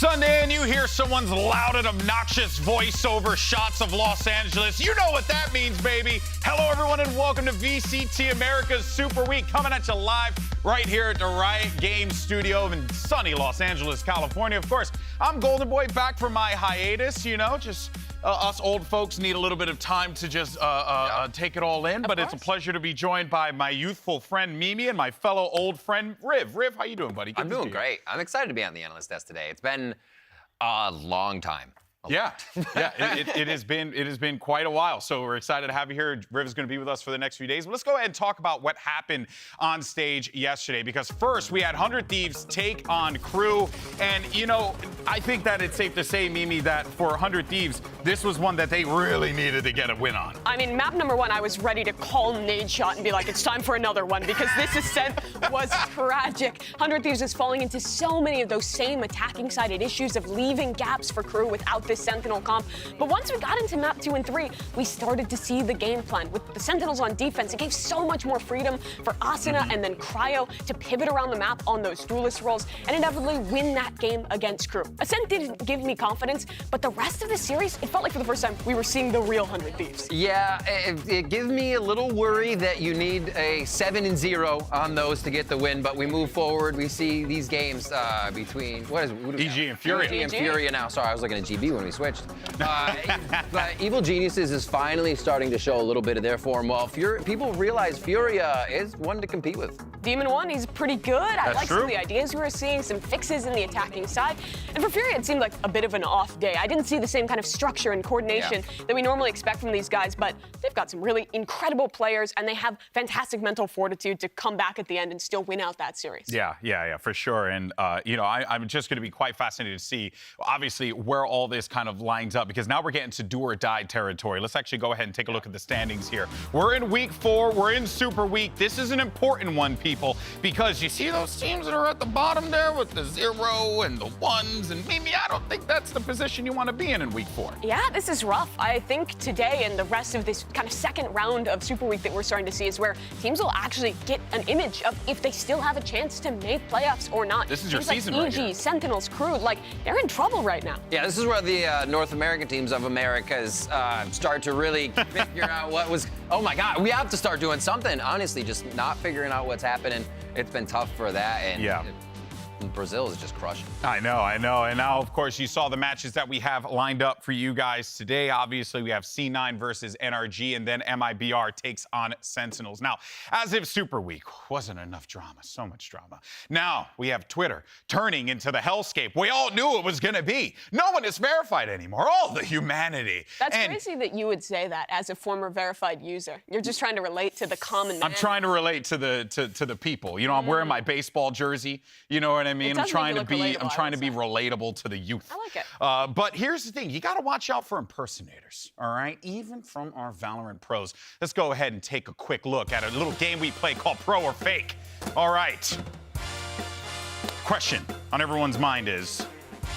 Sunday and you hear someone's loud and obnoxious voice over shots of Los Angeles, you know what that means, baby. Hello, everyone, and welcome to VCT Americas Super Week, coming at you live right here at the Riot Games Studio in sunny Los Angeles, California. Of course, I'm Golden Boy, back from my hiatus, you know, just us old folks need a little bit of time to just take it all in, but it's a pleasure to be joined by my youthful friend Mimi and my fellow old friend Riv. Riv, how you doing, buddy? I'm doing great. I'm excited to be on the analyst desk today. It's been a long time. Yeah, it has been quite a while. So we're excited to have you here. Riv is going to be with us for the next few days. But let's go ahead and talk about what happened on stage yesterday. Because first, we had 100 Thieves take on Crew. And, you know, I think that it's safe to say, Mimi, that for 100 Thieves, this was one that they really needed to get a win on. I mean, map number one, I was ready to call Nade Shot and be like, it's time for another one, because this ascent was tragic. 100 Thieves is falling into so many of those same attacking-sided issues of leaving gaps for Crew without this Sentinel comp. But once we got into map 2 and 3, we started to see the game plan. With the Sentinels on defense, it gave so much more freedom for Asuna and then Cryo to pivot around the map on those duelist roles and inevitably win that game against Crew. Ascent didn't give me confidence, but the rest of the series, it felt like for the first time we were seeing the real 100 Thieves. Yeah, it gives me a little worry that you need a 7-0 on those to get the win, but we move forward. We see these games between, what is it? EG and Furia. EG and Furia now. Sorry, I was looking at GB when we switched. But Evil Geniuses is finally starting to show a little bit of their form. Well, people realize Furia is one to compete with. Demon 1, he's pretty good. I like true. some of the ideas we were seeing, some fixes in the attacking side. And for Furia, it seemed like a bit of an off day. I didn't see the same kind of structure and coordination that we normally expect from these guys, but they've got some really incredible players, and they have fantastic mental fortitude to come back at the end and still win out that series. Yeah, for sure. And, you know, I'm just going to be quite fascinated to see, obviously, where all this kind of lines up, because now we're getting to do or die territory. Let's actually go ahead and take a look at the standings here. We're in week 4. We're in Super Week. This is an important one, people, because you see those teams that are at the bottom there with the 0 and the 1s, and Mimi, I don't think that's the position you want to be in week 4. Yeah, this is rough. I think today and the rest of this kind of second round of Super Week that we're starting to see is where teams will actually get an image of if they still have a chance to make playoffs or not. This is your teams season like right EG, here. Sentinels, Crew, like, they're in trouble right now. Yeah, this is where the North American teams of Americas start to really figure out what was, oh my God, we have to start doing something. Honestly, just not figuring out what's happening. It's been tough for that, and Brazil is just crushing. I know. And now, of course, you saw the matches that we have lined up for you guys today. Obviously, we have C9 versus NRG, and then MIBR takes on Sentinels. Now, as if Super Week wasn't enough drama, so much drama. Now, we have Twitter turning into the hellscape we all knew it was going to be. No one is verified anymore. All the humanity. That's crazy that you would say that as a former verified user. You're just trying to relate to the common man. I'm trying to relate to the people. You know, I'm wearing my baseball jersey. You know what I mean? I'm trying to be relatable to the youth. I like it. But here's the thing. You got to watch out for impersonators, all right? Even from our Valorant pros. Let's go ahead and take a quick look at a little game we play called Pro or Fake. All right. Question on everyone's mind is,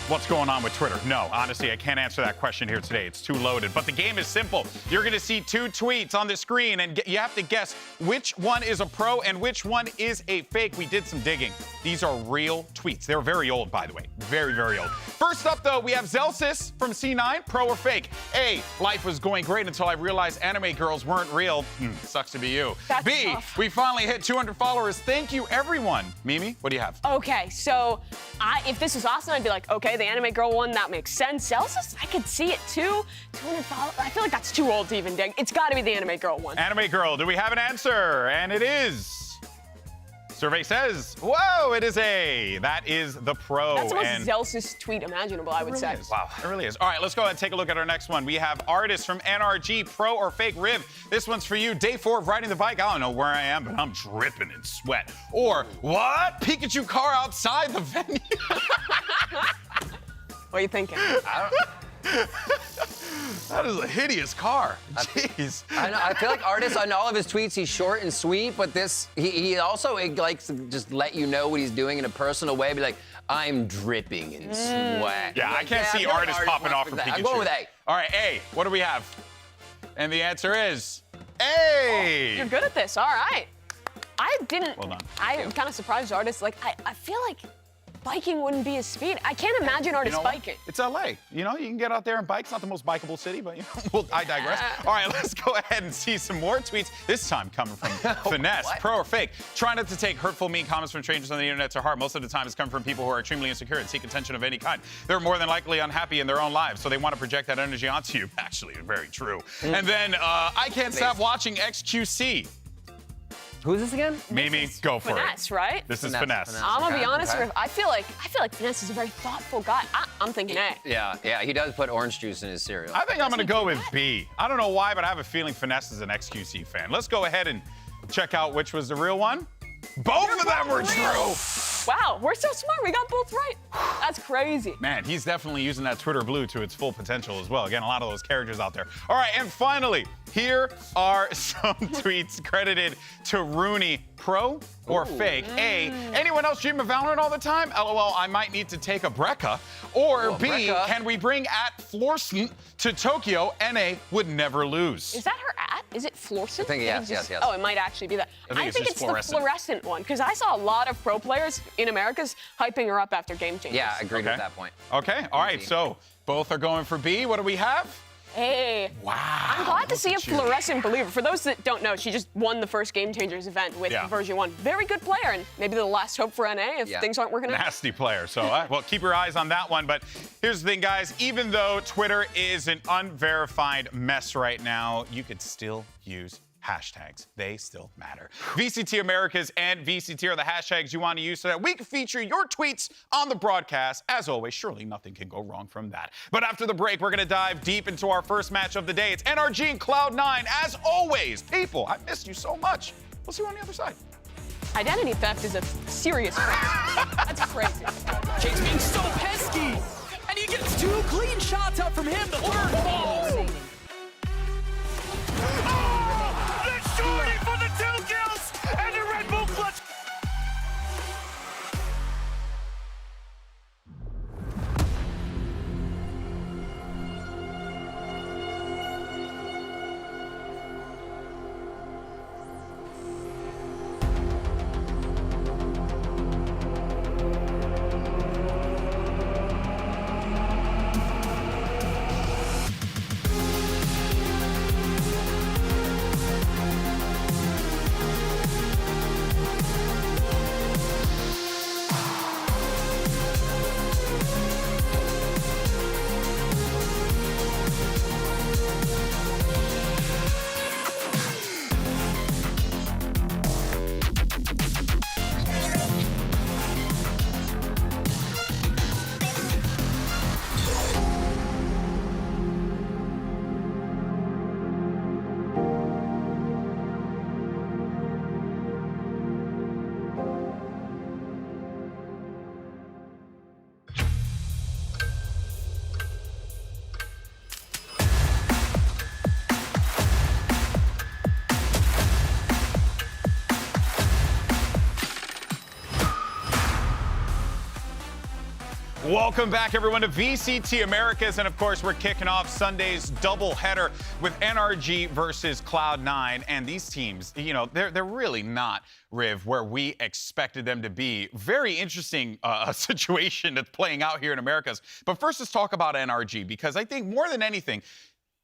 what's going on with Twitter? No, honestly, I can't answer that question here today. It's too loaded. But the game is simple. You're going to see 2 tweets on the screen, and you have to guess which one is a pro and which one is a fake. We did some digging. These are real tweets. They're very old, by the way. Very, very old. First up, though, we have Zelsis from C9, pro or fake. A, life was going great until I realized anime girls weren't real. Sucks to be you. That's B, tough. we finally hit 200 followers. Thank you, everyone. Mimi, what do you have? Okay, so if this was awesome, I'd be like, okay, the anime girl one, that makes sense. Celsius, I could see it too. 200 followers, I feel like that's too old to even dig. It's got to be the anime girl one. Anime girl, do we have an answer? And it is. Survey says, whoa, it is A. That is the pro. That's the most Zelsis tweet imaginable, I would say. Wow, it really is. All right, let's go ahead and take a look at our next one. We have artist from NRG, pro or fake. Riv, this one's for you. Day 4 of riding the bike. I don't know where I am, but I'm dripping in sweat. Or, what? Pikachu car outside the venue. What are you thinking? That is a hideous car. Jeez. I know. I feel like artists on all of his tweets, he's short and sweet, but this, he also likes to just let you know what he's doing in a personal way. Be like, I'm dripping in sweat. Yeah, I can't see artists popping off from Pikachu. I'm going with A. All right, A. What do we have? And the answer is A. Oh, you're good at this. All right. I didn't. Well done. I'm kind of surprised artists. Like, I feel like biking wouldn't be his speed. I can't imagine Artis biking. It's LA. You know, you can get out there and bike. It's not the most bikeable city, but I digress. All right, let's go ahead and see some more tweets. This time coming from Finesse, pro or fake. Try not to take hurtful, mean comments from strangers on the internet to heart. Most of the time, it's coming from people who are extremely insecure and seek attention of any kind. They're more than likely unhappy in their own lives, so they want to project that energy onto you. Actually, very true. And then I can't stop watching XQC. Who's this again? Mimi, go for Finesse, right? This is Finesse. I'm gonna be honest with you. I feel like Finesse is a very thoughtful guy. I'm thinking A. Yeah, he does put orange juice in his cereal. I think I'm gonna go with B. I don't know why, but I have a feeling Finesse is an XQC fan. Let's go ahead and check out which was the real one. Both of them were true. Wow, we're so smart. We got both right. That's crazy. Man, he's definitely using that Twitter blue to its full potential as well. Again, a lot of those characters out there. All right, and finally, here are some tweets credited to Rooney. Pro or fake? A, anyone else dream of Valorant all the time? LOL, I might need to take a Brecca. Or B, Brecca. Can we bring @Florson to Tokyo? NA would never lose. Is that her at? Is it Florson? I think yes. Oh, it might actually be that. I think it's the fluorescent one, because I saw a lot of pro players in Americas hyping her up after game changes. Yeah, I agreed with that point. Okay, all right, so both are going for B. What do we have? Hey. Wow. I'm glad to see a fluorescent believer. For those that don't know, she just won the first Game Changers event with version 1. Very good player, and maybe the last hope for NA if things aren't working out. Nasty player. So, well, keep your eyes on that one. But here's the thing, guys. Even though Twitter is an unverified mess right now, you could still use hashtags. They still matter. VCT Americas and VCT are the hashtags you want to use so that we can feature your tweets on the broadcast. As always, surely nothing can go wrong from that. But after the break, we're going to dive deep into our first match of the day. It's NRG and Cloud9. As always, people, I missed you so much. We'll see you on the other side. Identity theft is a serious crime. That's crazy. Jake's being so pesky, and he gets 2 clean shots out from him. The third falls. Shorty for the 2 kills and the Red Bull clutch. Welcome back, everyone, to VCT Americas. And, of course, we're kicking off Sunday's doubleheader with NRG versus Cloud9. And these teams, you know, they're really not, Riv, where we expected them to be. Very interesting situation that's playing out here in Americas. But first, let's talk about NRG, because I think more than anything,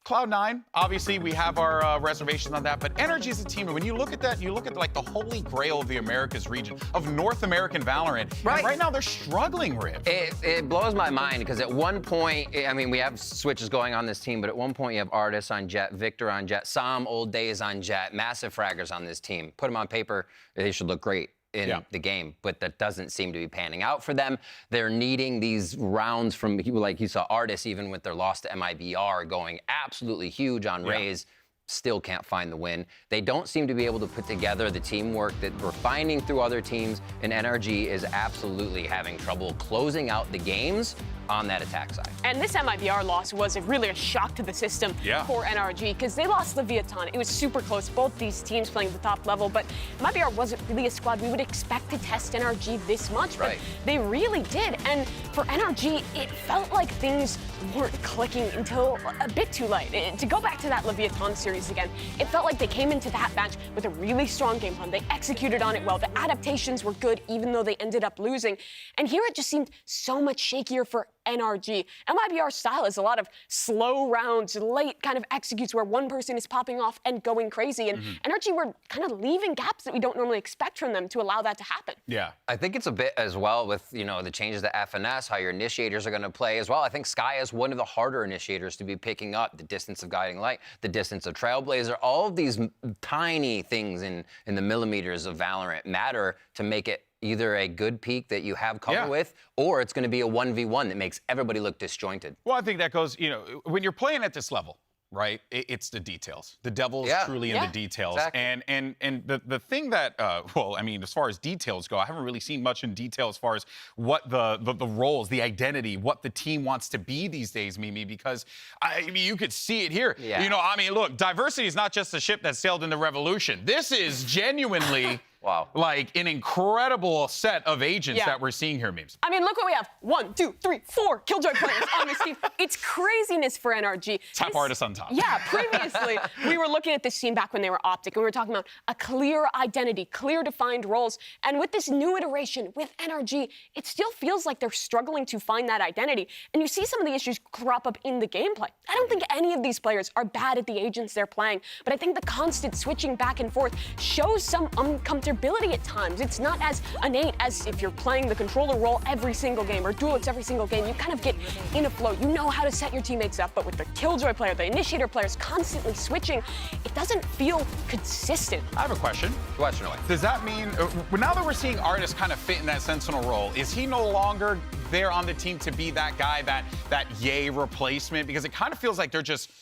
Cloud9, obviously, we have our reservations on that, but NRG is a team, and when you look at that, you look at like the holy grail of the Americas region, of North American Valorant. Right. And right now, they're struggling, Riv. It blows my mind, because at one point, I mean, we have switches going on this team, but at one point you have Artis on Jet, Victor on Jet, Sam Old Days on Jet, massive fraggers on this team. Put them on paper, they should look great in the game, but that doesn't seem to be panning out for them. They're needing these rounds from, like you saw Artis, even with their loss to MIBR, going absolutely huge on Raze. Still can't find the win. They don't seem to be able to put together the teamwork that we're finding through other teams, and NRG is absolutely having trouble closing out the games on that attack side. And this MIBR loss was really a shock to the system for NRG, because they lost Leviathan. It was super close, both these teams playing at the top level, but MIBR wasn't really a squad we would expect to test NRG this much, but they really did. And for NRG, it felt like things weren't clicking until a bit too late. To go back to that Leviathan series again, it felt like they came into that match with a really strong game plan. They executed on it well. The adaptations were good, even though they ended up losing. And here it just seemed so much shakier for NRG. MIBR's style is a lot of slow rounds, late kind of executes where one person is popping off and going crazy. And NRG were kind of leaving gaps that we don't normally expect from them to allow that to happen. Yeah. I think it's a bit as well with, you know, the changes to FNS, how your initiators are going to play as well. I think Sky is one of the harder initiators to be picking up. The distance of guiding light, the distance of Trailblazer, all of these tiny things in the millimeters of Valorant matter to make it either a good peak that you have cover with, or it's going to be a 1v1 that makes everybody look disjointed. Well, I think that goes, you know, when you're playing at this level, right, it's the details. The devil's truly in the details. Exactly. And the thing that, well, I mean, as far as details go, I haven't really seen much in detail as far as what the roles, the identity, what the team wants to be these days, Mimi, because, I mean, you could see it here. Yeah. You know, I mean, look, diversity is not just a ship that sailed in the Revolution. This is genuinely... Wow. Like an incredible set of agents that we're seeing here, Memes. I mean, look what we have. 1, 2, 3, 4 Killjoy players on this team. It's craziness for NRG. Top artist on top. Yeah, previously, we were looking at this team back when they were Optic, and we were talking about a clear identity, clear defined roles. And with this new iteration, with NRG, it still feels like they're struggling to find that identity. And you see some of the issues crop up in the gameplay. I don't think any of these players are bad at the agents they're playing, but I think the constant switching back and forth shows some uncomfortability at times. It's not as innate as if you're playing the controller role every single game or duelist every single game. You kind of get in a flow. You know how to set your teammates up, but with the Killjoy player, the Initiator players constantly switching, it doesn't feel consistent. I have a question. Question away. Does that mean, now that we're seeing artists kind of fit in that Sentinel role, is he no longer there on the team to be that guy, that yay replacement? Because it kind of feels like they're just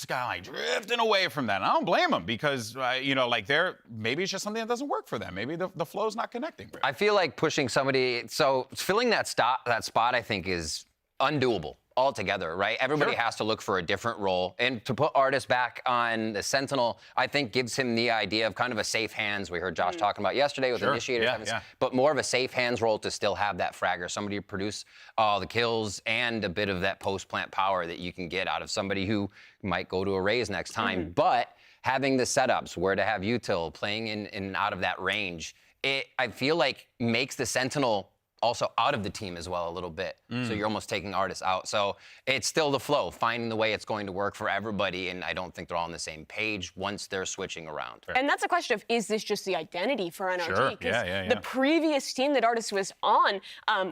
kind of like drifting away from that. And I don't blame them because, you know, like maybe it's just something that doesn't work for them. Maybe the flow's not connecting. Really. I feel like pushing somebody, so filling that spot, I think is undoable altogether, right? Everybody has to look for a different role. And to put Artis back on the Sentinel, I think gives him the idea of kind of a safe hands. We heard Josh talking about yesterday with Initiators, but more of a safe hands role to still have that fragger, somebody to produce all the kills and a bit of that post-plant power that you can get out of somebody who might go to a raise next time. But having the setups, where to have util, playing in and out of that range, I feel like makes the Sentinel also out of the team as well a little bit. So you're almost taking artists out. So it's still the flow, finding the way it's going to work for everybody, and I don't think they're all on the same page once they're switching around. And that's a question of, is this just the identity for NRG? Sure. Because the previous team that Artis was on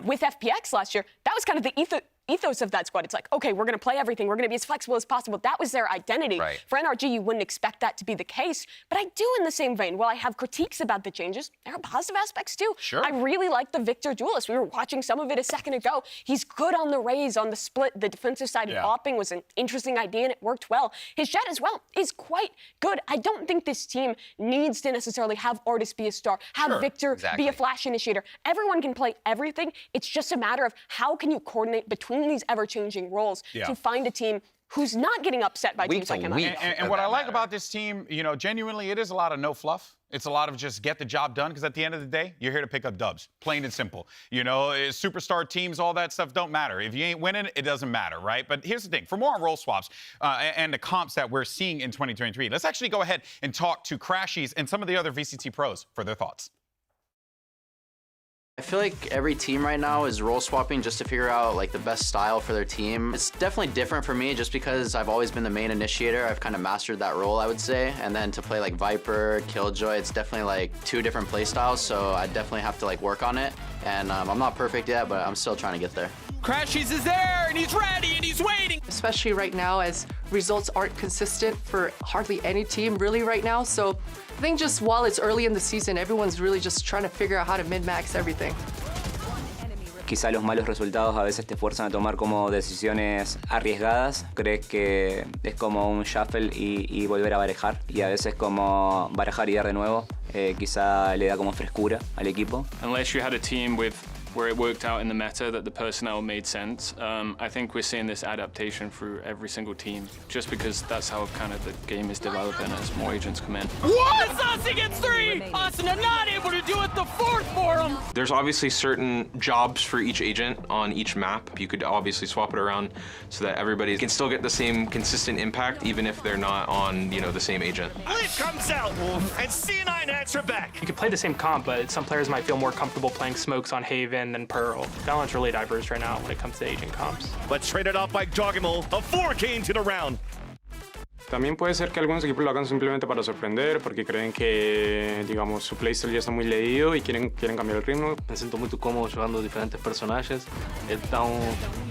with FPX last year, that was kind of the ethos of that squad. It's like, okay, we're going to play everything. We're going to be as flexible as possible. That was their identity. Right. For NRG, you wouldn't expect that to be the case. But I do in the same vein. While I have critiques about the changes, there are positive aspects too. Sure. I really like the Victor duelist. We were watching some of it a second ago. He's good on the raise, on the split. The defensive side of bopping was an interesting idea, and it worked well. His jet as well is quite good. I don't think this team needs to necessarily have Artis be a star, have Victor be a flash initiator. Everyone can play everything. It's just a matter of how can you coordinate between these ever-changing roles to find a team who's not getting upset by teams like MIBR. And what I like about this team, you know, genuinely, it is a lot of no fluff. It's a lot of just get the job done, because at the end of the day, you're here to pick up dubs, plain and simple. You know, superstar teams, all that stuff don't matter. If you ain't winning, it doesn't matter, right? But here's the thing. For more on role swaps and the comps that we're seeing in 2023, let's actually go ahead and talk to Crashies and some of the other VCT pros for their thoughts. I feel like every team right now is role swapping just to figure out like the best style for their team. It's definitely different for me just because I've always been the main initiator. I've kind of mastered that role, I would say. And then to play like Viper, Killjoy, it's definitely like 2 different play styles, so I definitely have to like work on it. And I'm not perfect yet, but I'm still trying to get there. Crashies is there, and he's ready, and he's waiting. Especially right now, as results aren't consistent for hardly any team really right now. So I think just while it's early in the season, everyone's really just trying to figure out how to min-max everything. Quizá los malos resultados a veces te fuerzan a tomar como decisiones arriesgadas. Crees que es como un shuffle y volver a barajar. Y a veces como barajar y dar de nuevo, quizá le da como frescura al equipo. Unless you had a team where it worked out in the meta that the personnel made sense, I think we're seeing this adaptation through every single team, just because that's how kind of the game is developing as more agents come in. What? Saucy gets 3! Asuna not able to do it with the fourth for him. There's obviously certain jobs for each agent on each map. You could obviously swap it around so that everybody can still get the same consistent impact, even if they're not on, the same agent. Leaf comes out, and C9 answer back. You could play the same comp, but some players might feel more comfortable playing smokes on Haven than Pearl. VALORANT's really diverse right now when it comes to agent comps. Let's trade it off by Doggimal. A 4K into the round. También puede ser que algunos equipos lo hagan simplemente para sorprender, porque creen que, digamos, su playstyle ya está muy leído y quieren cambiar el ritmo. Me sinto muito cómodo jogando diferentes personagens, então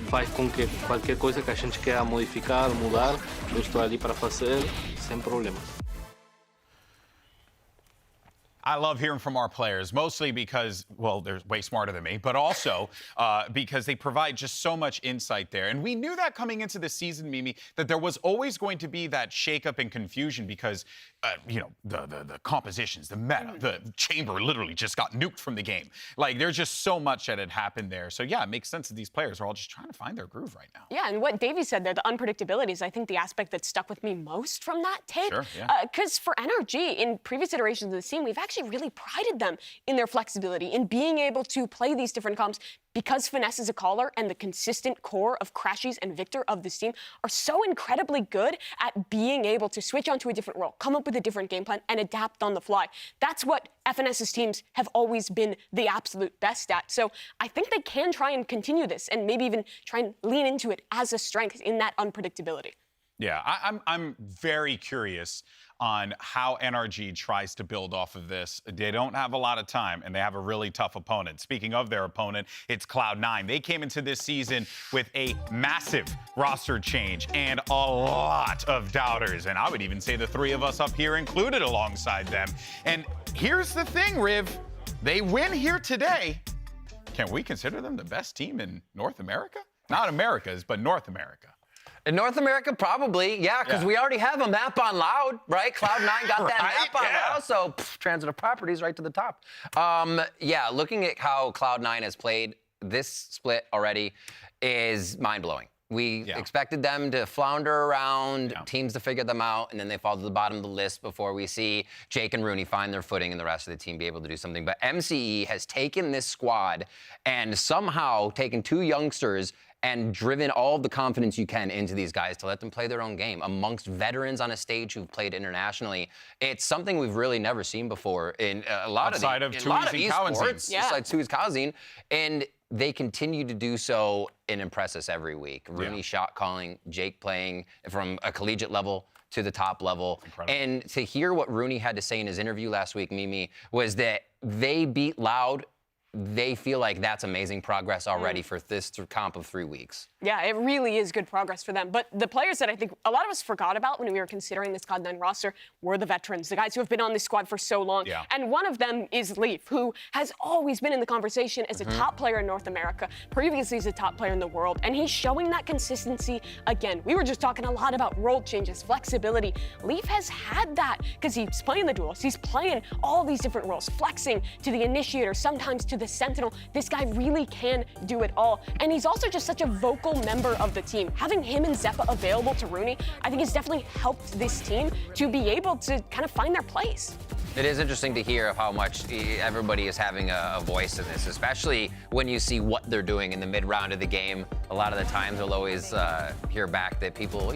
faz com que qualquer coisa que a gente queira modificar, mudar, eu estou ali para fazer sem problemas. I love hearing from our players, mostly because, well, they're way smarter than me, but also because they provide just so much insight there. And we knew that coming into the season, Mimi, that there was always going to be that shakeup and confusion because, the compositions, the meta, the chamber literally just got nuked from the game. Like, there's just so much that had happened there. So, yeah, it makes sense that these players are all just trying to find their groove right now. Yeah, and what Davey said there, the unpredictability is, I think, the aspect that stuck with me most from that tape. Sure, yeah. Because for NRG, in previous iterations of the scene, we've actually really prided them in their flexibility, in being able to play these different comps because Finesse is a caller and the consistent core of Crashies and Victor of this team are so incredibly good at being able to switch onto a different role, come up with a different game plan, and adapt on the fly. That's what FNS's teams have always been the absolute best at. So I think they can try and continue this and maybe even try and lean into it as a strength in that unpredictability. Yeah, I'm very curious on how NRG tries to build off of this. They don't have a lot of time, and they have a really tough opponent. Speaking of their opponent, it's Cloud9. They came into this season with a massive roster change and a lot of doubters, and I would even say the three of us up here included alongside them. And here's the thing, Riv. They win here today. Can we consider them the best team in North America? Not Americas, but North America. In North America, probably, yeah, because we already have a map on Loud, right? Cloud9 got that map on Loud, so transitive properties right to the top. Yeah, looking at how Cloud9 has played this split already is mind-blowing. We expected them to flounder around, teams to figure them out, and then they fall to the bottom of the list before we see Jake and Rooney find their footing and the rest of the team be able to do something. But MCE has taken this squad and somehow taken two youngsters and driven all of the confidence you can into these guys to let them play their own game amongst veterans on a stage who've played internationally. It's something we've really never seen before in a lot of esports, besides Tui's Kazin, and they continue to do so and impress us every week. Rooney shot calling, Jake playing from a collegiate level to the top level. Incredible. And to hear what Rooney had to say in his interview last week, Mimi, was that they beat Loud. They feel like that's amazing progress already for this comp of 3 weeks. Yeah, it really is good progress for them. But the players that I think a lot of us forgot about when we were considering this Cloud9 roster were the veterans, the guys who have been on this squad for so long. Yeah. And one of them is Leaf, who has always been in the conversation as a top player in North America, previously as a top player in the world. And he's showing that consistency again. We were just talking a lot about role changes, flexibility. Leaf has had that because he's playing the duels. He's playing all these different roles, flexing to the initiator, sometimes to the sentinel. This guy really can do it all. And he's also just such a vocal member of the team. Having him and Zeppa available to Rooney, I think has definitely helped this team to be able to kind of find their place. It is interesting to hear of how much everybody is having a voice in this, especially when you see what they're doing in the mid-round of the game. A lot of the times we'll always hear back that people,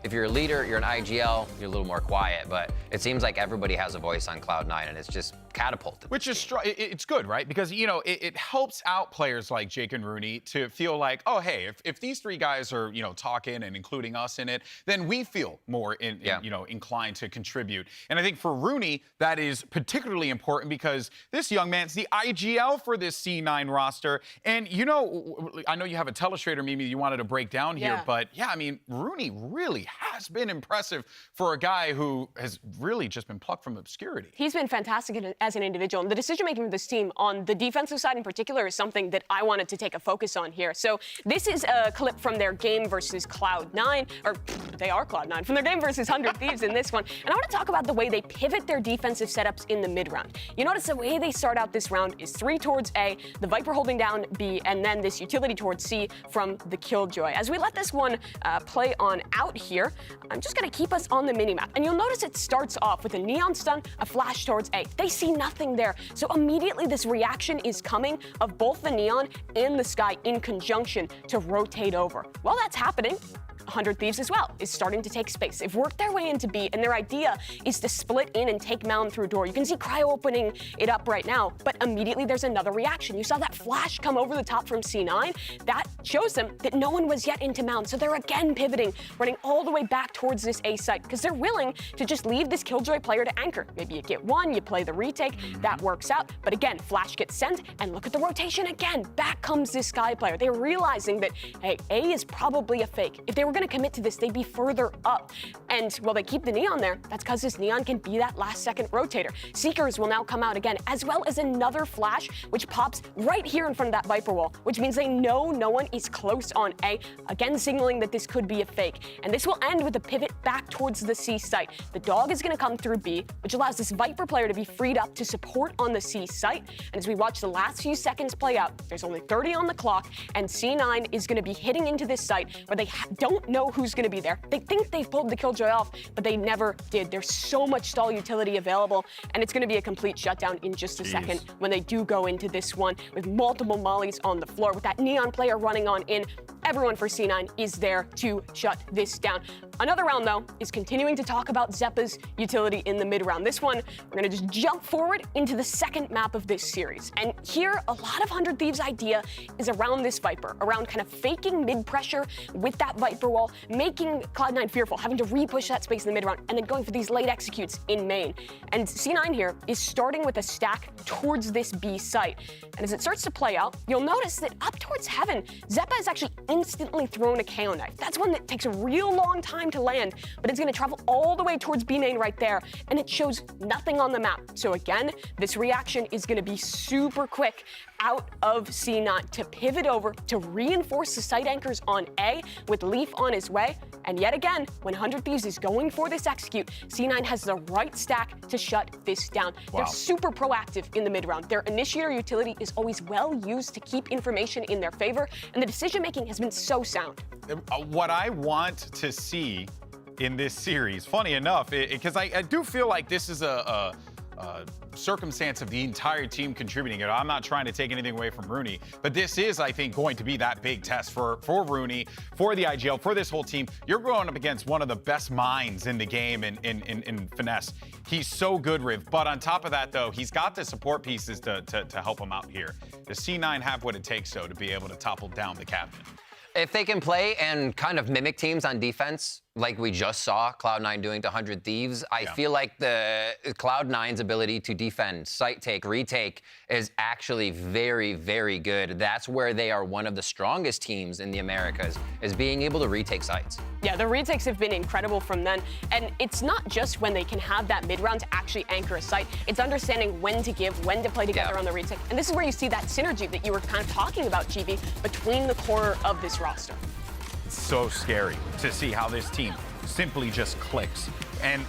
if you're a leader, you're an IGL, you're a little more quiet, but it seems like everybody has a voice on Cloud9, and it's just catapulted. Which is, it's good, right? Because, it helps out players like Jake and Rooney to feel like, oh, hey, if these three guys are, talking and including us in it, then we feel more, inclined to contribute. And I think for Rooney, that is particularly important because this young man's the IGL for this C9 roster. And, I know you have a telestrator, Mimi, you wanted to break down here, but Rooney really has been impressive for a guy who has really just been plucked from obscurity. He's been fantastic as an individual, and the decision-making of this team on the defensive side in particular is something that I wanted to take a focus on here. So this is a clip from their game versus Cloud9, or they are Cloud9, from their game versus 100 Thieves in this one. And I want to talk about the way they pivot their defensive setups in the mid-round. You notice the way they start out this round is 3 towards A, the Viper holding down B, and then this utility towards C from the Killjoy. As we let this one play on out here, here. I'm just going to keep us on the minimap. And you'll notice it starts off with a neon stun, a flash towards A. They see nothing there. So immediately this reaction is coming of both the neon and the sky in conjunction to rotate over. While that's happening, 100 Thieves as well is starting to take space. They've worked their way into B, and their idea is to split in and take Mountain through door. You can see Cryo opening it up right now, but immediately there's another reaction. You saw that flash come over the top from C9. That shows them that no one was yet into Mountain, so they're again pivoting, running all the way back towards this A site, because they're willing to just leave this Killjoy player to anchor. Maybe you get one, you play the retake, that works out, but again, flash gets sent, and look at the rotation again. Back comes this Sky player. They're realizing that, hey, A is probably a fake. If they were going to commit to this, they'd be further up. And while they keep the neon there, that's because this neon can be that last second rotator. Seekers will now come out again, as well as another flash, which pops right here in front of that Viper wall, which means they know no one is close on A, again signaling that this could be a fake. And this will end with a pivot back towards the C site. The dog is going to come through B, which allows this Viper player to be freed up to support on the C site. And as we watch the last few seconds play out, there's only 30 on the clock, and C9 is going to be hitting into this site where they don't know who's going to be there. They think they've pulled the Killjoy off, but they never did. There's so much stall utility available, and it's going to be a complete shutdown in just a second when they do go into this one with multiple mollies on the floor. With that neon player running on in, everyone for C9 is there to shut this down. Another round, though, is continuing to talk about Zeppa's utility in the mid-round. This one, we're going to just jump forward into the second map of this series. And here, a lot of 100 Thieves' idea is around this Viper, around kind of faking mid-pressure with that Viper wall, making Cloud9 fearful, having to re-push that space in the mid-round, and then going for these late executes in main. And C9 here is starting with a stack towards this B site. And as it starts to play out, you'll notice that up towards Heaven, Zeppa is actually instantly thrown a KO knife. That's one that takes a real long time to land, but it's going to travel all the way towards B main right there, and it shows nothing on the map. So again, this reaction is going to be super quick out of C9 to pivot over to reinforce the site anchors on A with Leaf on his way. And yet again, when 100 Thieves is going for this execute, C9 has the right stack to shut this down. Wow. They're super proactive in the mid-round. Their initiator utility is always well used to keep information in their favor, and the decision-making has been so sound. What I want to see in this series, funny enough, because I do feel like this is a circumstance of the entire team contributing. I'm not trying to take anything away from Rooney, but this is, I think, going to be that big test for Rooney, for the IGL, for this whole team. You're going up against one of the best minds in the game in Finesse. He's so good, Riv. But on top of that, though, he's got the support pieces to help him out here. Does C9 have what it takes, though, to be able to topple down the captain? If they can play and kind of mimic teams on defense, like we just saw Cloud9 doing to 100 Thieves, I feel like the Cloud9's ability to defend, site take, retake is actually very, very good. That's where they are one of the strongest teams in the Americas, is being able to retake sites. Yeah, the retakes have been incredible from them. And it's not just when they can have that mid-round to actually anchor a site. It's understanding when to give, when to play together on the retake. And this is where you see that synergy that you were kind of talking about, GB, between the core of this roster. It's so scary to see how this team simply just clicks. And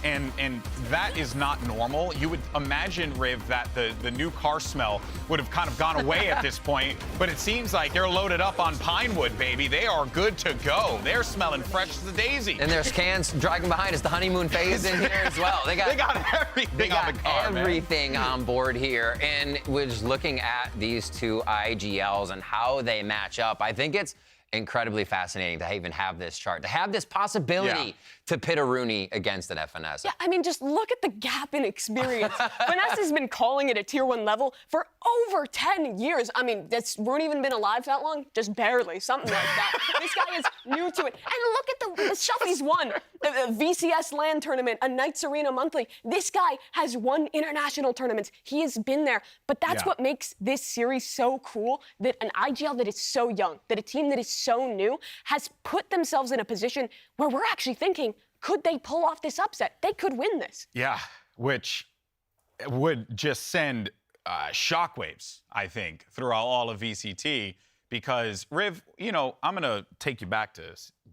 that is not normal. You would imagine, Riv, that the new car smell would have kind of gone away at this point, but it seems like they're loaded up on Pinewood, baby. They are good to go. They're smelling fresh as a daisy. And there's cans dragging behind us, the honeymoon phase in here as well. They got everything on the car, everything on board here. And we're just looking at these two IGLs and how they match up. I think it's incredibly fascinating to even have this chart, to have this possibility to pit a Rooney against an FNS. Yeah, I mean, just look at the gap in experience. Finesse has been calling it a tier 1 level for over 10 years. I mean, has Rooney even been alive that long? Just barely, something like that. This guy is new to it. And look at the stuff he's won. The VCS LAN tournament, a Knights Arena monthly. This guy has won international tournaments. He has been there. But that's what makes this series so cool, that an IGL that is so young, that a team that is so new has put themselves in a position where we're actually thinking, could they pull off this upset? They could win this. Yeah, which would just send shockwaves, I think, throughout all of VCT. Because, Riv, you know, I'm going to take you back to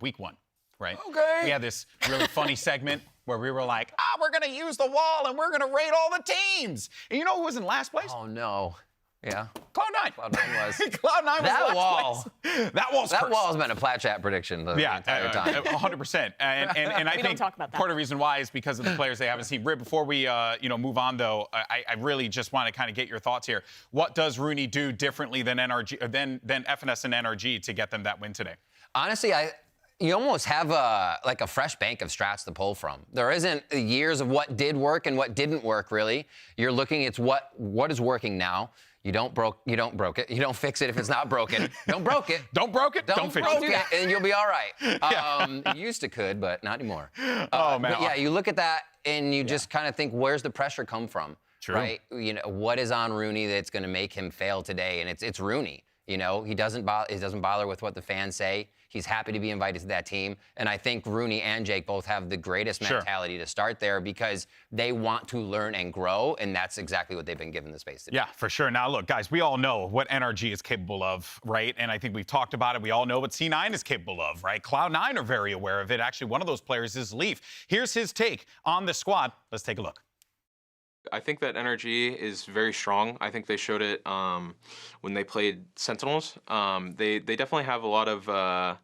week 1, right? Okay. We had this really funny segment where we were like, we're going to use the wall and we're going to rate all the teams. And you know who was in last place? Oh, no. Yeah. Cloud9. Cloud9 was. Cloud9 was That last wall. place. That wall's been a Plat Chat prediction the entire time. 100%. And I We don't think talk about that. part of the reason why is because of the players they haven't seen. Rib, before we move on though, I really just want to kind of get your thoughts here. What does Rooney do differently than NRG than FNS and NRG to get them that win today? Honestly, you almost have a fresh bank of strats to pull from. There isn't years of what did work and what didn't work, really. You're looking at what is working now. You don't broke it. You don't fix it if it's not broken. Don't broke it. Don't broke it. Don't fix it. And you'll be all right. You used to could, but not anymore. Oh man. But yeah, you look at that and you just kind of think, where's the pressure come from? True. Right? What is on Rooney that's going to make him fail today? And it's Rooney. He doesn't bother with what the fans say. He's happy to be invited to that team. And I think Rooney and Jake both have the greatest mentality to start there because they want to learn and grow, and that's exactly what they've been given the space to do. Yeah, for sure. Now, look, guys, we all know what NRG is capable of, right? And I think we've talked about it. We all know what C9 is capable of, right? Cloud9 are very aware of it. Actually, one of those players is Leaf. Here's his take on the squad. Let's take a look. I think that NRG is very strong. I think they showed it when they played Sentinels. They definitely have a lot of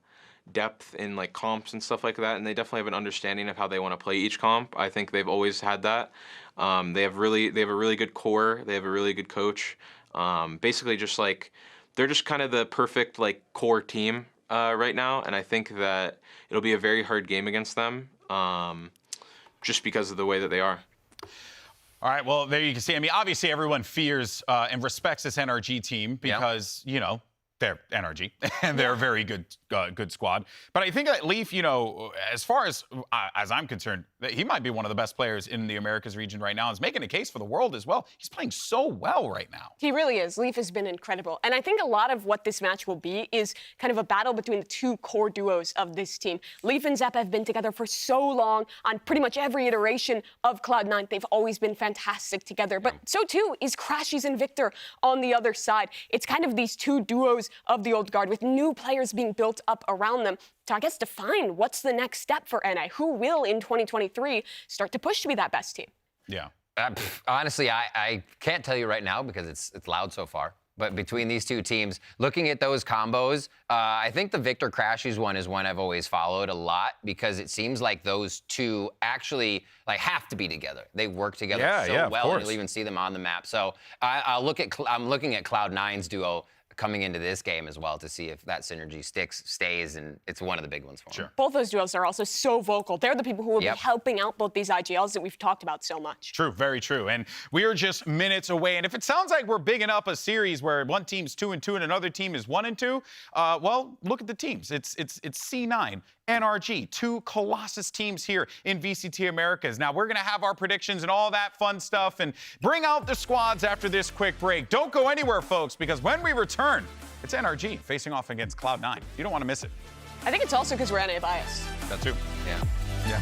depth in like comps and stuff like that, and they definitely have an understanding of how they want to play each comp. I think they've always had that. They have a really good core. They have a really good coach. Basically, just like they're just kind of the perfect like core team right now, and I think that it'll be a very hard game against them, just because of the way that they are. All right, well, there you can see. I mean, obviously, everyone fears and respects this NRG team because, they're NRG, and they're a very good squad. But I think that Leaf, as far as I'm concerned, that he might be one of the best players in the Americas region right now. He's making a case for the world as well. He's playing so well right now. He really is. Leaf has been incredible. And I think a lot of what this match will be is kind of a battle between the two core duos of this team. Leaf and Zepp have been together for so long on pretty much every iteration of Cloud9. They've always been fantastic together. But so too is Crashies and Victor on the other side. It's kind of these two duos of the old guard with new players being built up around them to, I guess, define what's the next step for NA. Who will, in 2023, start to push to be that best team? Yeah. Honestly, I can't tell you right now because it's loud so far. But between these two teams, looking at those combos, I think the Victor Crashies one is one I've always followed a lot because it seems like those two actually have to be together. They work together well, and you'll even see them on the map. So I'm looking at Cloud9's duo coming into this game as well to see if that synergy stays, and it's one of the big ones for them. Both those duos are also so vocal. They're the people who will be helping out both these IGLs that we've talked about so much. True, very true. And we are just minutes away. And if it sounds like we're bigging up a series where one team's 2-2 and another team is 1-2, well, look at the teams. It's C9, NRG, two Colossus teams here in VCT Americas. Now, we're going to have our predictions and all that fun stuff and bring out the squads after this quick break. Don't go anywhere, folks, because when we return, it's NRG facing off against Cloud9. You don't want to miss it. I think it's also because we're NA biased. That too. Yeah.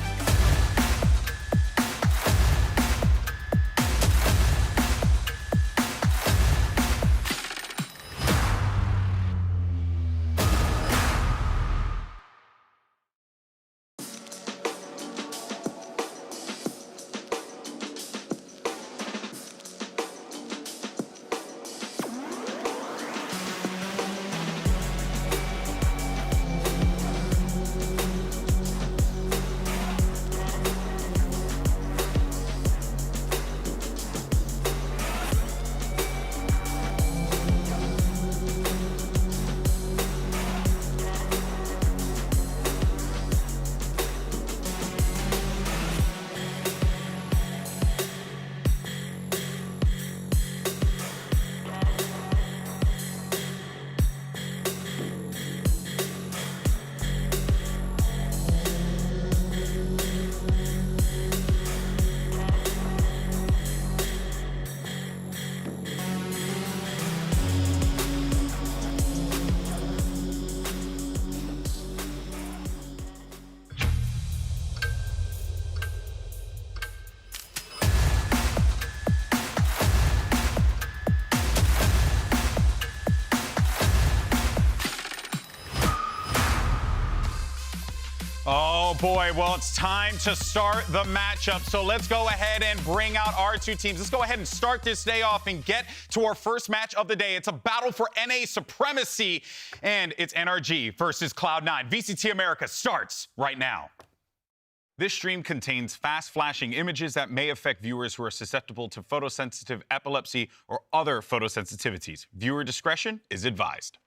Oh boy, well, it's time to start the matchup. So let's go ahead and bring out our two teams. Let's go ahead and start this day off and get to our first match of the day. It's a battle for NA supremacy, and it's NRG versus Cloud9. VCT America starts right now. This stream contains fast flashing images that may affect viewers who are susceptible to photosensitive epilepsy or other photosensitivities. Viewer discretion is advised.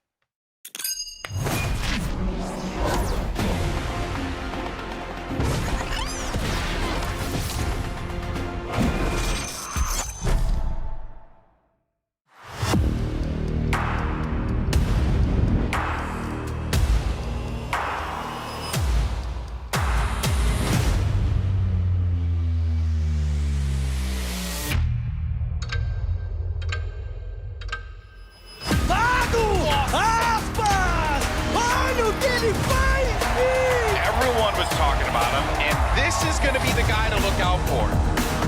Everyone was talking about him, and this is going to be the guy to look out for.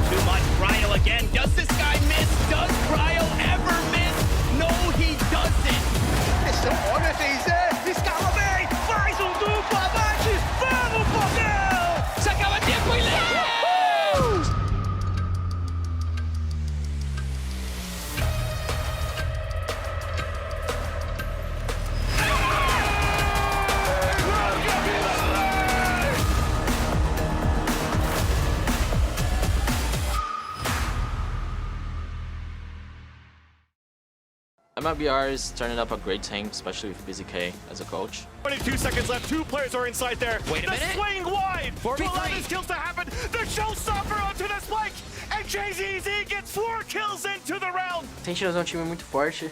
Too much Cryo again. Does this guy miss? Does Cryo ever miss? No, he doesn't. Olha quem escala bem, faz duplo abate, vamos Portel! Se acaba tempo e leva! MLBR is turning up a great team, especially with BZK as a coach. 22 seconds left. Two players are inside there. Wait a minute. The swing wide 4v3. to allow these kills to happen. The showstopper onto the spike. And JZZ gets 4 kills into the round. Tem que um time muito forte.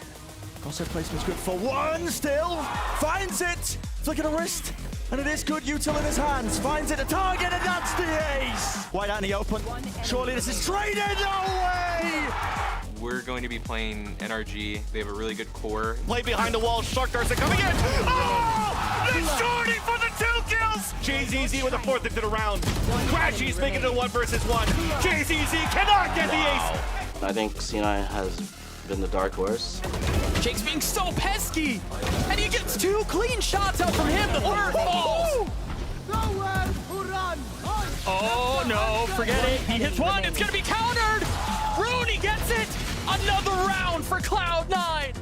Concept placement's good for one still. Finds it. Flick of the wrist. And it is good. Util in his hands. Finds it a target, and that's the ace. Wide out in the open. Surely this is traded. No way. We're going to be playing NRG. They have a really good core. Play behind the wall. Shark Darts are coming in. Oh! The shorty for the 2 kills. JZZ with a 4th into the round. Crashy's making it a 1 versus 1. JZZ cannot get the ace. I think C9 has been the dark horse. Jake's being so pesky, and he gets 2 clean shots out from him. The third falls. Oh no, forget it. He hits 1. It's gonna be countered. Rooney gets it. Another round for Cloud9.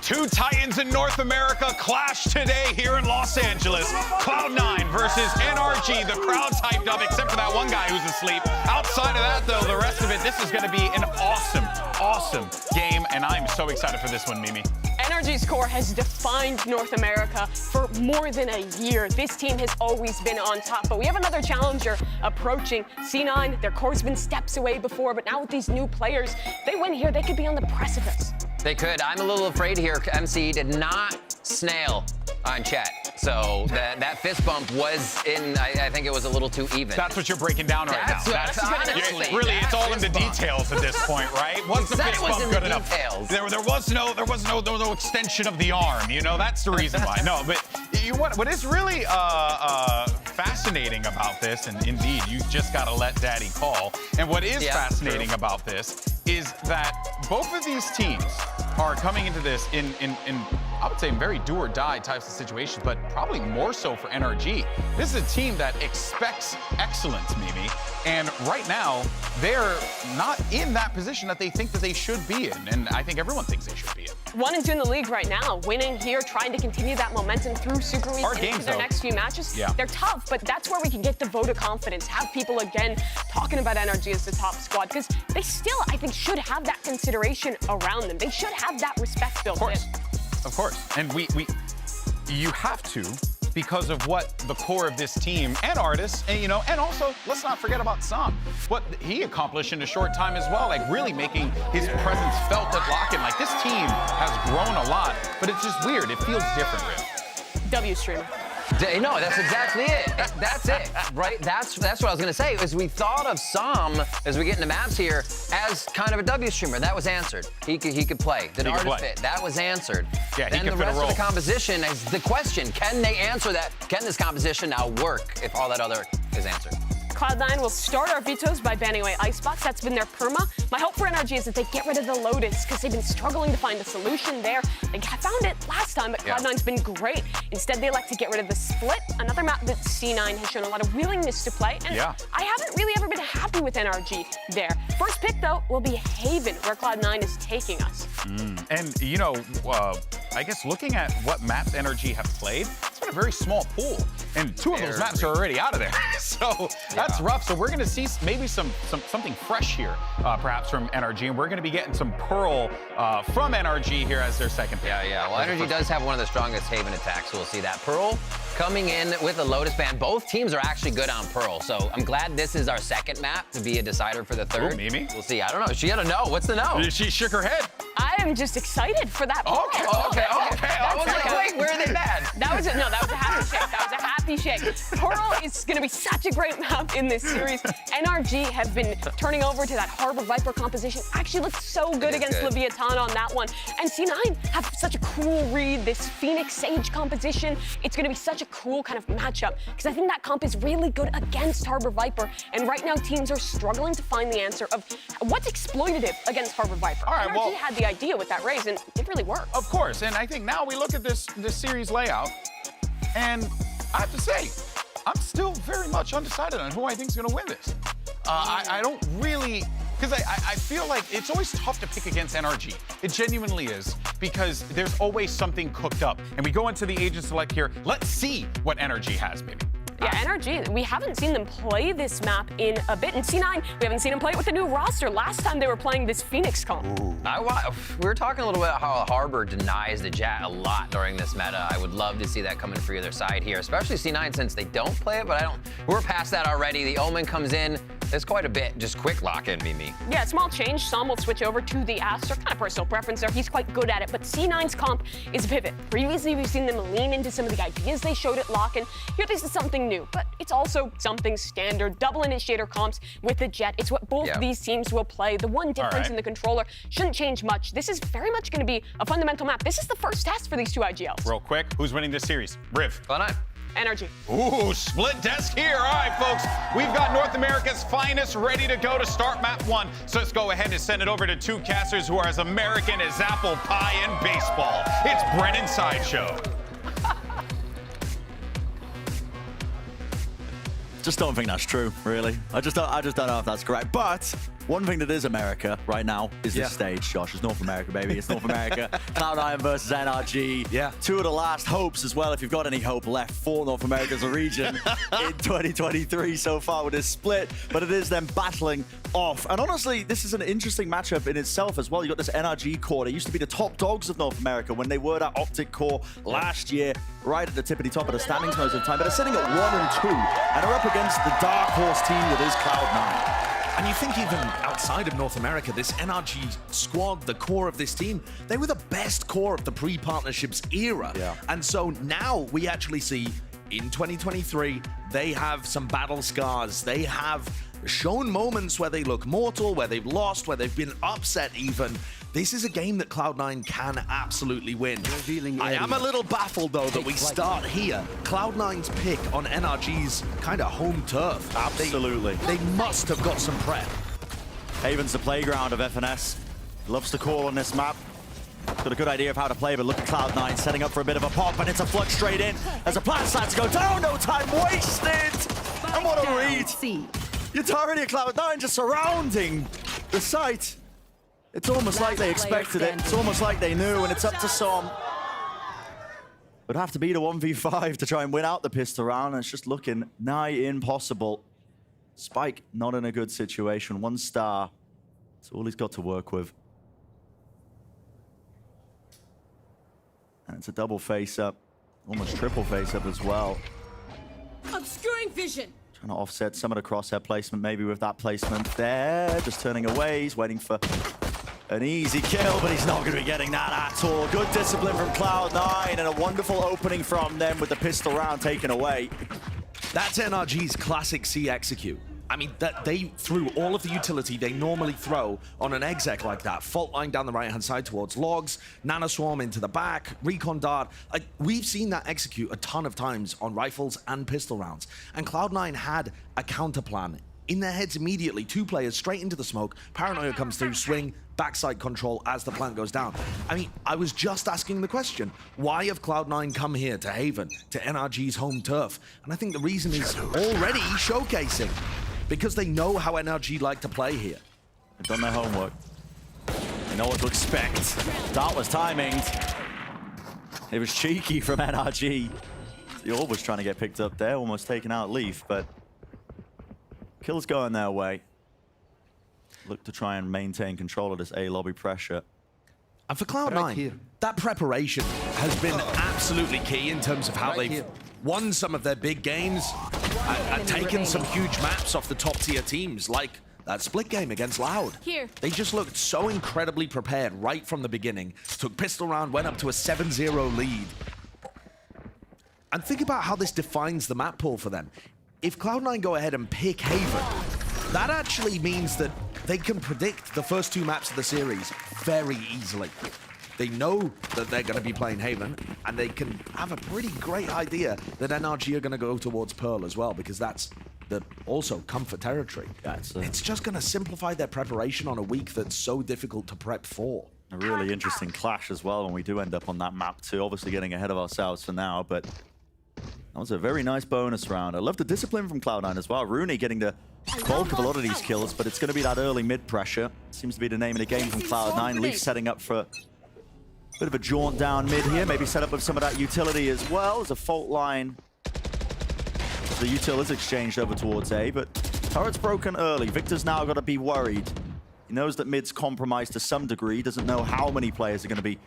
Two titans in North America clash today here in Los Angeles. Cloud9 versus NRG. The crowd's hyped up, except for that one guy who's asleep. Outside of that, though, the rest of it, this is going to be an awesome game, and I'm so excited for this one, Mimi. NRG's core has defined North America for more than a year. This team has always been on top, but we have another challenger approaching. C9, their core's been steps away before, but now with these new players, if they win here, they could be on the precipice. They could. I'm a little afraid here. MC did not snail on chat. So that fist bump was in, I think it was a little too even. That's what you're breaking down right now. That's honestly, really, it's all in the details at this point, right? Was the fist bump good enough? There was no extension of the arm. You know, that's the reason why. No, but what is really fascinating about this, and indeed, you just got to let Daddy call. And what is fascinating about this is that both of these teams are coming into this in I would say, very do or die types of situations, but probably more so for NRG. This is a team that expects excellence, Mimi, and right now, they're not in that position that they think that they should be in, and I think everyone thinks they should be in. 1-2 in the league right now, winning here, trying to continue that momentum through Super Week into their next few matches. Yeah. They're tough, but that's where we can get the vote of confidence, have people again talking about NRG as the top squad, because they still, I think, should have that consideration around them. They should have that respect built in. Of course, and you have to, because of what the core of this team and artists, and and also let's not forget about Sam, what he accomplished in a short time as well, like really making his presence felt at Lock-In. Like this team has grown a lot, but it's just weird. It feels different, really. W streamer. No, that's exactly it. That's it, right? That's what I was gonna say. Is we thought of Sam as we get into maps here as kind of a W streamer. That was answered. He could play. Did artist fit? That was answered. Yeah, then the rest of the composition is the question: can they answer that? Can this composition now work if all that other is answered? Cloud9 will start our vetoes by banning away Icebox. That's been their perma. My hope for NRG is that they get rid of the Lotus because they've been struggling to find a solution there. They found it last time, but Cloud9's been great. Instead, they elect to get rid of the Split, another map that C9 has shown a lot of willingness to play. And I haven't really ever been happy with NRG there. First pick, though, will be Haven, where Cloud9 is taking us. And, I guess looking at what maps NRG have played, it's been a very small pool. And two of those maps are already out of there. So that's rough. So we're going to see maybe something fresh here, perhaps from NRG. And we're going to be getting some Pearl from NRG here as their second pick. Yeah. Well, NRG does have one of the strongest Haven attacks, so we'll see that. Pearl coming in with a Lotus ban. Both teams are actually good on Pearl, so I'm glad this is our second map to be a decider for the third. Ooh, Mimi? We'll see. I don't know. She had a no. What's the no? She shook her head. I am just excited for that. Okay. I was like, wait, where are they bad? That was a happy shake. That was a happy shake. Pearl is going to be such a great map in this series. NRG have been turning over to that Harbor Viper composition. Actually looked so good against Leviathan on that one. And C9 have such a cool read, this Phoenix Sage composition. It's going to be such a cool kind of matchup because I think that comp is really good against Harbor Viper. And right now, teams are struggling to find the answer of what's exploitative against Harbor Viper. All right, NRG had the idea with that raise, and it really worked. Of course, and I think now we look at this series layout, and I have to say, I'm still very much undecided on who I think is going to win this. I don't really, because I feel like it's always tough to pick against NRG. It genuinely is, because there's always something cooked up. And we go into the agent select here. Let's see what NRG has, maybe. Yeah, NRG, we haven't seen them play this map in a bit. And C9, we haven't seen them play it with the new roster. Last time they were playing this Phoenix comp. We were talking a little bit about how Harbor denies the Jet a lot during this meta. I would love to see that coming for either side here, especially C9 since they don't play it, but we're past that already. The Omen comes in. There's quite a bit. Just quick lock-in, Mimi. Yeah, small change. Sam will switch over to the Aster. Kind of personal preference there. He's quite good at it, but C9's comp is a pivot. Previously, we've seen them lean into some of the ideas they showed at Lock-In. Here, this is something new, but it's also something standard. Double initiator comps with the Jet. It's what both these teams will play. The one difference in the controller shouldn't change much. This is very much going to be a fundamental map. This is the first test for these two IGLs. Real quick, who's winning this series? Riv. Cloud9. NRG. Ooh, split desk here. All right, folks, we've got North America's finest ready to go to start map 1. So let's go ahead and send it over to two casters who are as American as apple pie and baseball. It's Brennan Sideshow. Just don't think that's true, really. I just don't know if that's correct. But one thing that is America right now is this stage, Josh. It's North America, baby. It's North America. Cloud9 versus NRG. Yeah. Two of the last hopes as well, if you've got any hope left for North America as a region in 2023 so far with this split. But it is them battling off. And honestly, this is an interesting matchup in itself as well. You got this NRG core. They used to be the top dogs of North America when they were that Optic core last year, right at the tippity top of the standings most of the time. But they're sitting at 1 and 2, and they're up against the dark horse team that is Cloud9. And you think even outside of North America, this NRG squad, the core of this team, they were the best core of the pre-partnerships era. Yeah. And so now we actually see in 2023, they have some battle scars. They have shown moments where they look mortal, where they've lost, where they've been upset even. This is a game that Cloud9 can absolutely win. I am a little baffled, though, that we start here. Cloud9's pick on NRG's kind of home turf. Absolutely. They must have got some prep. Haven's the playground of FNS. Loves to call on this map. Got a good idea of how to play, but look at Cloud9 setting up for a bit of a pop, and it's a flood straight in as a plant starts to go down. No time wasted! And what a read! The entirety of Cloud9 just surrounding the site. It's almost like they expected it. It's almost like they knew, and it's up to Som. Would have to beat a 1v5 to try and win out the pistol round, and it's just looking nigh impossible. Spike not in a good situation. 1 star. That's all he's got to work with. And it's a double face-up. Almost triple face-up as well. Obscuring vision. Trying to offset some of the crosshair placement, maybe with that placement there. Just turning away. He's waiting for an easy kill, but he's not going to be getting that at all. Good discipline from Cloud9 and a wonderful opening from them with the pistol round taken away. That's NRG's classic C execute. I mean, that they threw all of the utility they normally throw on an exec like that. Fault line down the right-hand side towards logs, nanoswarm into the back, recon dart. Like, we've seen that execute a ton of times on rifles and pistol rounds. And Cloud9 had a counter plan in their heads immediately. 2 players straight into the smoke. Paranoia comes through, swing, backside control as the plant goes down. I mean, I was just asking the question, why have Cloud9 come here to Haven, to NRG's home turf? And I think the reason is already showcasing, because they know how NRG like to play here. They've done their homework. They know what to expect. Dart was timing. It was cheeky from NRG. The orb was trying to get picked up there, almost taking out Leaf, but kills going their way. Look to try and maintain control of this A lobby pressure. And for Cloud9, that preparation has been absolutely key in terms of how they've won some of their big games and taken some huge maps off the top tier teams, like that split game against Loud. They just looked so incredibly prepared right from the beginning. Took pistol round, went up to a 7-0 lead. And think about how this defines the map pool for them. If Cloud9 go ahead and pick Haven, that actually means that they can predict the first 2 maps of the series very easily. They know that they're going to be playing Haven, and they can have a pretty great idea that NRG are going to go towards Pearl as well, because that's the also comfort territory. It's just going to simplify their preparation on a week that's so difficult to prep for. A really interesting clash as well when we do end up on that map too. Obviously getting ahead of ourselves for now, but that was a very nice bonus round. I love the discipline from Cloud9 as well. Rooney getting the bulk of a lot of these kills, but it's going to be that early mid pressure. Seems to be the name of the game from Cloud9. Leaf setting up for a bit of a jaunt down mid here. Maybe set up with some of that utility as well. There's a fault line. The util is exchanged over towards A, but turret's broken early. Victor's now got to be worried. He knows that mid's compromised to some degree. Doesn't know how many players are going to be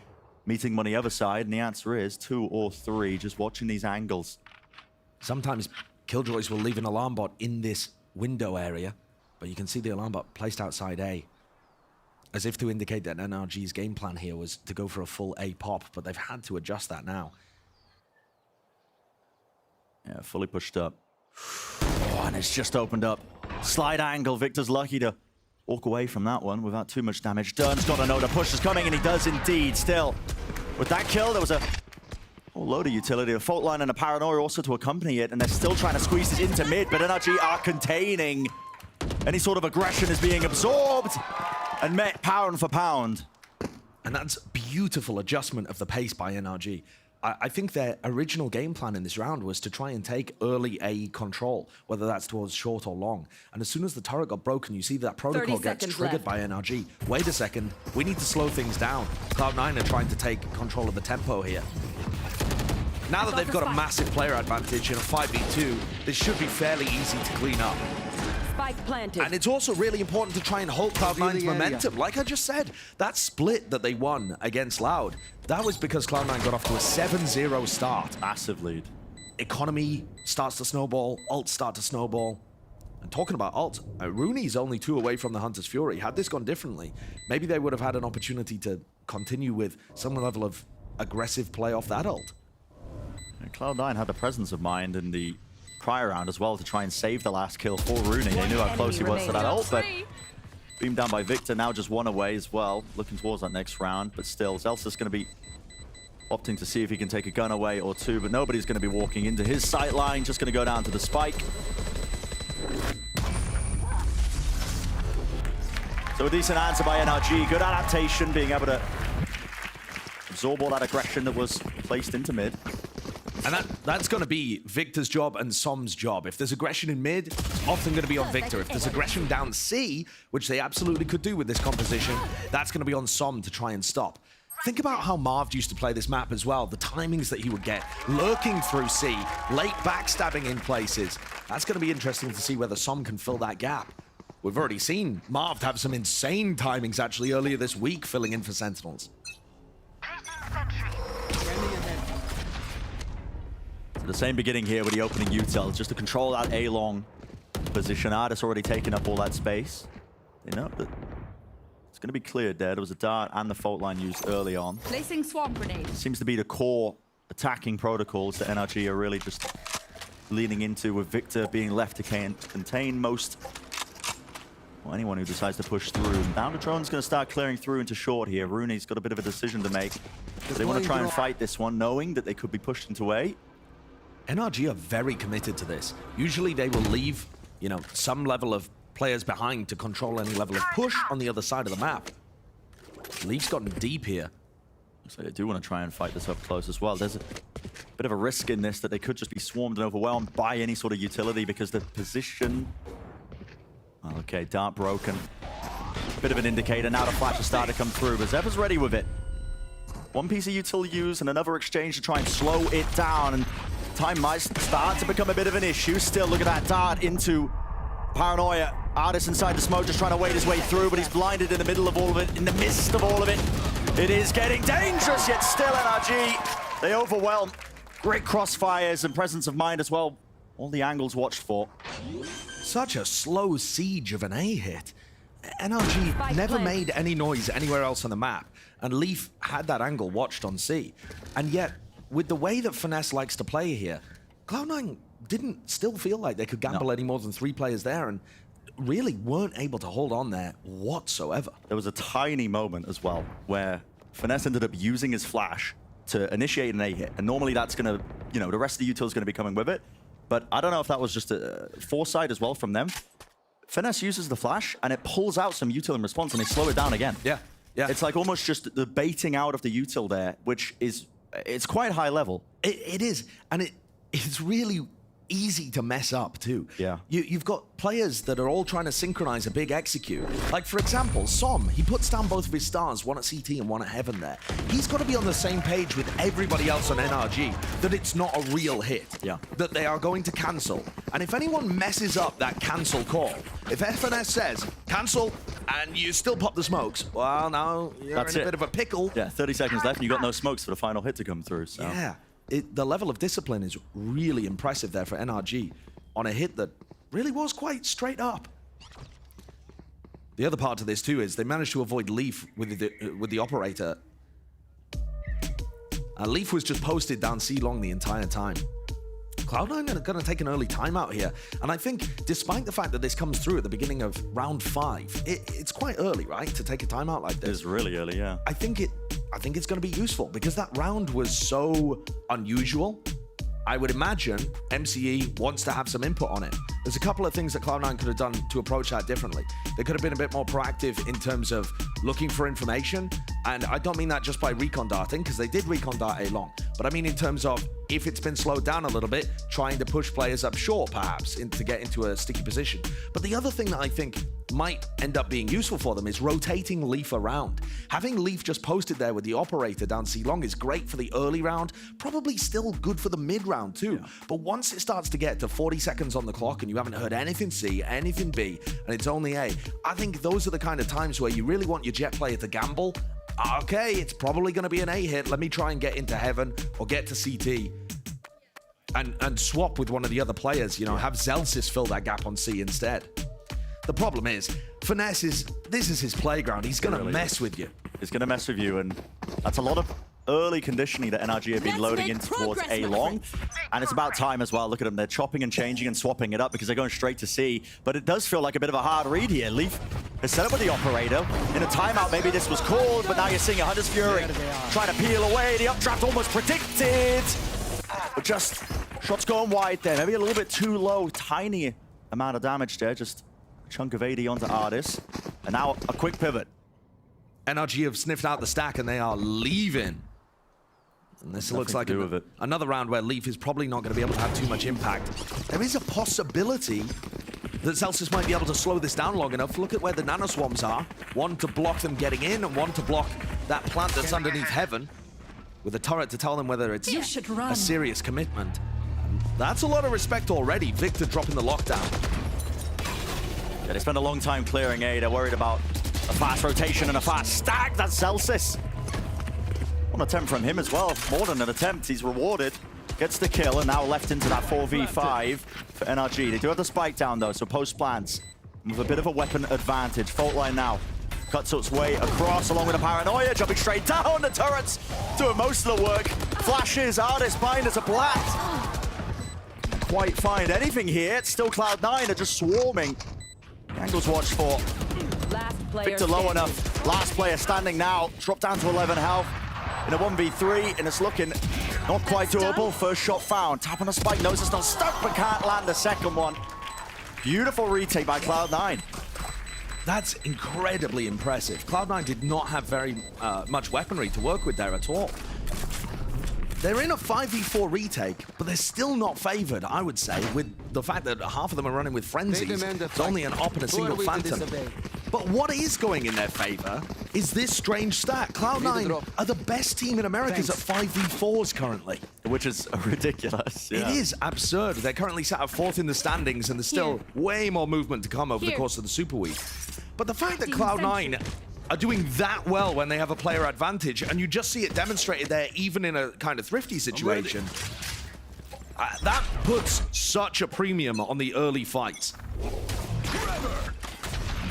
meeting him on the other side, and the answer is 2 or 3. Just watching these angles. Sometimes Killjoys will leave an alarm bot in this window area, but you can see the alarm bot placed outside A, as if to indicate that NRG's game plan here was to go for a full A pop, but they've had to adjust that now. Yeah, fully pushed up. Oh, and it's just opened up. Slide angle. Victor's lucky to walk away from that one without too much damage. Dern's got to know the push is coming, and he does indeed. Still, with that kill, there was a whole load of utility. A fault line and a paranoia also to accompany it, and they're still trying to squeeze this into mid, but NRG are containing. Any sort of aggression is being absorbed and met pound for pound. And that's beautiful adjustment of the pace by NRG. I think their original game plan in this round was to try and take early A control, whether that's towards short or long. And as soon as the turret got broken, you see that protocol gets triggered by NRG. Wait a second, we need to slow things down. Cloud9 are trying to take control of the tempo here. Now that they've got a massive player advantage in a 5v2, this should be fairly easy to clean up. Spike planted. And it's also really important to try and hold Cloud9's momentum. Like I just said, that split that they won against Loud, that was because Cloud9 got off to a 7-0 start. Massive lead. Economy starts to snowball, ults start to snowball. And talking about ult, Rooney's only 2 away from the Hunter's Fury. Had this gone differently, maybe they would have had an opportunity to continue with some level of aggressive play off that ult. And Cloud9 had the presence of mind in the prior round as well to try and save the last kill for Rooney. They knew how close he was to that ult, but Beamed down by Victor, now just one away as well, looking towards that next round. But still, Zelsa's going to be opting to see if he can take a gun away or two, but nobody's going to be walking into his sight line, just going to go down to the spike. So a decent answer by NRG, good adaptation, being able to absorb all that aggression that was placed into mid. And that's going to be Victor's job and Som's job. If there's aggression in mid, it's often going to be on Victor. If there's aggression down C, which they absolutely could do with this composition, that's going to be on Som to try and stop. Think about how Marv used to play this map as well, the timings that he would get, lurking through C, late backstabbing in places. That's going to be interesting to see whether Som can fill that gap. We've already seen Marv have some insane timings actually earlier this week, filling in for Sentinels. The same beginning here with the opening util, just to control that A-long position. Ardis already taken up all that space. You know, that it's going to be cleared there. There was a dart and the fault line used early on. Placing swarm grenade. Seems to be the core attacking protocols that NRG are really just leaning into, with Victor being left to contain most, well, anyone who decides to push through. Now the drone's going to start clearing through into short here. Rooney's got a bit of a decision to make. So they want to try and fight this one, knowing that they could be pushed into A. NRG are very committed to this. Usually they will leave, you know, some level of players behind to control any level of push on the other side of the map. Leaf's gotten deep here. So they do want to try and fight this up close as well. There's a bit of a risk in this that they could just be swarmed and overwhelmed by any sort of utility because the position... Okay, dart broken. Bit of an indicator. Now the flash has started to come through, but Zephyr's ready with it. One piece of util use and another exchange to try and slow it down. And time might start to become a bit of an issue. Still, look at that dart into Paranoia. Ardis inside the smoke, just trying to wade his way through, but he's blinded in the middle of all of it, in the midst of all of it. It is getting dangerous, yet still NRG. They overwhelm. Great crossfires and presence of mind as well. All the angles watched for. Such a slow siege of an A hit. NRG never made any noise anywhere else on the map, and Leaf had that angle watched on C. And yet, with the way that Finesse likes to play here, Cloud9 didn't still feel like they could gamble any more than 3 players there, and really weren't able to hold on there whatsoever. There was a tiny moment as well where Finesse ended up using his flash to initiate an A hit, and normally that's going to, you know, the rest of the util is going to be coming with it. But I don't know if that was just a foresight as well from them. Finesse uses the flash, and it pulls out some util in response, and they slow it down again. Yeah. It's like almost just the baiting out of the util there, which is, it's quite high level. It is, and it's really easy to mess up too. Yeah. You've got players that are all trying to synchronize a big execute. Like, for example, Som, he puts down both of his stars, one at CT and one at Heaven there. He's got to be on the same page with everybody else on NRG that it's not a real hit. Yeah. That they are going to cancel. And if anyone messes up that cancel call, if FNS says, cancel, and you still pop the smokes, well, now you're in a bit of a pickle. Yeah, 30 seconds left, and you got no smokes for the final hit to come through. So. Yeah. The level of discipline is really impressive there for NRG on a hit that really was quite straight up. The other part to this too is they managed to avoid Leaf with the operator. Leaf was just posted down C long the entire time. Cloud9 are going to take an early timeout here, and I think despite the fact that this comes through at the beginning of round 5, it's quite early, right, to take a timeout like this. It's really early, yeah. I think it's going to be useful because that round was so unusual. I would imagine MCE wants to have some input on it. There's a couple of things that Cloud9 could have done to approach that differently. They could have been a bit more proactive in terms of looking for information, and I don't mean that just by recon darting, because they did recon dart A long, but I mean in terms of if it's been slowed down a little bit, trying to push players up short perhaps to get into a sticky position. But the other thing that I think might end up being useful for them is rotating Leaf around. Having Leaf just posted there with the operator down C long is great for the early round, probably still good for the mid round too. Yeah. But once it starts to get to 40 seconds on the clock and you haven't heard anything C, anything B, and it's only A, I think those are the kind of times where you really want your jet player to gamble. Okay, it's probably going to be an A hit. Let me try and get into Heaven or get to CT. And swap with one of the other players, you know, have Zelsis fill that gap on C instead. The problem is, Finesse this is his playground. He's going to mess with you. He's going to mess with you, and that's a lot early conditioning that NRG have been loading in towards A long. And it's about time as well. Look at them. They're chopping and changing and swapping it up because they're going straight to C. But it does feel like a bit of a hard read here. Leaf has set up with the operator. In a timeout, maybe this was called, but now you're seeing a Hunter's Fury trying to peel away. The updraft almost predicted. But just shots going wide there. Maybe a little bit too low. Tiny amount of damage there. Just a chunk of AD onto Artis. And now a quick pivot. NRG have sniffed out the stack and they are leaving. And this looks like another round where Leaf is probably not going to be able to have too much impact. There is a possibility that Celsius might be able to slow this down long enough. Look at where the nanoswarms are. One to block them getting in and one to block that plant that's underneath heaven, with a turret to tell them whether it's a serious commitment. And that's a lot of respect already. Victor dropping the lockdown. Yeah, they spent a long time clearing A. They're worried about a fast rotation and a fast stack. That's Celsius. One attempt from him as well. More than an attempt. He's rewarded. Gets the kill and now left into that 4v5 for NRG. They do have the spike down though, so post plants with a bit of a weapon advantage. Fault line now. Cuts its way across along with a paranoia, jumping straight down. The turrets doing most of the work. Flashes, Artis behind as a blast. Quite find anything here. It's still Cloud9. They're just swarming. Angles watch for Victor low enough. Last player standing now. Dropped down to 11 health in a 1v3, and it's looking not quite doable. First shot found. Tapping a spike, knows it's not stuck, but can't land the second one. Beautiful retake by Cloud9. That's incredibly impressive. Cloud9 did not have very much weaponry to work with there at all. They're in a 5v4 retake, but they're still not favored, I would say, with the fact that half of them are running with frenzies. It's only an op and a single phantom. But what is going in their favor is this strange stat. Cloud9 are the best team in Americas at 5v4s currently. Which is ridiculous. Yeah. It is absurd. They're currently sat at 4th in the standings, and there's still way more movement to come over the course of the Super Week. But the fact that Cloud9 are doing that well when they have a player advantage, and you just see it demonstrated there even in a kind of thrifty situation. That puts such a premium on the early fights.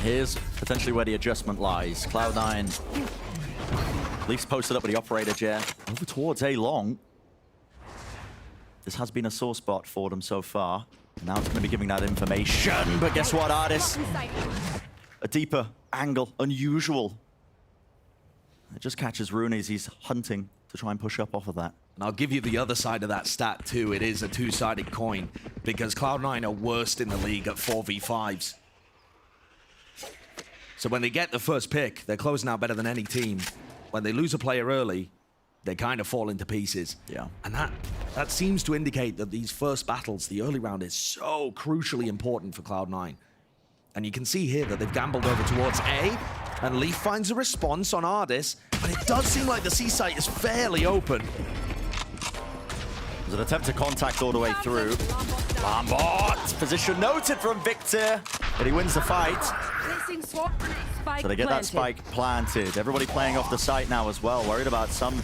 Here's potentially where the adjustment lies. Cloud9 Leafs posted up with the operator jet over towards A long. This has been a sore spot for them so far. Now it's going to be giving that information, but guess what, Artis? A deeper angle, unusual. It just catches Rooney as he's hunting to try and push up off of that. And I'll give you the other side of that stat too. It is a two-sided coin because Cloud9 are worst in the league at 4v5s. So when they get the first pick, they're closing out better than any team. When they lose a player early, they kind of fall into pieces. Yeah. And that seems to indicate that these first battles, the early round, is so crucially important for Cloud9. And you can see here that they've gambled over towards A, and Leaf finds a response on Artis, but it does seem like the C site is fairly open. There's an attempt to contact all the way through. Lambert! Position noted from Victor, but he wins the fight. So they get that spike planted. Everybody playing off the site now as well, worried about some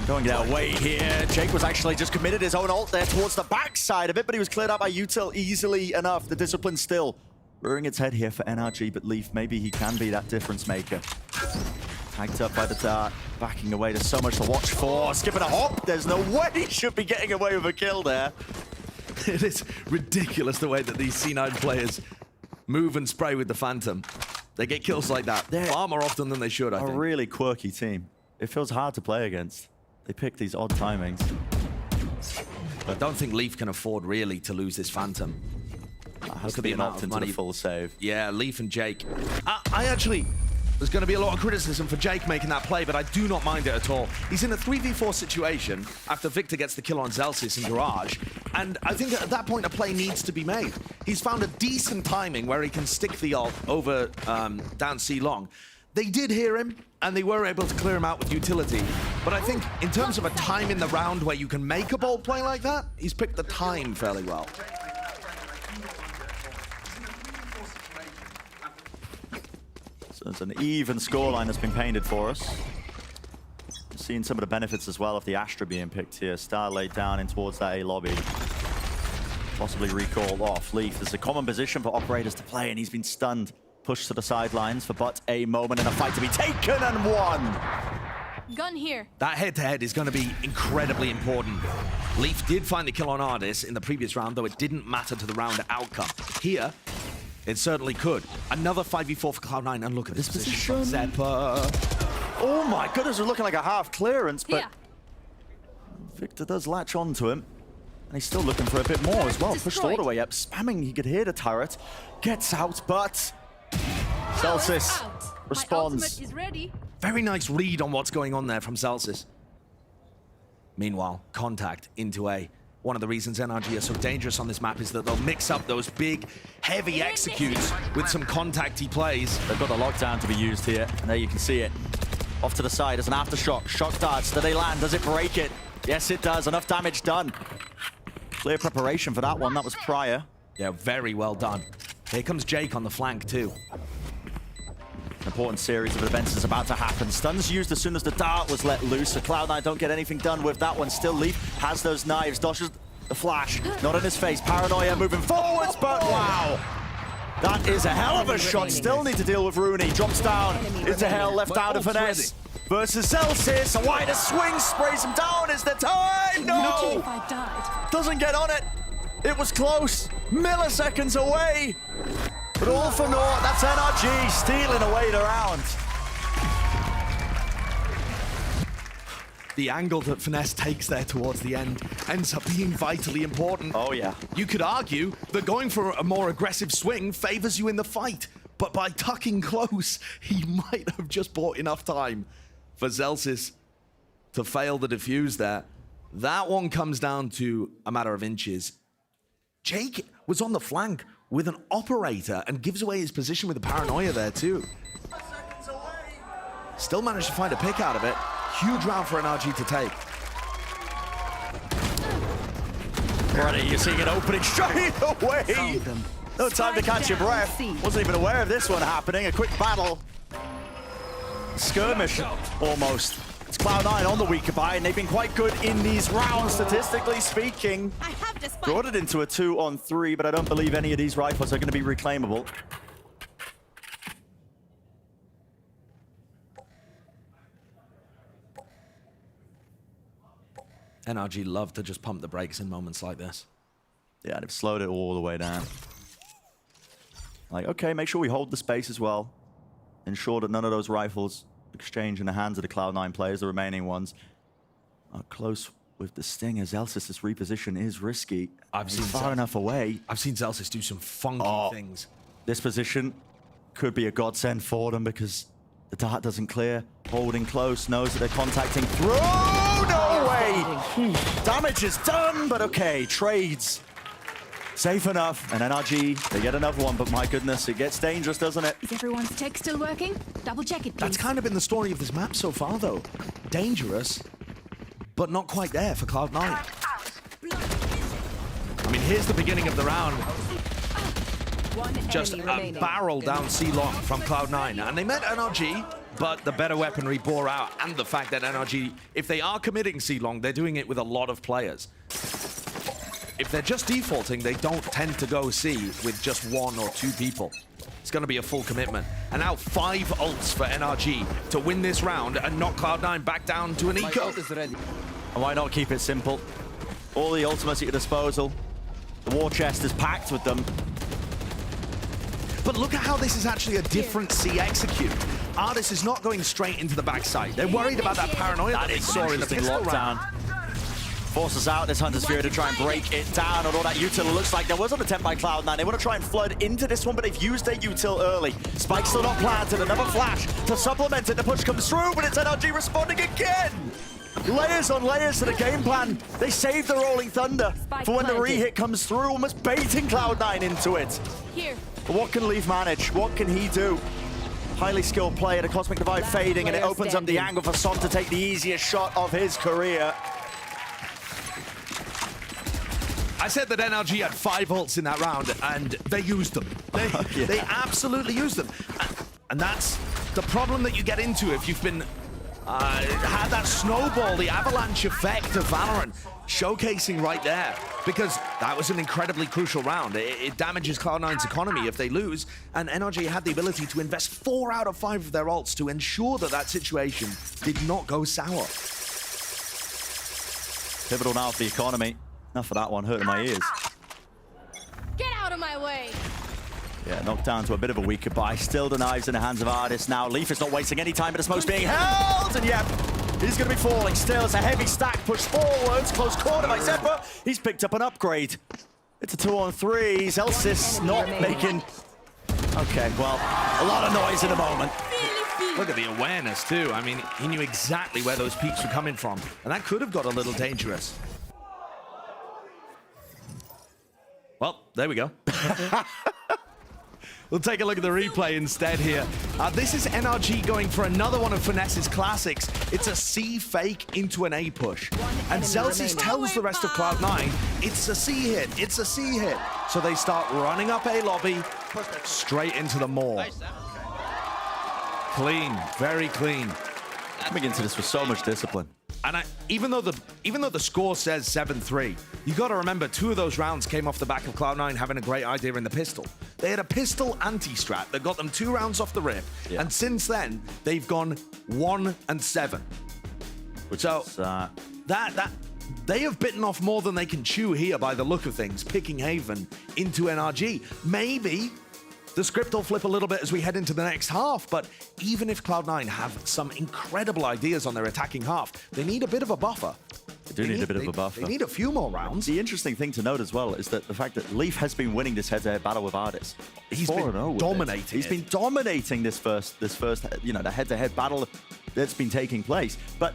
going their way here. Jake was actually just committed his own ult there towards the backside of it, but he was cleared out by Util easily enough. The discipline still rearing its head here for NRG, but Leaf, maybe he can be that difference maker. Tagged up by the dart, backing away. There's so much to watch for. Skipping a hop. There's no way he should be getting away with a kill there. It is ridiculous the way that these C9 players move and spray with the Phantom. They get kills like that far more often than they should, I think. A really quirky team. It feels hard to play against. They pick these odd timings. But I don't think Leaf can afford really to lose this Phantom. That has to be an opt into the full save. Yeah, Leaf and Jake. There's going to be a lot of criticism for Jake making that play, but I do not mind it at all. He's in a 3v4 situation after Victor gets the kill on Celsius in Garage, and I think at that point a play needs to be made. He's found a decent timing where he can stick the ult over down C long. They did hear him, and they were able to clear him out with utility, but I think in terms of a time in the round where you can make a bold play like that, he's picked the time fairly well. There's an even scoreline that's been painted for us. Seeing some of the benefits as well of the Astra being picked here. Star laid down in towards that A lobby. Possibly recalled off. Leaf, there's a common position for operators to play, and he's been stunned. Pushed to the sidelines for but a moment and a fight to be taken and won. Gun here. That head-to-head is going to be incredibly important. Leaf did find the kill on Ardis in the previous round, though it didn't matter to the round outcome. Here, it certainly could. Another 5v4 for Cloud9, and look at this position. Zeppa. Oh my goodness, we're looking like a half clearance, but Here. Victor does latch on to him. And he's still looking for a bit more as well. Pushed all the way up, spamming, he could hear the turret. Gets out, but Celsius responds. Is ready. Very nice read on what's going on there from Celsius. Meanwhile, contact into A. One of the reasons NRG are so dangerous on this map is that they'll mix up those big, heavy executes with some contacty plays. They've got the lockdown to be used here, and there you can see it. Off to the side as an aftershock. Shock darts, do they land? Does it break it? Yes, it does. Enough damage done. Clear preparation for that one. That was prior. Yeah, very well done. Here comes Jake on the flank, too. An important series of events is about to happen. Stuns used as soon as the dart was let loose, so Cloud9 don't get anything done with that one. Still, Leaf has those knives. Dodges the flash. Not in his face. Paranoia moving forwards, but wow. That is a hell of a shot. Still need to deal with Rooney. Drops down into hell, left out of finesse. Versus Celsius. A wider swing, sprays him down. Is the time? No! Doesn't get on it. It was close. Milliseconds away. But all for naught. That's NRG stealing away the round. The angle that Finesse takes there towards the end ends up being vitally important. Oh, yeah. You could argue that going for a more aggressive swing favors you in the fight, but by tucking close, he might have just bought enough time for Celsius to fail the defuse there. That one comes down to a matter of inches. Jake was on the flank with an operator and gives away his position with the paranoia there too. Still managed to find a pick out of it. Huge round for NRG to take. Already, you're seeing it opening straight away. No time to catch your breath. Wasn't even aware of this one happening. A quick battle. Skirmish, almost. It's Cloud9 on the weaker buy, and they've been quite good in these rounds, statistically speaking. Brought it into a 2-on-3, but I don't believe any of these rifles are going to be reclaimable. NRG love to just pump the brakes in moments like this. Yeah, they've slowed it all the way down. Like, okay, make sure we hold the space as well. Ensure that none of those rifles exchange in the hands of the Cloud9 players, the remaining ones. Are close with the Sting, as Celsius' reposition is risky. I've seen far enough away. I've seen Celsius do some funky things. This position could be a godsend for them because the dart doesn't clear. Holding close, knows that they're contacting through. No way! Damage is done, but okay, trades. Safe enough, and NRG, they get another one, but my goodness, it gets dangerous, doesn't it? Is everyone's tech still working? Double check it, please. That's kind of been the story of this map so far, though. Dangerous, but not quite there for Cloud9. I mean, here's the beginning of the round. Just a barrel down C-Long from Cloud9, and they met NRG, but the better weaponry bore out, and the fact that NRG, if they are committing C-Long, they're doing it with a lot of players. If they're just defaulting, they don't tend to go C with just 1 or 2 people. It's going to be a full commitment. And now 5 ults for NRG to win this round and knock Cloud9 back down to an eco. And why not keep it simple? All the ultimates at your disposal. The war chest is packed with them. But look at how this is actually a different C execute. Ardis is not going straight into the backside. They're worried about that paranoia that they saw in the pistol round. Forces out this Hunter's Fury to try and break it down, although that util looks like there was an attempt by Cloud9. They want to try and flood into this one, but they've used their util early. Spike's still not planted, another flash to supplement it. The push comes through, but it's NRG responding again. Layers on layers to the game plan. They save the Rolling Thunder for when the re-hit comes through, almost baiting Cloud9 into it. Here. But what can Leaf manage? What can he do? Highly skilled player, the Cosmic Divide fading, and it opens up the angle for Son to take the easiest shot of his career. I said that NRG had 5 ults in that round, and they used them. They absolutely used them. And that's the problem that you get into if you've been had that snowball, the avalanche effect of VALORANT showcasing right there. because that was an incredibly crucial round. It damages Cloud9's economy if they lose, and NRG had the ability to invest 4 out of 5 of their ults to ensure that that situation did not go sour. Pivotal now for the economy. Enough of that one, hurting my ears. Get out of my way! Yeah, knocked down to a bit of a weak goodbye. Still the knives in the hands of Ardis now. Leaf is not wasting any time, but the smoke's being held, and yep, he's going to be falling still. It's a heavy stack pushed forwards. Close corner by Zephyr. He's picked up an upgrade. It's a 2-on-3. Elsis not making... Okay, well, a lot of noise in a moment. Look at the awareness, too. I mean, he knew exactly where those peaks were coming from, and that could have got a little dangerous. Well, there we go. We'll take a look at the replay instead here. This is NRG going for another one of Finesse's classics. It's a C fake into an A push. And Celsius tells the rest of Cloud9, it's a C hit, it's a C hit. So they start running up A lobby, straight into the maw. Clean, very clean. Coming into this with so much discipline. And even though the score says 7-3, you got to remember 2 of those rounds came off the back of Cloud9 having a great idea in the pistol. They had a pistol anti-strat that got them 2 rounds off the rip, and since then they've gone 1-7. So that they have bitten off more than they can chew here by the look of things, picking Haven into NRG. Maybe the script will flip a little bit as we head into the next half, but even if Cloud9 have some incredible ideas on their attacking half, they need a bit of a buffer. They do need a bit of a buffer. They need a few more rounds. The interesting thing to note as well is that the fact that Leaf has been winning this head-to-head battle with Ardis. He's been dominating. He's been dominating this first, you know, the head-to-head battle that's been taking place. But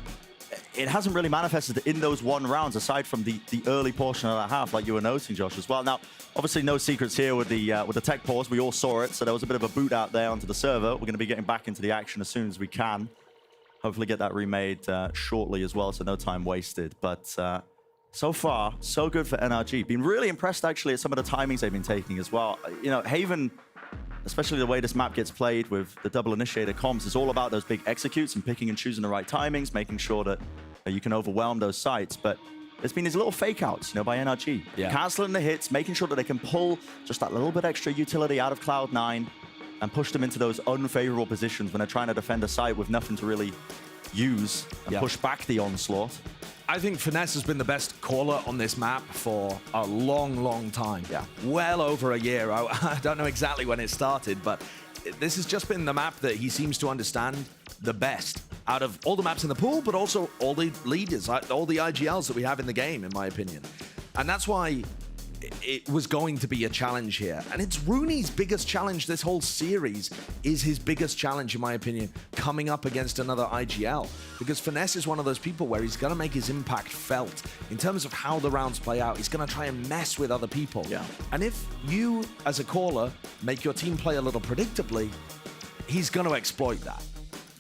it hasn't really manifested in those 1 rounds, aside from the early portion of that half, like you were noting, Josh, as well. Now, obviously, no secrets here with the tech pause. We all saw it, so there was a bit of a boot out there onto the server. We're going to be getting back into the action as soon as we can. Hopefully get that remade shortly as well, so no time wasted. But so far, so good for NRG. Been really impressed, actually, at some of the timings they've been taking as well. You know, Haven, especially the way this map gets played with the double initiator comms, is all about those big executes and picking and choosing the right timings, making sure that you can overwhelm those sites. But there's been these little fake outs, you know, by NRG. Canceling the hits, making sure that they can pull just that little bit extra utility out of Cloud9 and push them into those unfavorable positions when they're trying to defend a site with nothing to really use and push back the onslaught. I think Finesse has been the best caller on this map for a long, long time. Well over a year. I don't know exactly when it started, but this has just been the map that he seems to understand the best out of all the maps in the pool, but also all the leaders, all the IGLs that we have in the game, in my opinion. And that's why it was going to be a challenge here. And it's Rooney's biggest challenge this whole series, is his biggest challenge, in my opinion, coming up against another IGL. Because Finesse is one of those people where he's going to make his impact felt. In terms of how the rounds play out, he's going to try and mess with other people. And if you, as a caller, make your team play a little predictably, he's going to exploit that.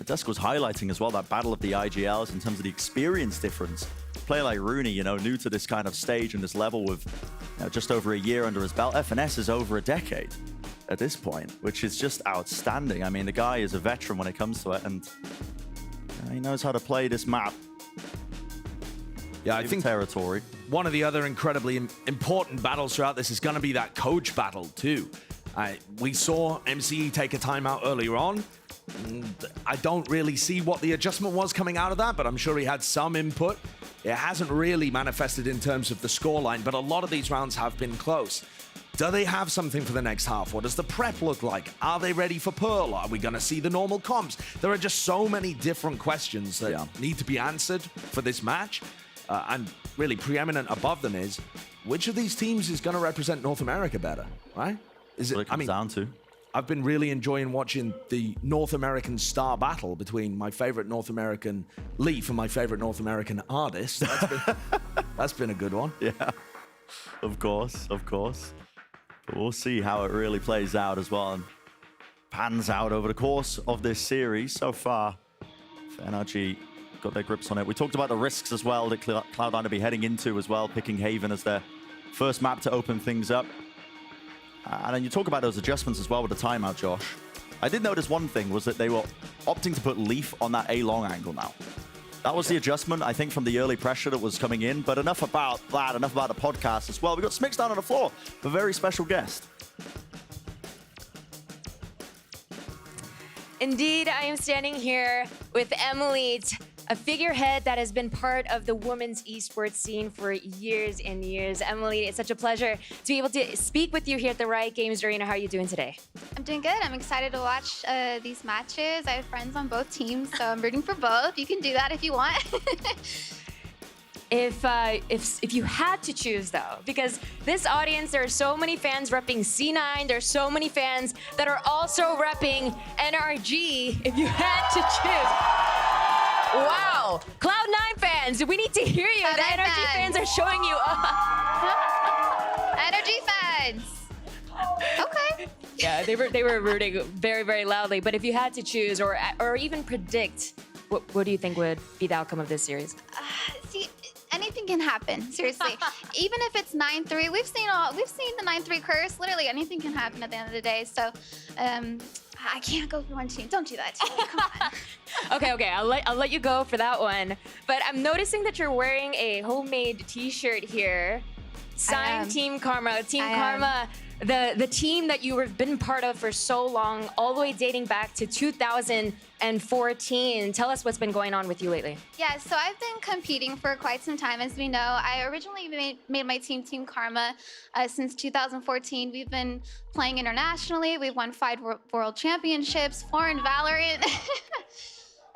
Dusk was highlighting as well that battle of the IGLs in terms of the experience difference. A player like Rooney, you know, new to this kind of stage and this level with just over a year under his belt. FNS is over a decade at this point, which is just outstanding. I mean, the guy is a veteran when it comes to it, and he knows how to play this map. Yeah, I think territory. One of the other incredibly important battles throughout this is going to be that coach battle too. We saw MCE take a timeout earlier on. I don't really see what the adjustment was coming out of that, but I'm sure he had some input. It hasn't really manifested in terms of the scoreline, but a lot of these rounds have been close. Do they have something for the next half? What does the prep look like? Are they ready for Pearl? Are we going to see the normal comps? There are just so many different questions that need to be answered for this match. And really preeminent above them is, which of these teams is going to represent North America better, right? Is it, what it comes down to. I've been really enjoying watching the North American star battle between my favorite North American Leaf and my favorite North American artist. That's been a good one. Yeah, of course, of course. But we'll see how it really plays out as well and pans out over the course of this series. So far, NRG got their grips on it. We talked about the risks as well that Cloud9 will be heading into as well, picking Haven as their first map to open things up. And then you talk about those adjustments as well with the timeout, Josh. I did notice one thing was that they were opting to put Leaf on that A-long angle now. That was the adjustment, I think, from the early pressure that was coming in. But enough about that, enough about the podcast as well. We've got Smix down on the floor, a very special guest. Indeed, I am standing here with Emily, a figurehead that has been part of the women's esports scene for years and years. Emily, it's such a pleasure to be able to speak with you here at the Riot Games Arena. How are you doing today? I'm doing good. I'm excited to watch these matches. I have friends on both teams, so I'm rooting for both. You can do that if you want. If you had to choose, though, because this audience, there are so many fans repping C9, there's so many fans that are also repping NRG. If you had to choose, wow, Cloud9 fans, we need to hear you. The NRG fans are showing you up. NRG fans. Okay. Yeah, they were rooting very, very loudly. But if you had to choose, or even predict, what do you think would be the outcome of this series? See, anything can happen. Seriously, even if it's 9-3, we've seen the 9-3 curse. Literally, anything can happen at the end of the day. So, I can't go for one team. Don't do that to me. Come on. Okay. I'll let you go for that one. But I'm noticing that you're wearing a homemade T-shirt here. Signed Team Karma. Team Karma. The team that you have been part of for so long, all the way dating back to 2014. Tell us what's been going on with you lately. Yeah, so I've been competing for quite some time, as we know. I originally made my team, Team Karma, since 2014. We've been playing internationally. We've won 5 world championships, 4 in VALORANT,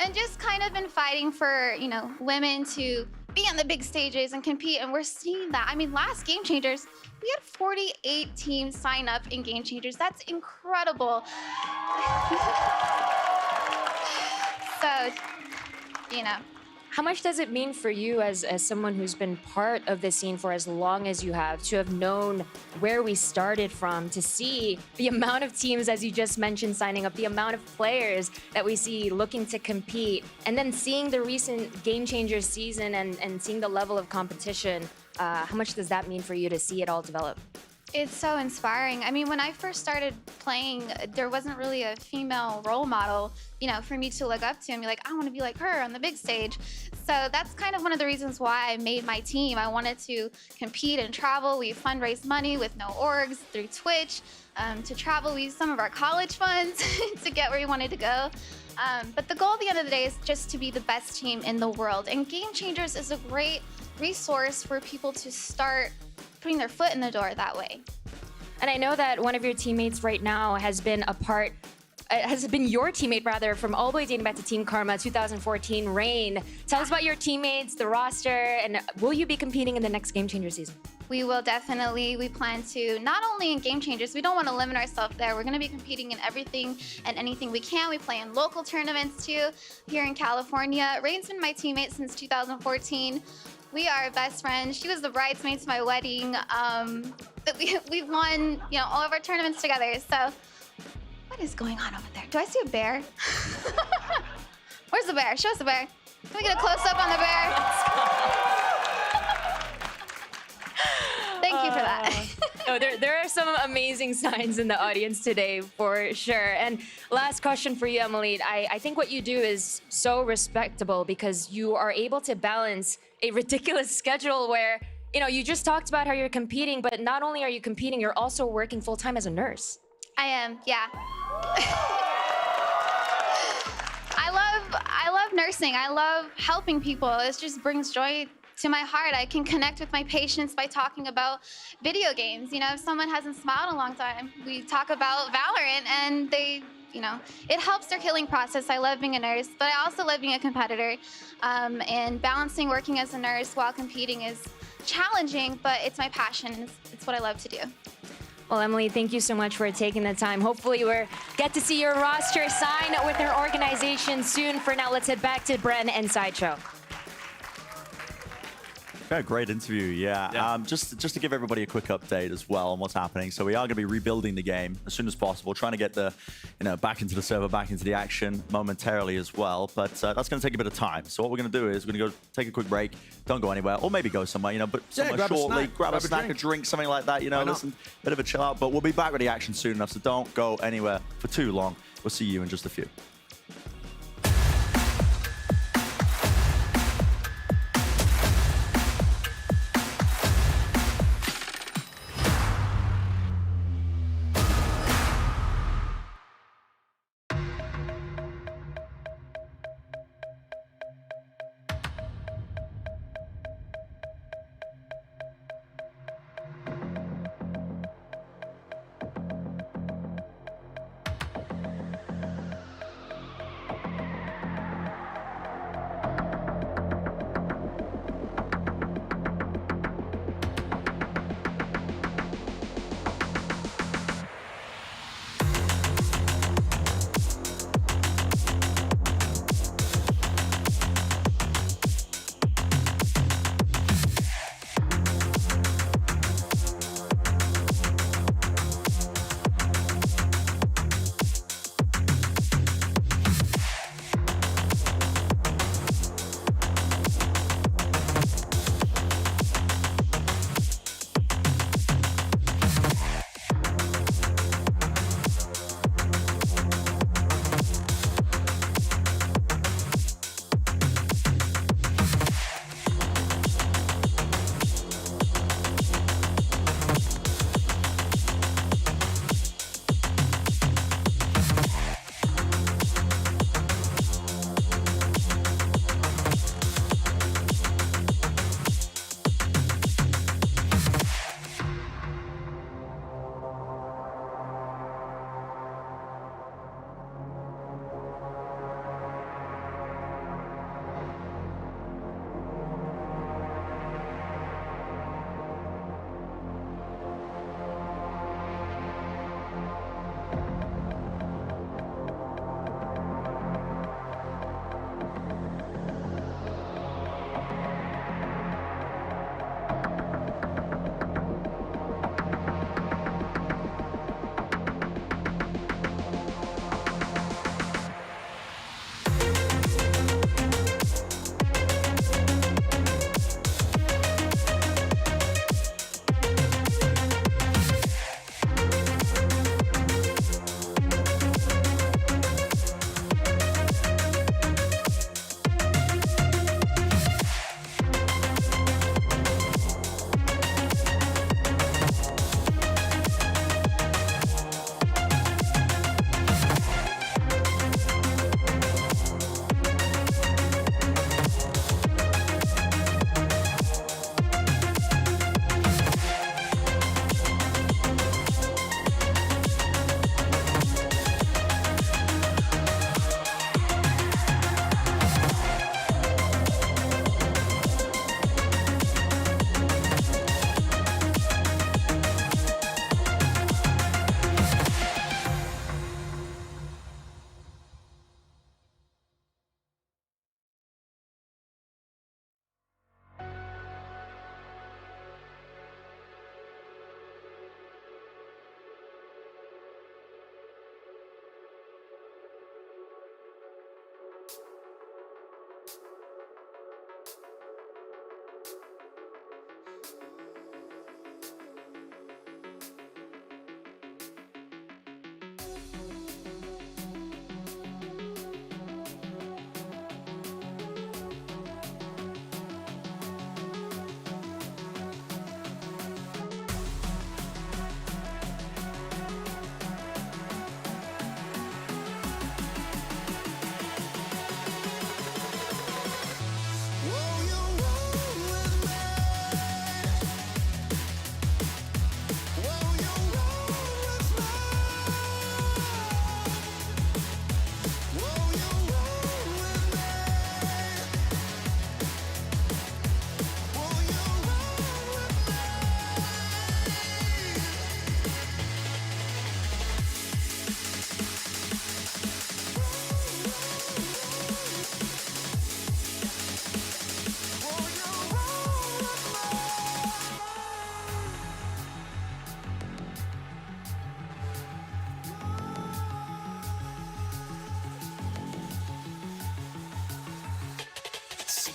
and just kind of been fighting for, women to be on the big stages and compete, and we're seeing that. I mean, last Game Changers, we had 48 teams sign up in Game Changers. That's incredible. So, How much does it mean for you as someone who's been part of the scene for as long as you have, to have known where we started from, to see the amount of teams, as you just mentioned, signing up, the amount of players that we see looking to compete, and then seeing the recent Game Changers season and seeing the level of competition? How much does that mean for you to see it all develop? It's so inspiring. I mean, when I first started playing, there wasn't really a female role model, for me to look up to and be like, I want to be like her on the big stage. So that's kind of one of the reasons why I made my team. I wanted to compete and travel. We fundraised money with no orgs through Twitch to travel. We used some of our college funds to get where we wanted to go. But the goal at the end of the day is just to be the best team in the world. And Game Changers is a great resource for people to start putting their foot in the door that way. And I know that one of your teammates right now has been your teammate rather, from all the way dating back to Team Karma 2014, Rain. Tell us about your teammates, the roster, and will you be competing in the next Game Changer season? We will definitely. We plan to, not only in Game Changers, we don't want to limit ourselves there. We're going to be competing in everything and anything we can. We play in local tournaments too, here in California. Rain's been my teammate since 2014. We are best friends. She was the bridesmaid to my wedding. We've won, all of our tournaments together. So, what is going on over there? Do I see a bear? Where's the bear? Show us the bear. Can we get a close-up on the bear? Thank you for that. Oh, there are some amazing signs in the audience today, for sure. And last question for you, Emily. I think what you do is so respectable because you are able to balance a ridiculous schedule where, you just talked about how you're competing, but not only are you competing, you're also working full-time as a nurse. I am, yeah. I love nursing. I love helping people. It just brings joy to my heart. I can connect with my patients by talking about video games. If someone hasn't smiled in a long time, we talk about VALORANT and they, it helps their healing process. I love being a nurse, but I also love being a competitor. And balancing working as a nurse while competing is challenging, but it's my passion. It's what I love to do. Well, Emily, thank you so much for taking the time. Hopefully we'll get to see your roster sign with their organization soon. For now, let's head back to Bren and Sideshow. Yeah, great interview, yeah. Just to give everybody a quick update as well on what's happening. So we are going to be rebuilding the game as soon as possible, trying to get the, back into the server, back into the action momentarily as well. But that's going to take a bit of time. So what we're going to do is we're going to go take a quick break. Don't go anywhere, or maybe go somewhere, but somewhere shortly, grab a snack, a drink, something like that. Listen, bit of a chill out. But we'll be back with the action soon enough. So don't go anywhere for too long. We'll see you in just a few.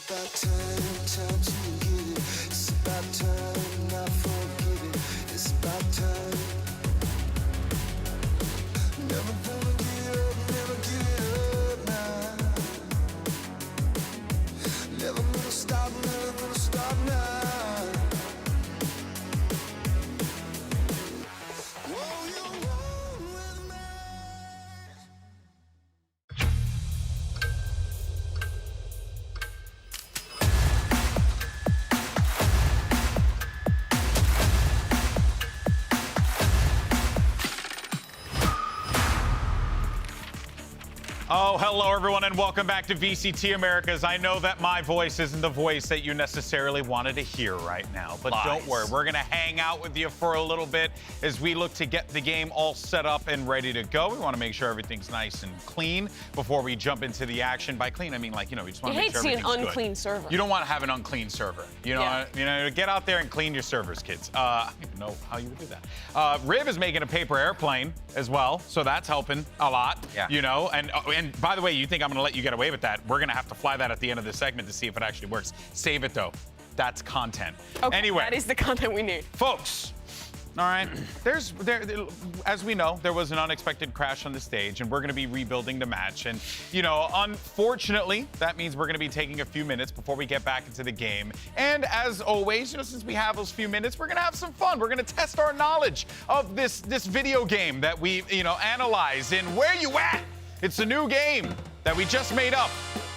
about time to get it. It's about time, not forget it. It's about time. Never gonna get up now. Never gonna stop now. Whoa, you roll with me. Oh, hello, everyone, and welcome back to VCT Americas. I know that my voice isn't the voice that you necessarily wanted to hear right now, but don't worry. We're going to hang out with you for a little bit as we look to get the game all set up and ready to go. We want to make sure everything's nice and clean before we jump into the action. By clean, I mean, like, you know, we just want to make sure everything's good. You hate seeing an unclean server. You don't want to have an unclean server. You know, get out there and clean your servers, kids. I don't even know how you would do that. Riv is making a paper airplane as well, so that's helping a lot. Yeah. You know, and by the way, you think I'm going to let you get away with that? We're going to have to fly that at the end of the segment to see if it actually works. Save it, though. That's content. Okay, anyway. that is the content we need. Folks, all right, as we know, there was an unexpected crash on the stage, and we're going to be rebuilding the match. And, you know, unfortunately, that means we're going to be taking a few minutes before we get back into the game. And as always, you know, since we have those few minutes, we're going to have some fun. We're going to test our knowledge of this video game that we, you know, analyze in Where You At? It's a new game that we just made up.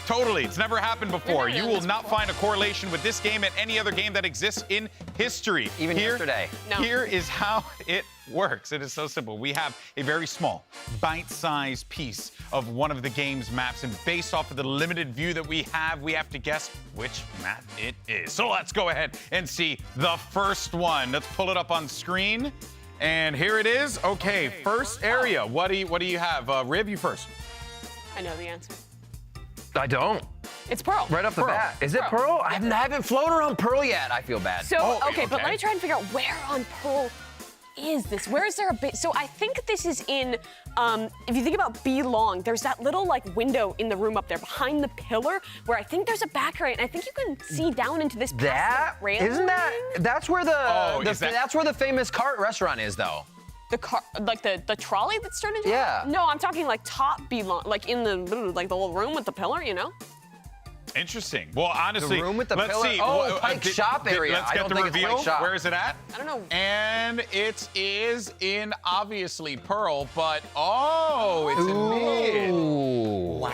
Totally. It's never happened before. You will not find a correlation with this game and any other game that exists in history. Even yesterday. No. Here is how it works. It is so simple. We have a very small, bite-sized piece of one of the game's maps, and based off of the limited view that we have to guess which map it is. So let's go ahead and see the first one. Let's pull it up on screen. And here it is. Okay, first area. What do you have? Riv, you first. I know the answer. I don't. It's Pearl. Right off the bat. Is it Pearl? I haven't flown around Pearl yet. I feel bad. So, okay, but let me try and figure out where on Pearl is this? Where is there a bit? So I think this is in, if you think about Belong, there's that little like window in the room up there behind the pillar where I think there's a back right, and I think you can see down into this railing. Isn't that, that's where that's where the famous cart restaurant is though. The car, like the trolley that's turned into? Yeah. No, I'm talking like top Belong, like in the little room with the pillar, you know? Interesting. Well, honestly, the room with the let's pillar. see. Oh, Pike Shop area. Let's get the reveal. Where is it at? I don't know. And it is in obviously Pearl, but it's in mid. Wow.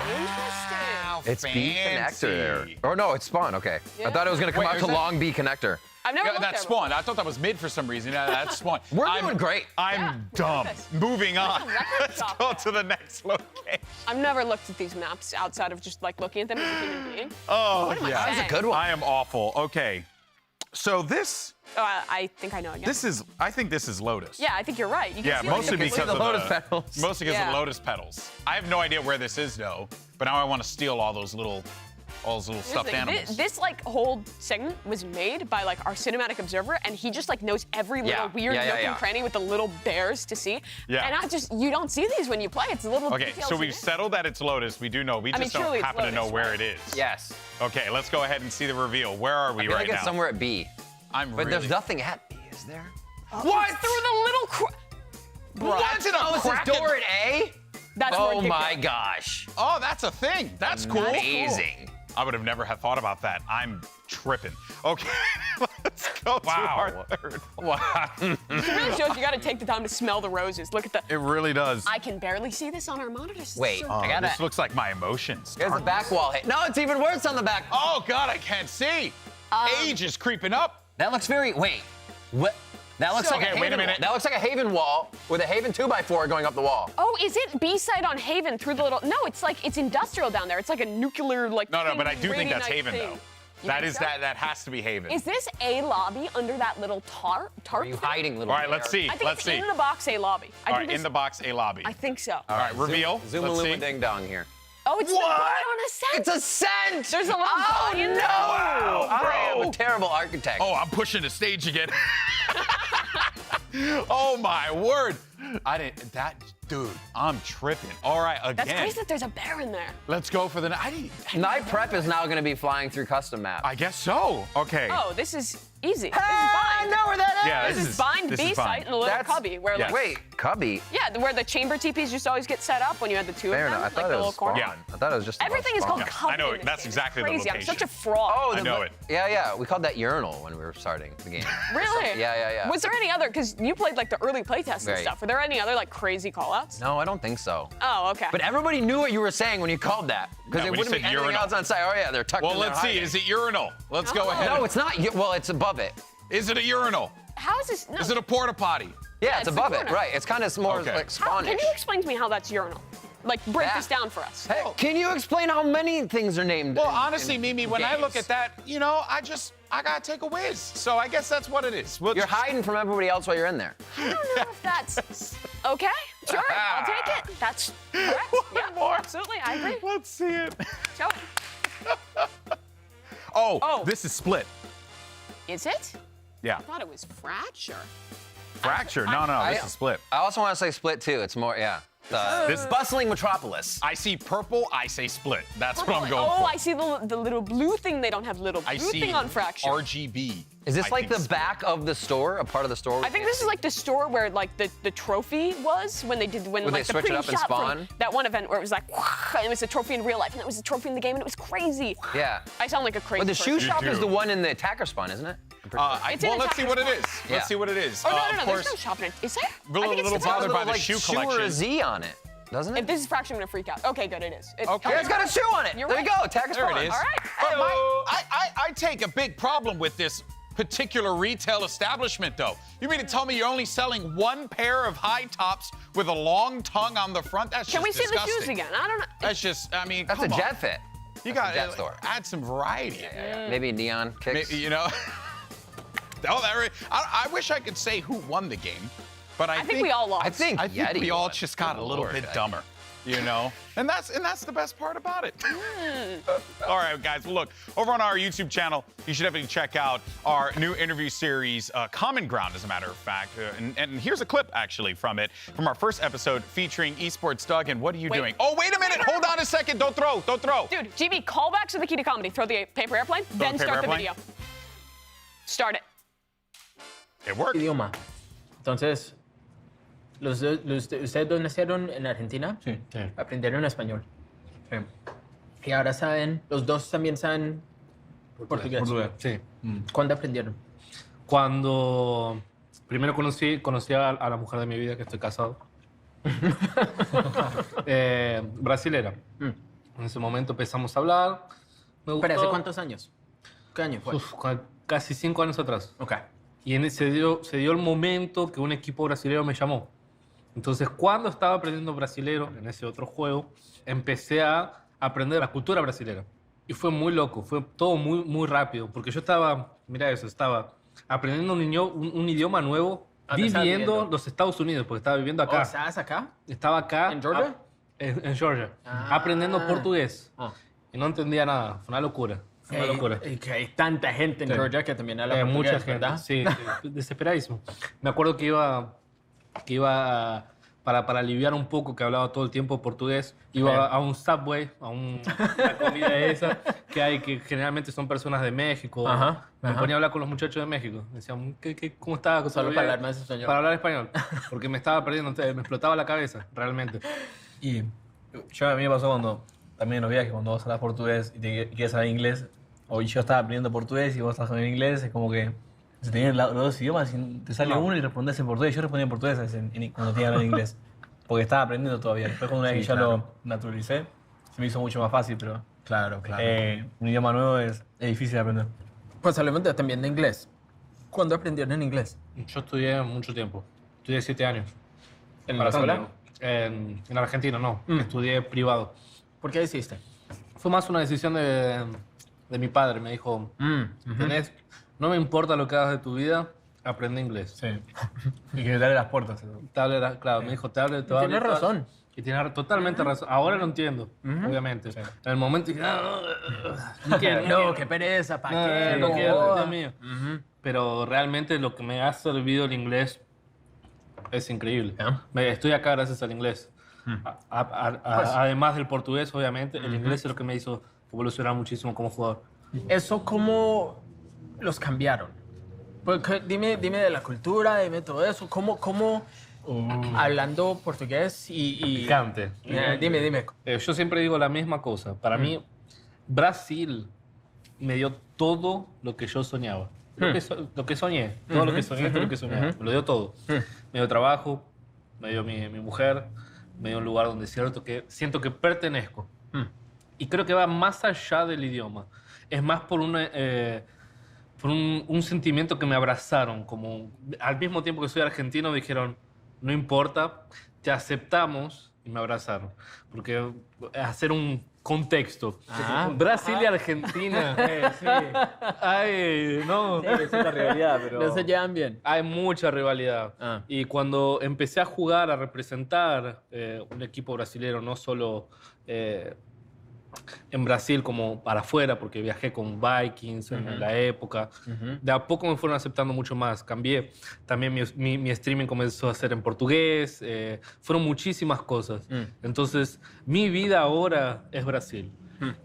Interesting. It's B connector there. Or no, it's Spawn. Okay. Yeah. I thought it was gonna come out to long B connector. I've never looked that's there Spawn. I thought that was mid for some reason. That's Spawn. We're doing great. I'm dumb. Moving on. Let's go to the next location. I've never looked at these maps outside of just like looking at them as a human being. Oh, what am I yeah. saying? That was a good one. I am awful. Okay. So this. I think I know again. I think this is Lotus. Yeah, I think you're right. You can see mostly because of the Lotus petals. Mostly because of the Lotus petals. I have no idea where this is though, but now I want to steal all those little stuffed animals. This like whole segment was made by like our cinematic observer, and he just like knows every little weird nook and cranny with the little bears to see. Yeah. And you don't see these when you play. It's a little. Okay, so we've settled that it's Lotus. We do know. We just don't happen to know where it is. Yes. Okay, let's go ahead and see the reveal. Where are we right now? It's somewhere at B. But there's nothing at B, is there? What? Through the little What? Oh, it's a door at A? That's Oh ridiculous. my gosh. Oh, that's a thing. That's cool. Amazing. I would have never have thought about that. I'm tripping. Okay, let's go to our third. Wow. It really shows you got to take the time to smell the roses. Look at the. It really does. I can barely see this on our monitors. Wait, So I got This looks like my emotions. Here's the back wall. No, it's even worse on the back. Oh God, I can't see. Age is creeping up. That looks very. Wait. What? That looks like a Haven. wait a minute. That looks like a Haven wall with a Haven 2x4 going up the wall. Oh, is it B side on Haven through the little? No, it's like it's industrial down there. It's like a nuclear like. No, but I do think that's radionite Haven thing. though. You That think is so? that has to be Haven. Is this a lobby under that little tarp? Are you hiding, little? All right, let's see. I think Let's it's see. in the box a lobby. All right, in the box, a lobby. I think so. All right, reveal. Zoom Let's see. ding dong here. Oh, it's the board on a scent. It's a scent. There's a little Oh body in no! there. Wow, I am bro. a terrible architect. Oh, I'm pushing the stage again. Oh my word. Dude, I'm tripping. All right, again. That's crazy that there's a bear in there. Let's go for the Night Prep is now going to be flying through custom maps. I guess so. Okay. Oh, this is easy. This is I bind. know where that is. Yeah, This is bind this B is site bind. in the little That's- cubby where Yes. like Wait, cubby? yeah, where the chamber TPs used to always get set up when you had the two Fair of them, enough. I like thought the it little was corner. spawn. I thought it was just. Everything is called Yeah, cubby. I know in it. this That's game. exactly It's the crazy. I'm location. such a fraud. Oh, I know it. Yeah. We called that urinal when we were starting the game. Really? Yeah. Was there any other? Because you played like the early playtests and Right. stuff. Were there any other like crazy callouts? No, I don't think so. Oh, okay. But everybody knew what you were saying when you called that. Because No, it when you wouldn't be said anything urinal. else on site. Oh, yeah, they're tucked in Well, there let's see. hiding. Is it urinal? Let's go Oh. ahead. No, it's not. Well, it's above it. Is it a urinal? How is this? No. Is it a porta potty? Yeah, it's it's the above it. corner. Right. It's kind of more Okay. like How, Spanish. can you explain to me how that's urinal? Like break Yeah. this down for us. Hey, can you explain how many things are named? Well, in- honestly, in Mimi, when I look games? at that, I gotta take a whiz. So I guess that's what it is. You're hiding from everybody else while you're in there. I don't know if that's okay. Sure, I'll take it. That's correct. Yeah, more. absolutely. I agree. Let's see it. Show it. Oh, this is split. Is it? Yeah. I thought it was fracture. Fracture. No, this is split. I also want to say split too. It's more, yeah. This bustling metropolis. I see purple, I say split. That's what I'm going Oh, for. I see the little blue thing. They don't have little blue I see thing on fracture. RGB. Is this I like think the back of the store, a part of the store? I think this is like the store where like the trophy was when they Where they like the switch it up and pre-shot from spawn? that one event where it was like and it was a trophy in real life and that was a trophy in the game and it was crazy. Yeah. I sound like a crazy But the shoe person. shop is do. the one in the attacker spawn, isn't it? I'm pretty sure. It's in Well, let's see what it attacker's is. spawn. Yeah. Let's see what it is. Oh no, Of there's course, no shop in it. Is there? Little- I think it's little the bothered by the like shoe shoe or a collection. Z on it, doesn't it? If this is fracture, I'm gonna freak out. Okay, good, it is. Okay. Yeah, it's got a shoe on it. You're there right. you go, attacker There spawn. it is. All right. But I take a big problem with this particular retail establishment, though. You mean to tell me you're only selling one pair of high tops with a long tongue on the front? That's Can just we see disgusting. the shoes again? I don't know. That's just, I mean, That's come a on. jet fit. You That's got a jet store. add some variety. Maybe neon kicks. Maybe, I wish I could say who won the game, but I think we all lost. I think Yeti we all won. just got a little Lord, bit dumber, and that's the best part about it. All right, guys. Well, look, over on our YouTube channel, you should definitely check out our new interview series, Common Ground, as a matter of fact. And here's a clip, actually, from it, from our first episode featuring Esports Doug. And what are you doing? Oh, wait a minute. Hold on a second. Don't throw. Dude, GB, callbacks are the key to comedy. Throw the paper airplane, then the paper start the airplane? video. Start it. It worked. Idioma. Entonces, ustedes dos nacieron en Argentina. Sí. Aprendieron español. Sí. Y ahora los dos también saben portugués. Sí. ¿Cuándo aprendieron? Cuando primero conocí a la mujer de mi vida, que estoy casado. Brasilera. En ese momento empezamos a hablar. Me gustó. ¿Pero hace cuántos años? ¿Qué año fue? Casi 5 años atrás. Ok. Y se dio el momento que un equipo brasilero me llamó. Entonces, cuando estaba aprendiendo brasilero en ese otro juego, empecé a aprender la cultura brasilera. Y fue muy loco, fue todo muy, muy rápido. Porque yo estaba aprendiendo un idioma nuevo, viviendo en los Estados Unidos, porque estaba viviendo acá. ¿Estás acá? Estaba acá. ¿En Georgia? En Georgia. Aprendiendo portugués. Y no entendía nada, fue una locura. Fue una locura. Y que hay tanta gente en Georgia que también habla portugués, mucha gente, ¿verdad? sí, desesperadísimo. Me acuerdo que iba para aliviar un poco que hablaba todo el tiempo portugués, iba a un Subway, a una comida esa que hay, que generalmente son personas de México. Me ponía a hablar con los muchachos de México. Me decían, ¿cómo estás? Solo para hablar más español. Para hablar español. Porque me estaba perdiendo, me explotaba la cabeza, realmente. Y a mí me pasó cuando, también en los viajes, cuando vos hablas portugués y quieres hablar inglés, o yo estaba aprendiendo portugués y vos estás hablando inglés, es como que se tenían los dos idiomas y te sale uno y respondes en portugués. Yo respondía en portugués cuando tenía que hablar en inglés, porque estaba aprendiendo todavía. Después cuando una vez que ya lo naturalicé, se me hizo mucho más fácil, pero Claro. un idioma nuevo es difícil de aprender. Pues hablemos también de inglés. ¿Cuándo aprendieron en inglés? Yo estudié mucho tiempo. Estudié 7 años. ¿En la escuela? En Argentina, no. Estudié privado. ¿Por qué hiciste? Fue más una decisión de mi padre. Me dijo, no me importa lo que hagas de tu vida, aprende inglés. Sí. Y que te abre las puertas. Claro, me dijo, te abre. Tienes razón. Y tienes totalmente razón. Ahora lo entiendo, obviamente. Sí. En el momento dije, no quiero. Qué pereza, ¿para qué? No quiero, Dios mío. Pero realmente lo que me ha servido el inglés es increíble. Estoy acá gracias al inglés. Además del portugués, obviamente, el inglés es lo que me hizo evolucionar muchísimo como jugador. ¿Eso cómo los cambiaron? Porque dime de la cultura, dime todo eso. ¿Cómo hablando portugués y Picante. Dime. Yo siempre digo la misma cosa. Para mí, Brasil me dio todo lo que yo soñaba. Lo que soñé. Todo lo que soñé, todo lo que soñaba. Me lo dio todo. Me dio trabajo, me dio mi mujer, me dio un lugar donde siento que pertenezco. Y creo que va más allá del idioma. Es más por un sentimiento que me abrazaron. Como al mismo tiempo que soy argentino, me dijeron, no importa, te aceptamos, y me abrazaron. Porque hacer un contexto. Brasil y Argentina. No. Sí, es una rivalidad, pero no se llevan bien. Hay mucha rivalidad. Y cuando empecé a jugar, a representar un equipo brasileño, no solo en Brasil como para afuera, porque viajé con Vikings en la época, de a poco me fueron aceptando mucho más. Cambié. También mi streaming comenzó a ser en portugués. Fueron muchísimas cosas. Entonces, mi vida ahora es Brasil.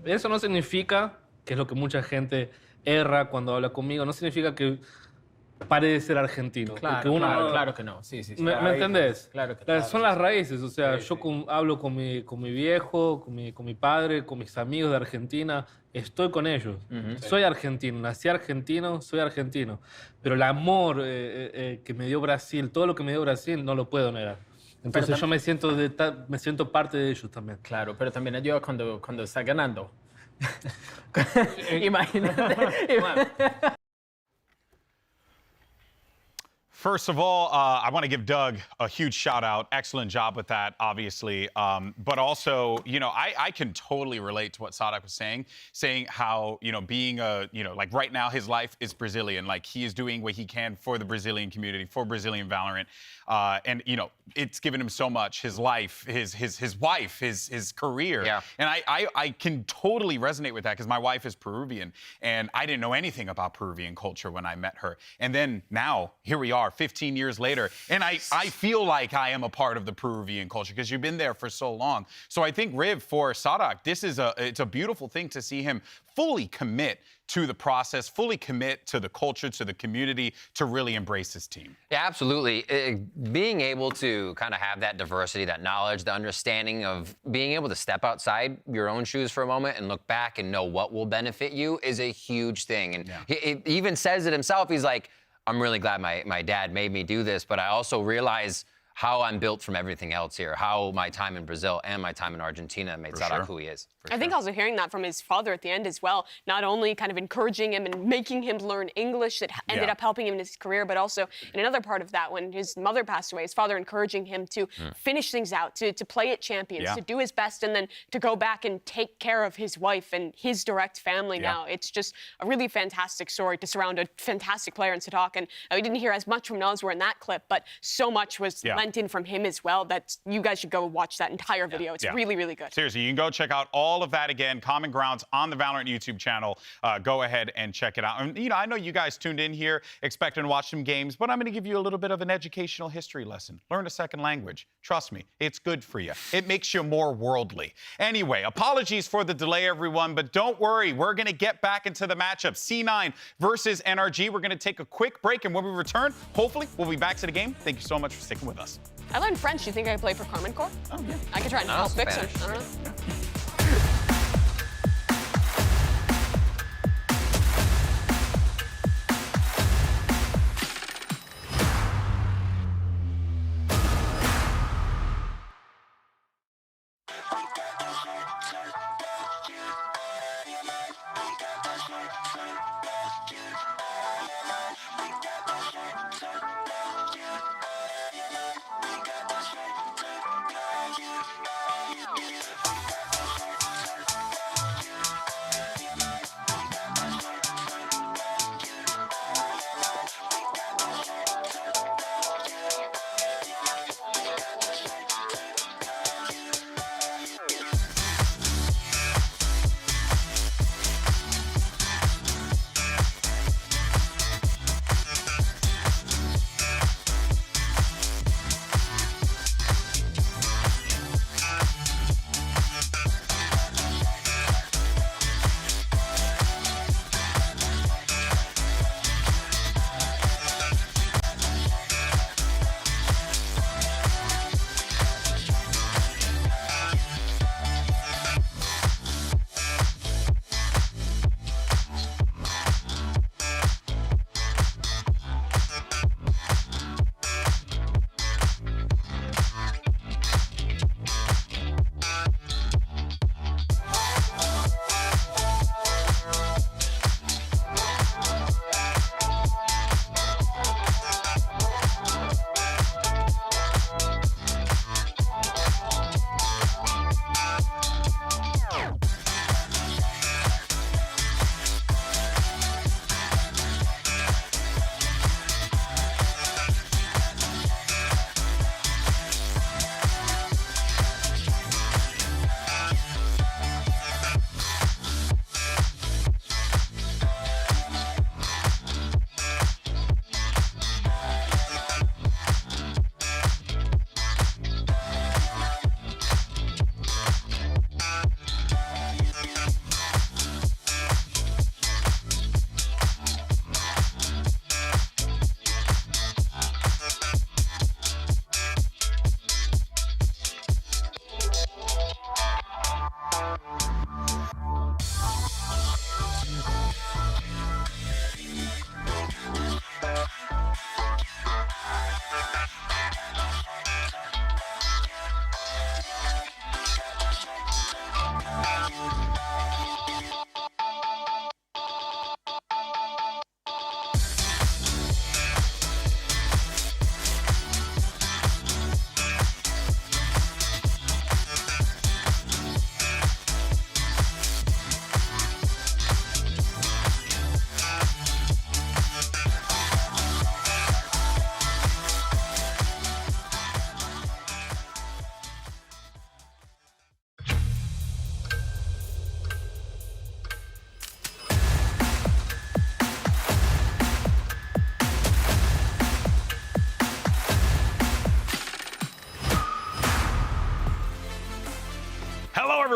Eso no significa, que es lo que mucha gente erra cuando habla conmigo, no significa que pare de ser argentino. Claro que no. Sí. ¿Me entendés? Claro que Son las raíces. O sea, yo hablo con mi viejo, con mi padre, con mis amigos de Argentina. Estoy con ellos. Soy argentino. Nací argentino, soy argentino. Pero el amor que me dio Brasil, todo lo que me dio Brasil, no lo puedo negar. Entonces yo me siento parte de ellos también. Claro, pero también ayuda cuando está ganando. Imagínate. First of all, I want to give Doug a huge shout out. Excellent job with that, obviously. But also, I can totally relate to what Sadak was saying how, being like right now his life is Brazilian. Like he is doing what he can for the Brazilian community, for Brazilian Valorant. And, it's given him so much, his life, his wife, his career. Yeah. And I can totally resonate with that because my wife is Peruvian and I didn't know anything about Peruvian culture when I met her. And then now, here we are, 15 years later, and I feel like I am a part of the Peruvian culture because you've been there for so long. So I think, Riv, for Sadak, it's a beautiful thing to see him fully commit to the process, fully commit to the culture, to the community, to really embrace his team. Yeah, absolutely. Being able to kind of have that diversity, that knowledge, the understanding of being able to step outside your own shoes for a moment and look back and know what will benefit you is a huge thing. And he even says it himself. He's like, I'm really glad my dad made me do this, but I also realize how I'm built from everything else here, how my time in Brazil and my time in Argentina made Sadak who he is. I think also hearing that from his father at the end as well, not only kind of encouraging him and making him learn English that ended up helping him in his career, but also in another part of that, when his mother passed away, his father encouraging him to finish things out, to play at Champions, to do his best, and then to go back and take care of his wife and his direct family now. It's just a really fantastic story to surround a fantastic player in Sadak. And we didn't hear as much from Noswer in that clip, but so much was went in from him as well. That you guys should go watch that entire video. It's really, really good. Seriously, you can go check out all of that again. Common Grounds on the Valorant YouTube channel. Go ahead and check it out. And, you know, I know you guys tuned in here expecting to watch some games, but I'm going to give you a little bit of an educational history lesson. Learn a second language. Trust me, it's good for you. It makes you more worldly. Anyway, apologies for the delay, everyone, but don't worry. We're going to get back into the matchup. C9 versus NRG. We're going to take a quick break, and when we return, hopefully, we'll be back to the game. Thank you so much for sticking with us. I learned French. You think I could play for Carmen Corps? Oh, yeah. I could try and help fix it. I don't know. Yeah.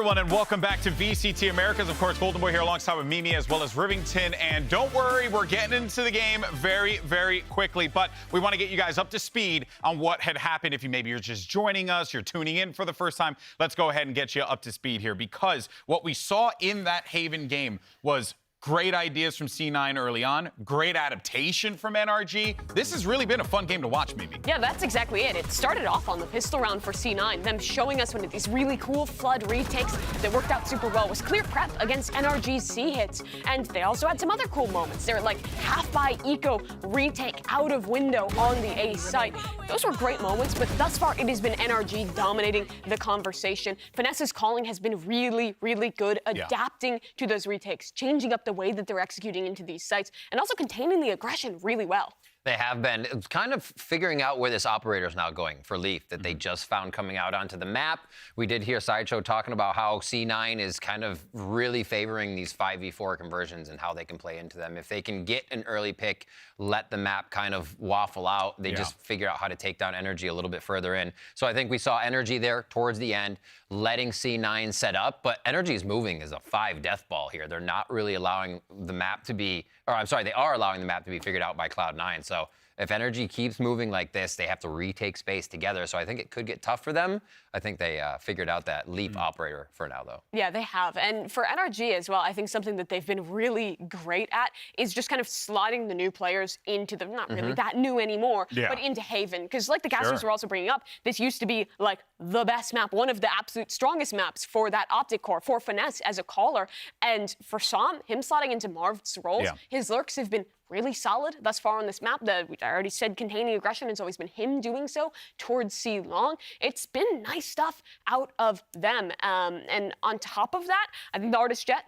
everyone, and welcome back to VCT Americas. Of course, Golden Boy here alongside with Mimi as well as Rivington. And don't worry, we're getting into the game very, very quickly. But we want to get you guys up to speed on what had happened. If you're just joining us, you're tuning in for the first time, let's go ahead and get you up to speed here. Because what we saw in that Haven game was great ideas from C9 early on, great adaptation from NRG. This has really been a fun game to watch, Mimi. Yeah, that's exactly it. It started off on the pistol round for C9, them showing us one of these really cool flood retakes that worked out super well. It was clear prep against NRG's C hits, and they also had some other cool moments. They were like half by eco retake out of window on the A site. Those were great moments, but thus far it has been NRG dominating the conversation. Finesse's calling has been really, really good, adapting to those retakes, changing up the way that they're executing into these sites, and also containing the aggression really well. They have been. It's kind of figuring out where this operator is now going for Leaf that they just found coming out onto the map. We did hear Sideshow talking about how C9 is kind of really favoring these 5v4 conversions and how they can play into them. If they can get an early pick, let the map kind of waffle out, they just figure out how to take down NRG a little bit further in. So I think we saw NRG there towards the end, letting C9 set up, but NRG is moving as a 5 death ball here. They're not really allowing the map to be, or I'm sorry, they are allowing the map to be figured out by Cloud9. So if NRG keeps moving like this, they have to retake space together. So I think it could get tough for them. I think they figured out that Leaf operator for now, though. Yeah, they have. And for NRG as well, I think something that they've been really great at is just kind of slotting the new players into the, not really that new anymore, but into Haven. Because like the casters were also bringing up, this used to be like the best map, one of the absolute strongest maps for that Optic Core, for Finesse as a caller. And for Sam, him slotting into Marv's roles, his lurks have been really solid thus far on this map. I already said containing aggression, it's always been him doing so towards C Long. It's been nice stuff out of them. And on top of that, I think the Artist Jet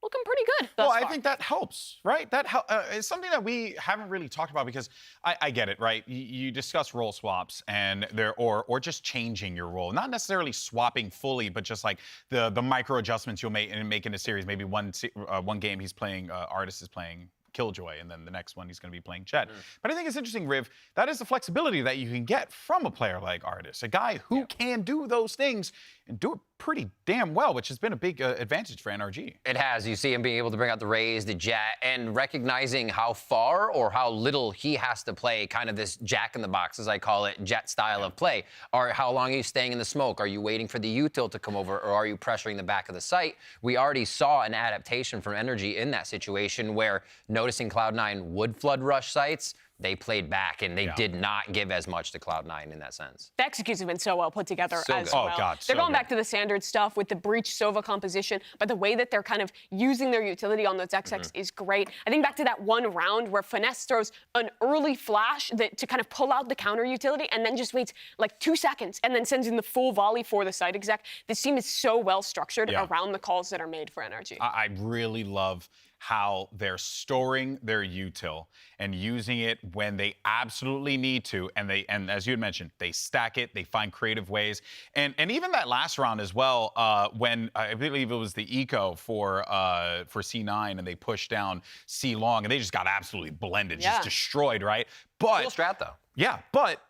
looking pretty good thus far. I think that helps, right? That is something that we haven't really talked about because I get it, right? You discuss role swaps and or just changing your role, not necessarily swapping fully, but just like the micro adjustments you'll make in a series. Maybe one game he's playing, Artist is playing Killjoy, and then the next one he's going to be playing Jet. But I think it's interesting, Riv, that is the flexibility that you can get from a player like Artist, a guy who can do those things and do it pretty damn well, which has been a big advantage for NRG. It has. You see him being able to bring out the Raze, the Jet, and recognizing how far or how little he has to play kind of this jack-in-the-box, as I call it, Jet style of play. Or how long are you staying in the smoke? Are you waiting for the util to come over, or are you pressuring the back of the site? We already saw an adaptation from NRG in that situation where noticing Cloud9 would flood rush sites, they played back, and they did not give as much to Cloud9 in that sense. The executes have been so well put together So as good. well. Oh, God, they're so going good. back to the standard stuff with the Breach Sova composition, but the way that they're kind of using their utility on those XX is great. I think back to that one round where Finesse throws an early flash to kind of pull out the counter utility and then just waits like 2 seconds and then sends in the full volley for the site exec. This team is so well structured around the calls that are made for NRG. I really love how they're storing their util and using it when they absolutely need to, and as you had mentioned, they stack it, they find creative ways, and even that last round as well, when I believe it was the eco for C9 and they pushed down C Long and they just got absolutely blended, just destroyed, right? But cool strat though. Yeah, but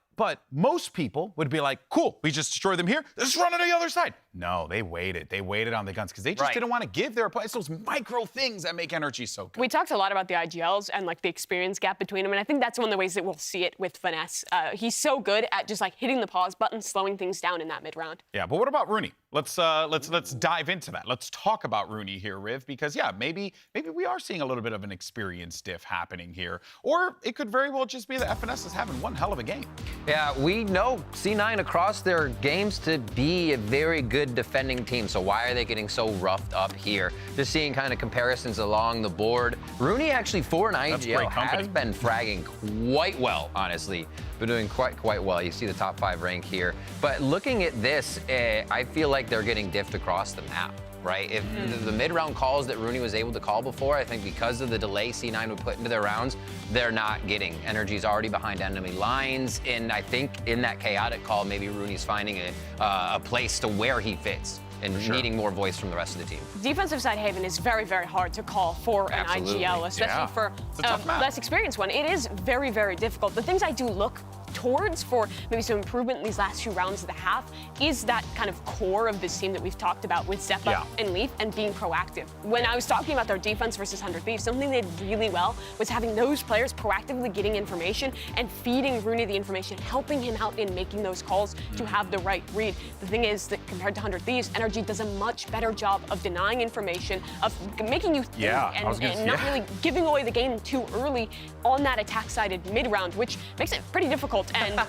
most people would be like, cool, we just destroyed them here, let's run on the other side. No, they waited. They waited on the guns because they just didn't want to give their opponents those micro things that make NRG so good. We talked a lot about the IGLs and like the experience gap between them, and I think that's one of the ways that we'll see it with Finesse. He's so good at just like hitting the pause button, slowing things down in that mid round. Yeah, but what about Rooney? Let's dive into that. Let's talk about Rooney here, Riv, because maybe we are seeing a little bit of an experience diff happening here, or it could very well just be that FNS is having one hell of a game. Yeah, we know C9 across their games to be a very good defending team, so why are they getting so roughed up here? Just seeing kind of comparisons along the board. Rooney actually for an IGL has been fragging quite well, honestly. Been doing quite well. You see the top 5 rank here. But looking at this, I feel like they're getting diffed across the map. Right? If the mid-round calls that Rooney was able to call before, I think because of the delay C9 would put into their rounds, they're not getting. NRG's already behind enemy lines, and I think in that chaotic call, maybe Rooney's finding a place to where he fits and needing more voice from the rest of the team. Defensive side Haven is very, very hard to call for an IGL, especially for a less experienced one. It is very, very difficult. The things I do look towards for maybe some improvement in these last 2 rounds of the half is that kind of core of this team that we've talked about with Zeppa and Leaf and being proactive. When I was talking about their defense versus 100 Thieves, something they did really well was having those players proactively getting information and feeding Rooney the information, helping him out in making those calls to have the right read. The thing is that compared to 100 Thieves, NRG does a much better job of denying information, of making you think and not really giving away the game too early on that attack-sided mid-round, which makes it pretty difficult. And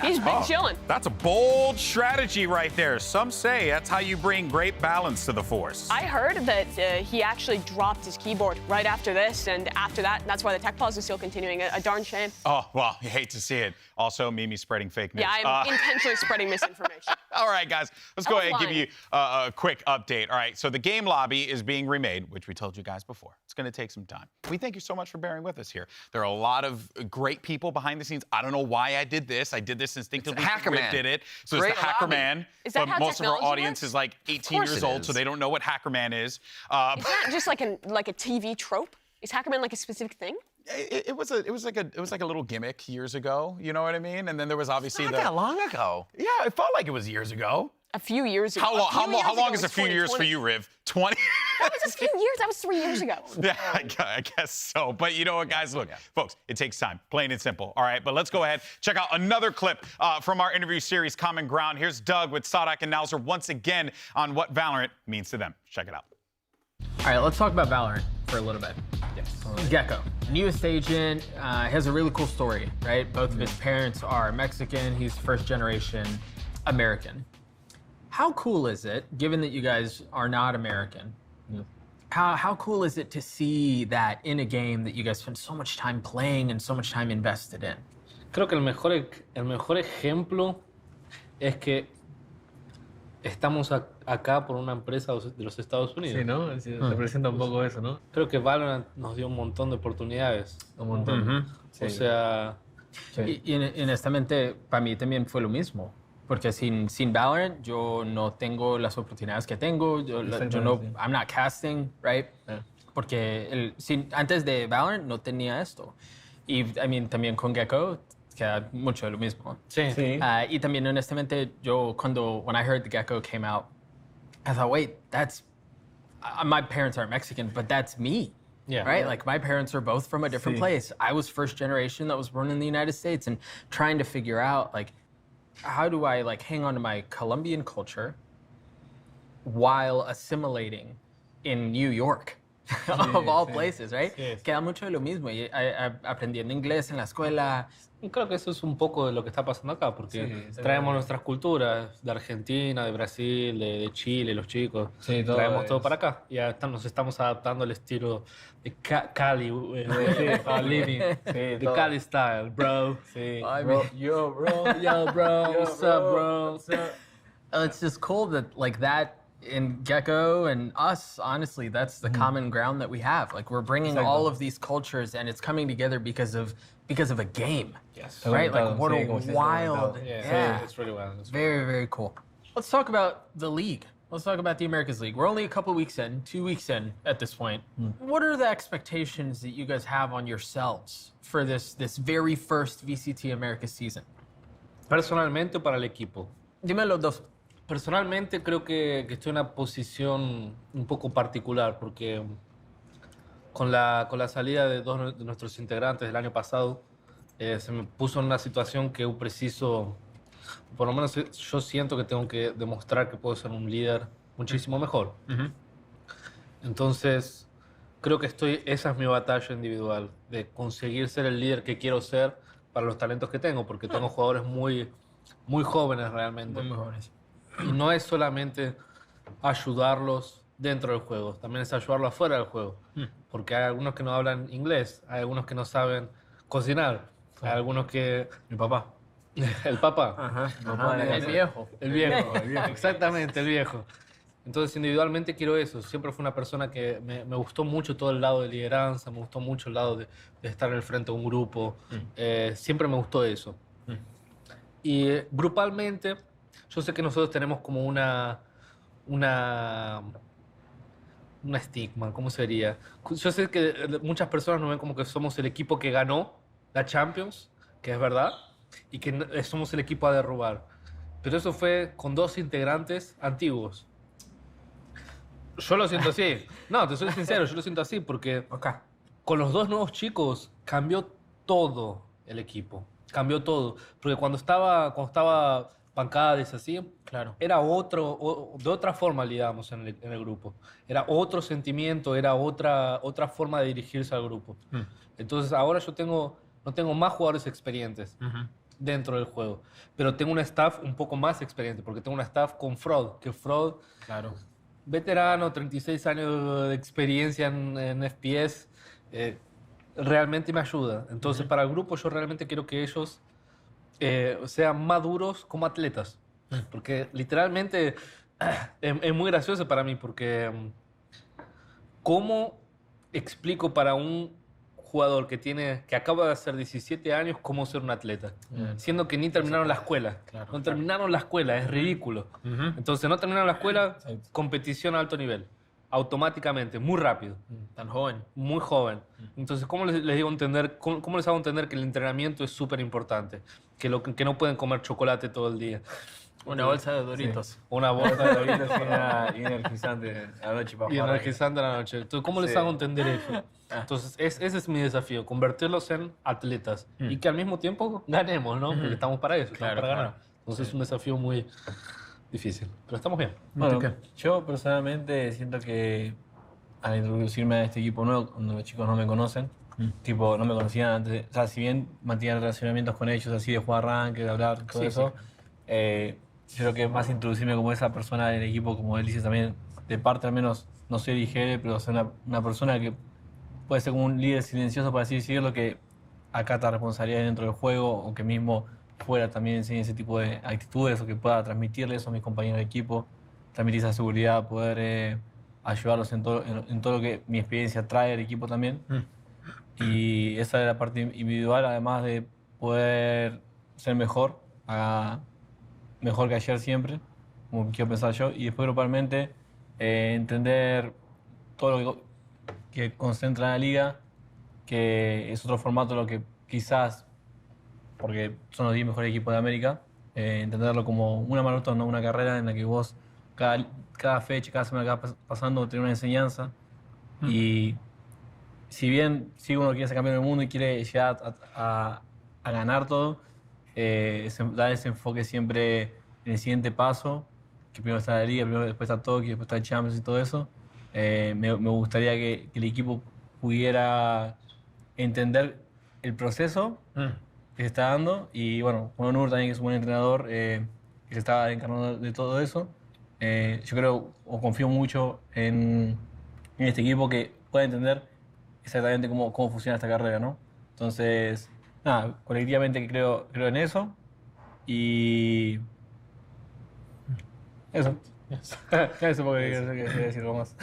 he's been chilling. That's a bold strategy right there. Some say that's how you bring great balance to the force. I heard that he actually dropped his keyboard right after this, and after that, that's why the tech pause is still continuing. A darn shame. Oh, well, you hate to see it. Also, Mimi spreading fake news. Yeah, I'm intentionally spreading misinformation. All right, guys, let's go ahead and give you a quick update. All right, so the game lobby is being remade, which we told you guys before. It's going to take some time. We thank you so much for bearing with us here. There are a lot of great people behind the scenes. I don't know why I did this. I did this instinctively. Hackerman did it. So Great it's the Hacker lobby. Man. Is that but how most of our technology audience works? is like 18 years old, so they don't know what Hacker Man is. Is that just like a TV trope? Is Hackerman like a specific thing? It was like a little gimmick years ago. You know what I mean? And then there was obviously Not that long ago. Yeah, it felt like it was years ago. A few years ago. How long is a few years for you, Riv? 20? That was a few years. That was 3 years ago. Yeah, I guess so. But you know what, guys? Look, folks, it takes time, plain and simple. All right, but let's go ahead, check out another clip from our interview series, Common Ground. Here's Doug with Sadak and Nowser once again on what Valorant means to them. Check it out. All right, let's talk about Valorant for a little bit. Yes. Gecko, newest agent, has a really cool story, right? Both of his parents are Mexican. He's first generation American. How cool is it, given that you guys are not American, how cool is it to see that in a game that you guys spend so much time playing and so much time invested in? Creo que el mejor ejemplo es que estamos acá por una empresa de los Estados Unidos. Sí, ¿no? Sí, representa un poco eso, ¿no? Creo que Valorant nos dio un montón de oportunidades. Un montón. O sea... Y honestamente, para mí también fue lo mismo. Porque sin Valorant, yo no tengo las oportunidades que tengo. Yo no, I'm not casting, right? Yeah. Porque antes de Valorant no tenía esto. Y también con Gecko, queda mucho de lo mismo. Sí. Y también, honestamente, when I heard the Gecko came out, I thought, wait, my parents aren't Mexican, but that's me. Yeah. Right? Like, my parents are both from a different place. I was first generation that was born in the United States, and trying to figure out, like, how do I hang on to my Colombian culture while assimilating in New York, of all places, right? Sí. Queda mucho de lo mismo. Y aprendiendo inglés en la escuela. Y creo que eso es un poco de lo que está pasando acá, porque traemos nuestras culturas de Argentina, de Brasil, de Chile, los chicos. Sí, traemos todo para acá. Y ya nos estamos adaptando al estilo de Cali, de Cali style, bro. Sí, bro. Yo, bro, what's up, bro? It's just cool that that in Gecko and us, honestly, that's the common ground that we have. Like, we're bringing all of these cultures, and it's coming together because of a game. Yes. Right? Like, what a wild. Yeah. It's really wild. Very, very cool. Let's talk about the league. Let's talk about the Americas League. We're only a couple weeks in, 2 weeks in at this point. What are the expectations that you guys have on yourselves for this very first VCT Americas season? Personalmente, para el equipo. Dime los dos. Personalmente creo que estoy en una posición un poco particular porque con la salida de dos de nuestros integrantes del año pasado se me puso en una situación que yo preciso, por lo menos yo siento que tengo que demostrar que puedo ser un líder muchísimo mejor. Entonces creo que esa es mi batalla individual, de conseguir ser el líder que quiero ser para los talentos que tengo, porque tengo jugadores muy jóvenes realmente. Muy jóvenes. Y no es solamente ayudarlos dentro del juego, también es ayudarlos afuera del juego. Porque hay algunos que no hablan inglés, hay algunos que no saben cocinar, hay algunos que... Mi papá. El papá. Ajá. El viejo. El viejo, exactamente, el viejo. Entonces, individualmente quiero eso. Siempre fui una persona que me gustó mucho todo el lado de lideranza, me gustó mucho el lado de estar en el frente de un grupo. Siempre me gustó eso. Y grupalmente... Yo sé que nosotros tenemos como una estigma, ¿cómo sería? Yo sé que muchas personas nos ven como que somos el equipo que ganó la Champions, que es verdad, y que somos el equipo a derrubar. Pero eso fue con dos integrantes antiguos. Yo lo siento así. No, te soy sincero, yo lo siento así porque con los dos nuevos chicos cambió todo el equipo. Cambió todo. Porque cuando estaba Pancades así, claro, era de otra forma lidiábamos en el grupo. Era otro sentimiento, era otra forma de dirigirse al grupo. Entonces ahora no tengo más jugadores experientes dentro del juego, pero tengo un staff un poco más experiente, porque tengo un staff con Fraud, que Fraud, claro, veterano, 36 años de experiencia en FPS, realmente me ayuda. Entonces para el grupo yo realmente quiero que ellos sean maduros como atletas. Porque literalmente es muy gracioso para mí porque ¿cómo explico para un jugador que acaba de hacer 17 años cómo ser un atleta? Siendo que ni terminaron la escuela. No terminaron la escuela, es ridículo. Entonces no terminaron la escuela, competición a alto nivel. Automáticamente, muy rápido. Tan joven. Muy joven. Entonces, ¿cómo les digo entender, cómo les hago entender que el entrenamiento es súper importante? Que no pueden comer chocolate todo el día. Una bolsa de Doritos. Sí. Una bolsa de Doritos y energizante a la noche para y jugar. energizante a la noche. Entonces, ¿cómo les hago entender eso? Entonces, ese es mi desafío, convertirlos en atletas. Y que al mismo tiempo ganemos, ¿no? Porque estamos para eso, estamos para ganar. Entonces, es un desafío muy difícil. Pero estamos bien. Bueno, yo personalmente siento que al introducirme a este equipo nuevo, cuando los chicos no me conocen, tipo, no me conocían antes, o sea, si bien mantenía relacionamientos con ellos, así de jugar rank, de hablar, todo eso, yo creo que más introducirme como esa persona del equipo, como él dice también, de parte al menos, no soy ligero, pero soy una persona que puede ser como un líder silencioso, por así decirlo, que acata responsabilidades dentro del juego, o que mismo fuera también enseñe ese tipo de actitudes, o que pueda transmitirle eso a mis compañeros de equipo, transmitir esa seguridad, poder ayudarlos en todo lo que mi experiencia trae al equipo también. Y esa es la parte individual, además de poder ser mejor, mejor que ayer siempre, como quiero pensar yo, y después grupalmente entender todo lo que concentra la liga, que es otro formato lo que quizás, porque son los 10 mejores equipos de América, entenderlo como una maratón, ¿no? Una carrera en la que vos cada fecha, cada semana que va pasando tiene una enseñanza, y si bien uno quiere ser campeón del mundo y quiere llegar a ganar todo, da ese enfoque siempre en el siguiente paso, que primero está la liga, después está Tokio, después está el Champions y todo eso. Me gustaría que el equipo pudiera entender el proceso que se está dando, y bueno, Juan Nur también, que es un buen entrenador, que se está encargando de todo eso. Yo creo o confío mucho en este equipo que pueda entender exactamente cómo funciona esta carrera, ¿no? Entonces, nada, colectivamente creo en eso, y eso. Eso porque quería decir algo más.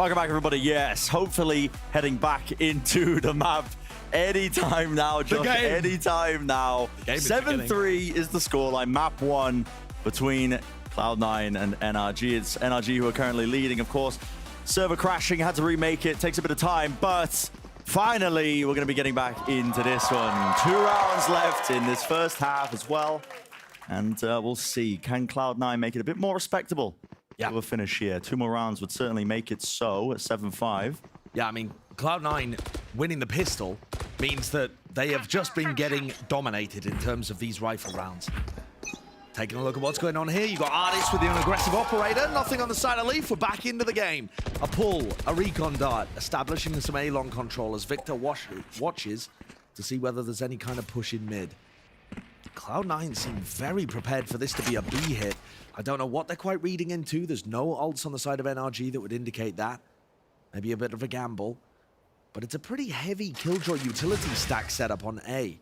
Welcome back, everybody. Yes, hopefully heading back into the map anytime now, Josh. Anytime now. 7-3 is the scoreline. Map 1 between Cloud9 and NRG. It's NRG who are currently leading, of course. Server crashing, had to remake it. Takes a bit of time, but finally, we're going to be getting back into this one. 2 rounds left in this first half as well. And we'll see. Can Cloud9 make it a bit more respectable? Yeah, we'll finish here. 2 more rounds would certainly make it so at 7-5. Yeah, I mean, Cloud9 winning the pistol means that they have just been getting dominated in terms of these rifle rounds. Taking a look at what's going on here, you've got Artist with the aggressive operator. Nothing on the side of Leaf. We're back into the game. A pull, a recon dart, establishing some A-long control as Victor watches to see whether there's any kind of push in mid. Cloud9 seem very prepared for this to be a B hit. I don't know what they're quite reading into. There's no ults on the side of NRG that would indicate that. Maybe a bit of a gamble. But it's a pretty heavy Killjoy utility stack setup on A.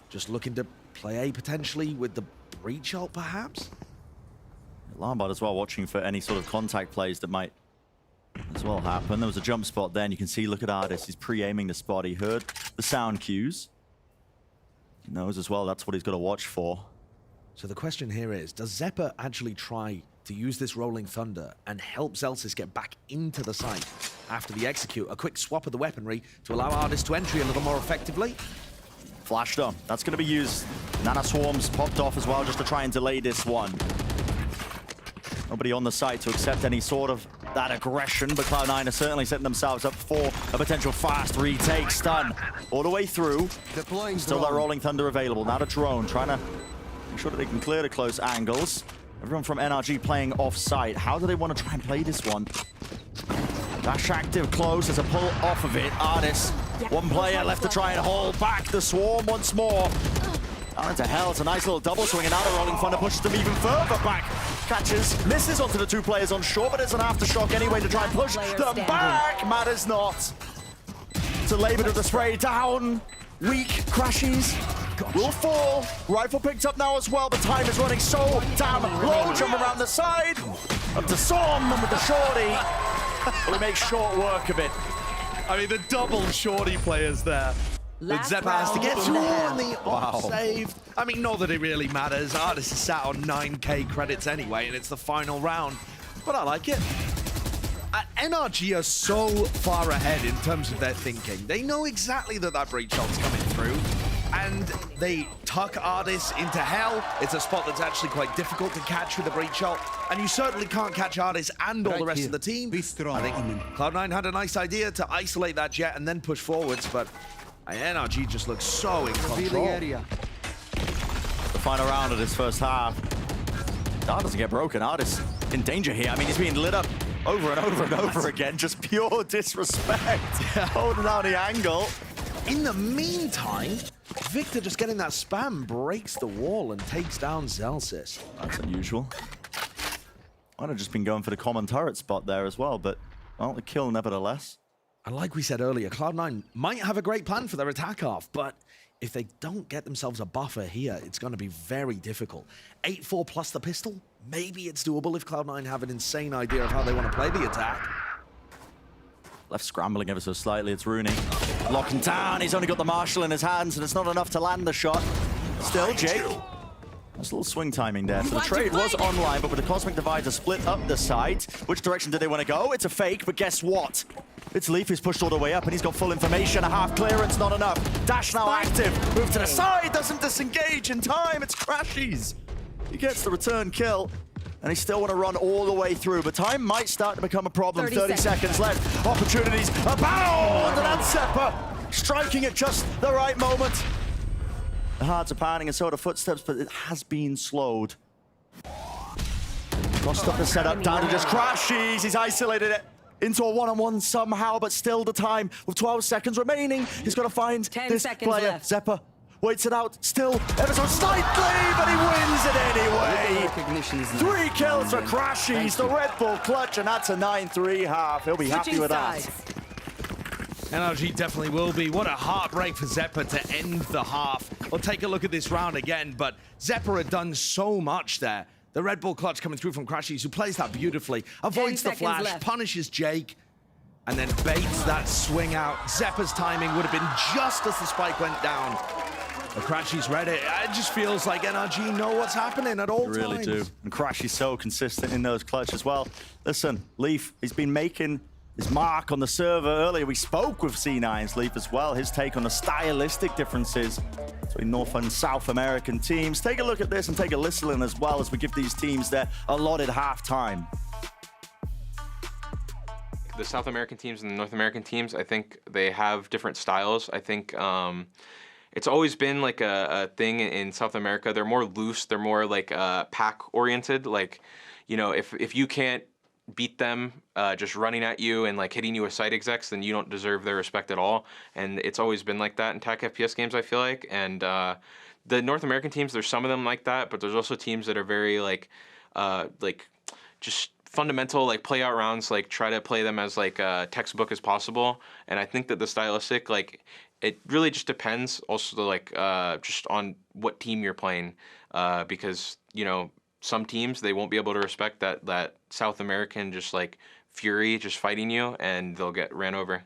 Just looking to play A potentially with the breach ult, perhaps? Lombard as well, watching for any sort of contact plays that might as well happen. There was a jump spot then. You can see, look at Artis. He's pre-aiming the spot. He heard the sound cues. He knows as well that's what he's got to watch for. So the question here is, does Zeppa actually try to use this Rolling Thunder and help Zellsis get back into the site after the execute? A quick swap of the weaponry to allow Artis to entry a little more effectively. Flashed on. That's going to be used. Nana Swarms popped off as well just to try and delay this one. Nobody on the site to accept any sort of that aggression, but Cloud9 are certainly setting themselves up for a potential fast retake. Stun all the way through. Deploying Still drone. that Rolling Thunder available. Now the drone trying to make sure that they can clear the close angles. Everyone from NRG playing off-site. How do they want to try and play this one? Dash active close. There's a pull off of it. Artis, one player left to try and hold back the Swarm once more. Down into hell. It's a nice little double swing, and now the Rolling Thunder pushes them even further back. Catches, misses onto the two players on shore, but it's an aftershock anyway to try and push them back. Matters not. To labor to the spray down. Weak crashes. Will fall. Rifle picked up now as well. The time is running so damn low. Jump around the side. Up to Som with the shorty. Will he make short work of it? I mean, the double shorty players there. But Zeppa has to get through on the off saved. I mean, not that it really matters. Artis is sat on 9k credits anyway, and it's the final round. But I like it. NRG are so far ahead in terms of their thinking. They know exactly that that breach shot's coming through, and they tuck Artis into hell. It's a spot that's actually quite difficult to catch with a breach shot, and you certainly can't catch Artis and all the rest of the team. I think Cloud9 had a nice idea to isolate that jet and then push forwards, but NRG just looks so in control. The final round of this first half. Dart doesn't get broken. Artis in danger here. I mean, he's being lit up over and over and over again. Just pure disrespect. Holding down the angle. In the meantime, Victor just getting that spam breaks the wall and takes down Zellsis. That's unusual. Might have just been going for the common turret spot there as well, but well, the kill nevertheless. And like we said earlier, Cloud9 might have a great plan for their attack half, but if they don't get themselves a buffer here, it's going to be very difficult. 8-4 plus the pistol, maybe it's doable if Cloud9 have an insane idea of how they want to play the attack. Left scrambling ever so slightly, it's Rooney. Locking down, he's only got the Marshall in his hands, and it's not enough to land the shot. Still, Jake. Nice little swing timing there. So the trade was online, but with the Cosmic Divider split up the site, which direction do they want to go? It's a fake, but guess what? It's Leaf who's pushed all the way up, and he's got full information. A half clearance, not enough. Dash now active. Move to the side, doesn't disengage in time. It's Crashies. He gets the return kill, and he still want to run all the way through, but time might start to become a problem. 30 seconds left. Opportunities abound, and that's Zeppa striking at just the right moment. The hearts are pounding and so are the footsteps, but it has been slowed. Lost up the setup, down to just Crashies. He's isolated it into a one-on-one somehow, but still the time with 12 seconds remaining. He's got to find this player. Zeppa waits it out, still ever so slightly, but he wins it anyway. 3 kills for Crashies, the Red Bull clutch, and that's a 9-3 half. He'll be happy with that. NRG definitely will be. What a heartbreak for Zeppa to end the half. We'll take a look at this round again, but Zeppa had done so much there. The Red Bull clutch coming through from Crashies, who plays that beautifully, avoids the flash, punishes Jake, and then baits that swing out. Zeppa's timing would have been just as the spike went down. But Crashies read it. It just feels like NRG know what's happening at all times. They really do. And Crashies so consistent in those clutch as well. Listen, Leaf, he's been making his mark on the server earlier. We spoke with C9's Leaf as well. His take on the stylistic differences between North and South American teams. Take a look at this and take a listen as well as we give these teams their allotted halftime. The South American teams and the North American teams, I think they have different styles. I think it's always been like a thing in South America. They're more loose. They're more like pack oriented. Like, you know, if you can't beat them just running at you and like hitting you with side execs, then you don't deserve their respect at all. And it's always been like that in TAC FPS games, I feel like. And the North American teams, there's some of them like that, but there's also teams that are very like just fundamental, like play out rounds, like try to play them as like textbook as possible. And I think that the stylistic, like it really just depends also like just on what team you're playing, because you know some teams they won't be able to respect that South American just like fury just fighting you, and they'll get ran over.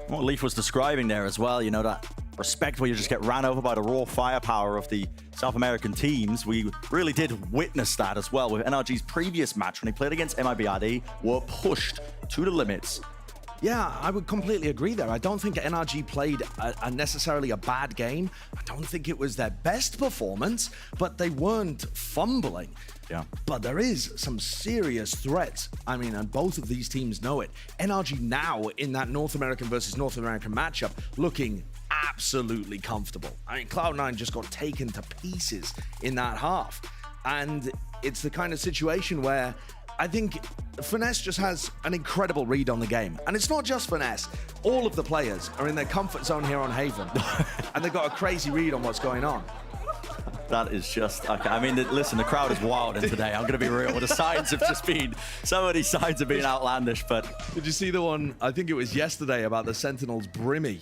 What Leaf was describing there as well, you know, that respect where you just get ran over by the raw firepower of the South American teams. We really did witness that as well with NRG's previous match when they played against MIBRD, were pushed to the limits. Yeah, I would completely agree there. I don't think NRG played necessarily a bad game. I don't think it was their best performance, but they weren't fumbling. Yeah. But there is some serious threats. I mean, and both of these teams know it. NRG now in that North American versus North American matchup looking absolutely comfortable. I mean, Cloud9 just got taken to pieces in that half. And it's the kind of situation where I think Finesse just has an incredible read on the game. And it's not just Finesse. All of the players are in their comfort zone here on Haven. And they've got a crazy read on what's going on. That is just, okay. I mean, listen, the crowd is wild in today. I'm going to be real. The signs have just been, some of these signs have been outlandish, but... Did you see the one, I think it was yesterday, about the Sentinels Brimmy?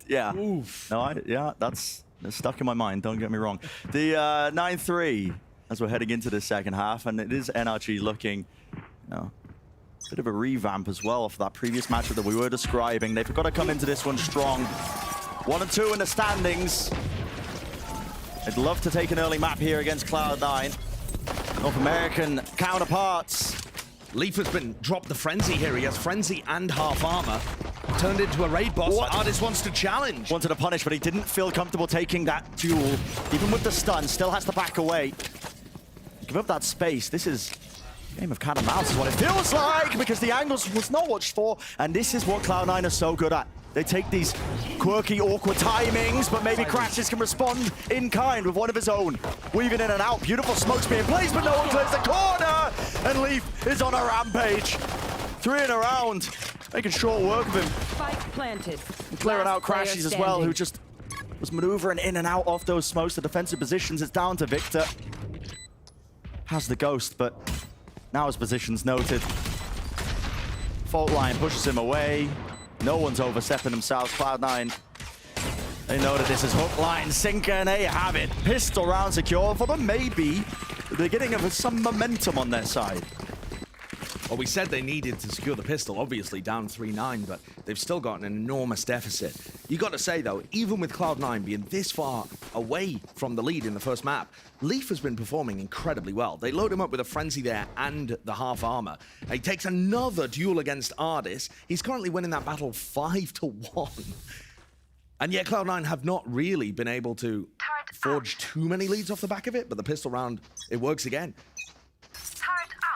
Yeah. Oof. No, yeah, that's stuck in my mind, don't get me wrong. The 9-3, as we're heading into the second half, and it is NRG looking, you know, a bit of a revamp as well for that previous matchup that we were describing. They've got to come into this one strong. 1 and 2 in the standings. I'd love to take an early map here against Cloud9. North American counterparts. Leaf has been dropped the Frenzy here. He has Frenzy and half armor. Turned into a raid boss. Artist wants to challenge. Wanted to punish, but he didn't feel comfortable taking that duel. Even with the stun, still has to back away. Give up that space. This is a game of cat and mouse is what it feels like, because the angles was not watched for, and this is what Cloud9 are so good at. They take these quirky, awkward timings, but maybe Crashes can respond in kind with one of his own. Weaving in and out, beautiful smokes being placed, but no one clears the corner! And Leaf is on a rampage. 3 in a round, making short work of him. Spike planted. And clearing out Crashes as well, who just was maneuvering in and out of those smokes, the defensive positions. It's down to Victor. Has the ghost, but now his position's noted. Fault line pushes him away. No one's overstepping themselves. Cloud9, they know that this is hook, line, sinker, and they have it. Pistol round secure for them, maybe the beginning of some momentum on their side. Well, we said they needed to secure the pistol, obviously down 3-9, but they've still got an enormous deficit. You got to say, though, even with Cloud9 being this far away from the lead in the first map, Leaf has been performing incredibly well. They load him up with a Frenzy there and the half armor. He takes another duel against Ardis. He's currently winning that battle 5-1. And yet Cloud9 have not really been able to forge too many leads off the back of it, but the pistol round, it works again.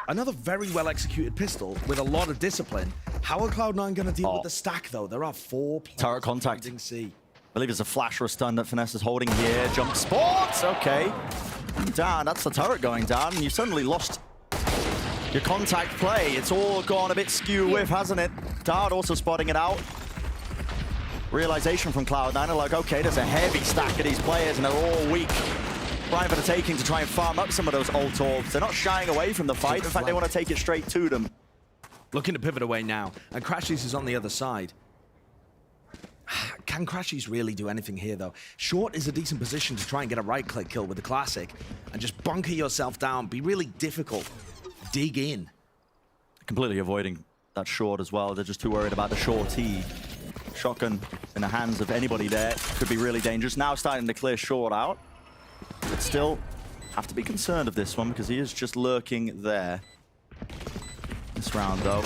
Another very well-executed pistol with a lot of discipline. How are Cloud9 going to deal with the stack, though? There are 4 players. Turret contact. C. I believe it's a flash or a stun that Finesse is holding here. Jump sports, okay. Down, that's the turret going down, and you suddenly lost your contact play. It's all gone a bit skew with, hasn't it? Dart also spotting it out. Realization from Cloud9 are like, okay, there's a heavy stack of these players, and they're all weak. Trying for the taking to try and farm up some of those ult orbs. They're not shying away from the fight. In fact, they want to take it straight to them. Looking to pivot away now, and Crashes is on the other side. Can Crashes really do anything here, though? Short is a decent position to try and get a right-click kill with the Classic, and just bunker yourself down. Be really difficult. Dig in. Completely avoiding that short as well. They're just too worried about the shorty. Shotgun in the hands of anybody there could be really dangerous. Now starting to clear short out. But still have to be concerned of this one because he is just lurking there. This round, though,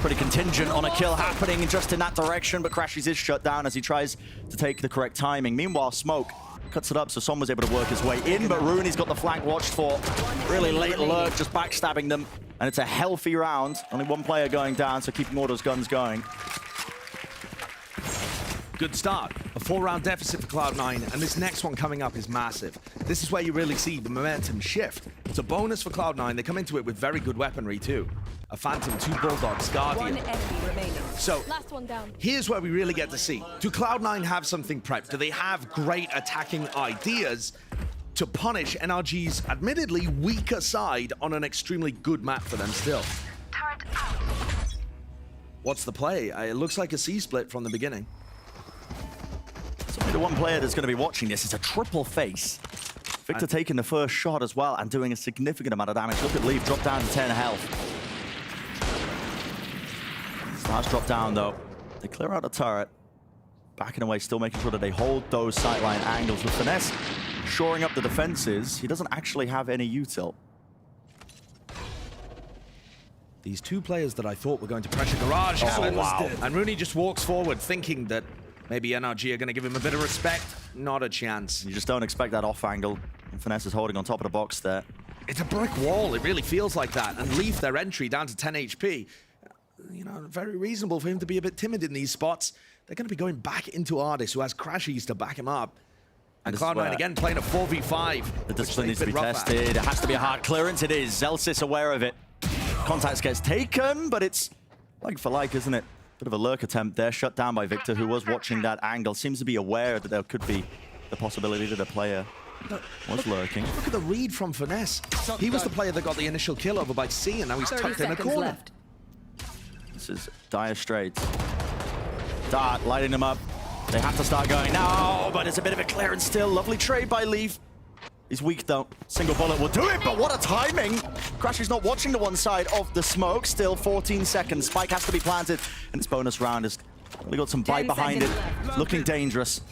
pretty contingent on a kill happening just in that direction, but Crashes is shut down as he tries to take the correct timing. Meanwhile, Smoke cuts it up, so Son was able to work his way in, but Rooney's got the flank watched for. Really late lurk, just backstabbing them, and it's a healthy round. Only one player going down, so keeping all those guns going. Good start. A 4-round deficit for Cloud9, and this next one coming up is massive. This is where you really see the momentum shift. It's a bonus for Cloud9. They come into it with very good weaponry, too. A Phantom, 2 Bulldogs, Guardian. 1 enemy remaining. So Last one down. here's where we really get to see. Do Cloud9 have something prepped? Do they have great attacking ideas to punish NRG's admittedly weaker side on an extremely good map for them still? What's the play? It looks like a C-split from the beginning. So the one player that's going to be watching this is a triple face. Victor taking the first shot as well and doing a significant amount of damage. Look at Leaf drop down to 10 health. Stars drop down though. They clear out the turret. Backing away, still making sure that they hold those sightline angles with finesse. Shoring up the defenses. He doesn't actually have any util. These two players that I thought were going to pressure Garage. Oh, wow. And Rooney just walks forward thinking that maybe NRG are going to give him a bit of respect. Not a chance. You just don't expect that off angle. And finesse is holding on top of the box there. It's a brick wall. It really feels like that. And Leaf, their entry down to 10 HP. You know, very reasonable for him to be a bit timid in these spots. They're going to be going back into Ardis, who has Crashies to back him up. And Cloud9 again playing a 4v5. The discipline needs to be tested. It has to be a hard clearance. It is. Zelsis aware of it. Contacts gets taken, but it's like for like, isn't it? Bit of a lurk attempt there, shut down by Victor, who was watching that angle. Seems to be aware that there could be the possibility that a player was lurking. Look at the read from Finesse. He was the player that got the initial kill over by C, and now he's tucked in a corner. Left. This is Dire Straits. Dart lighting them up. They have to start going now, but it's a bit of a clearance still. Lovely trade by Leaf. He's weak though. Single bullet will do it, but what a timing! Crash is not watching the one side of the smoke. Still 14 seconds. Spike has to be planted, and this bonus round has really got some bite behind it. It's looking dangerous.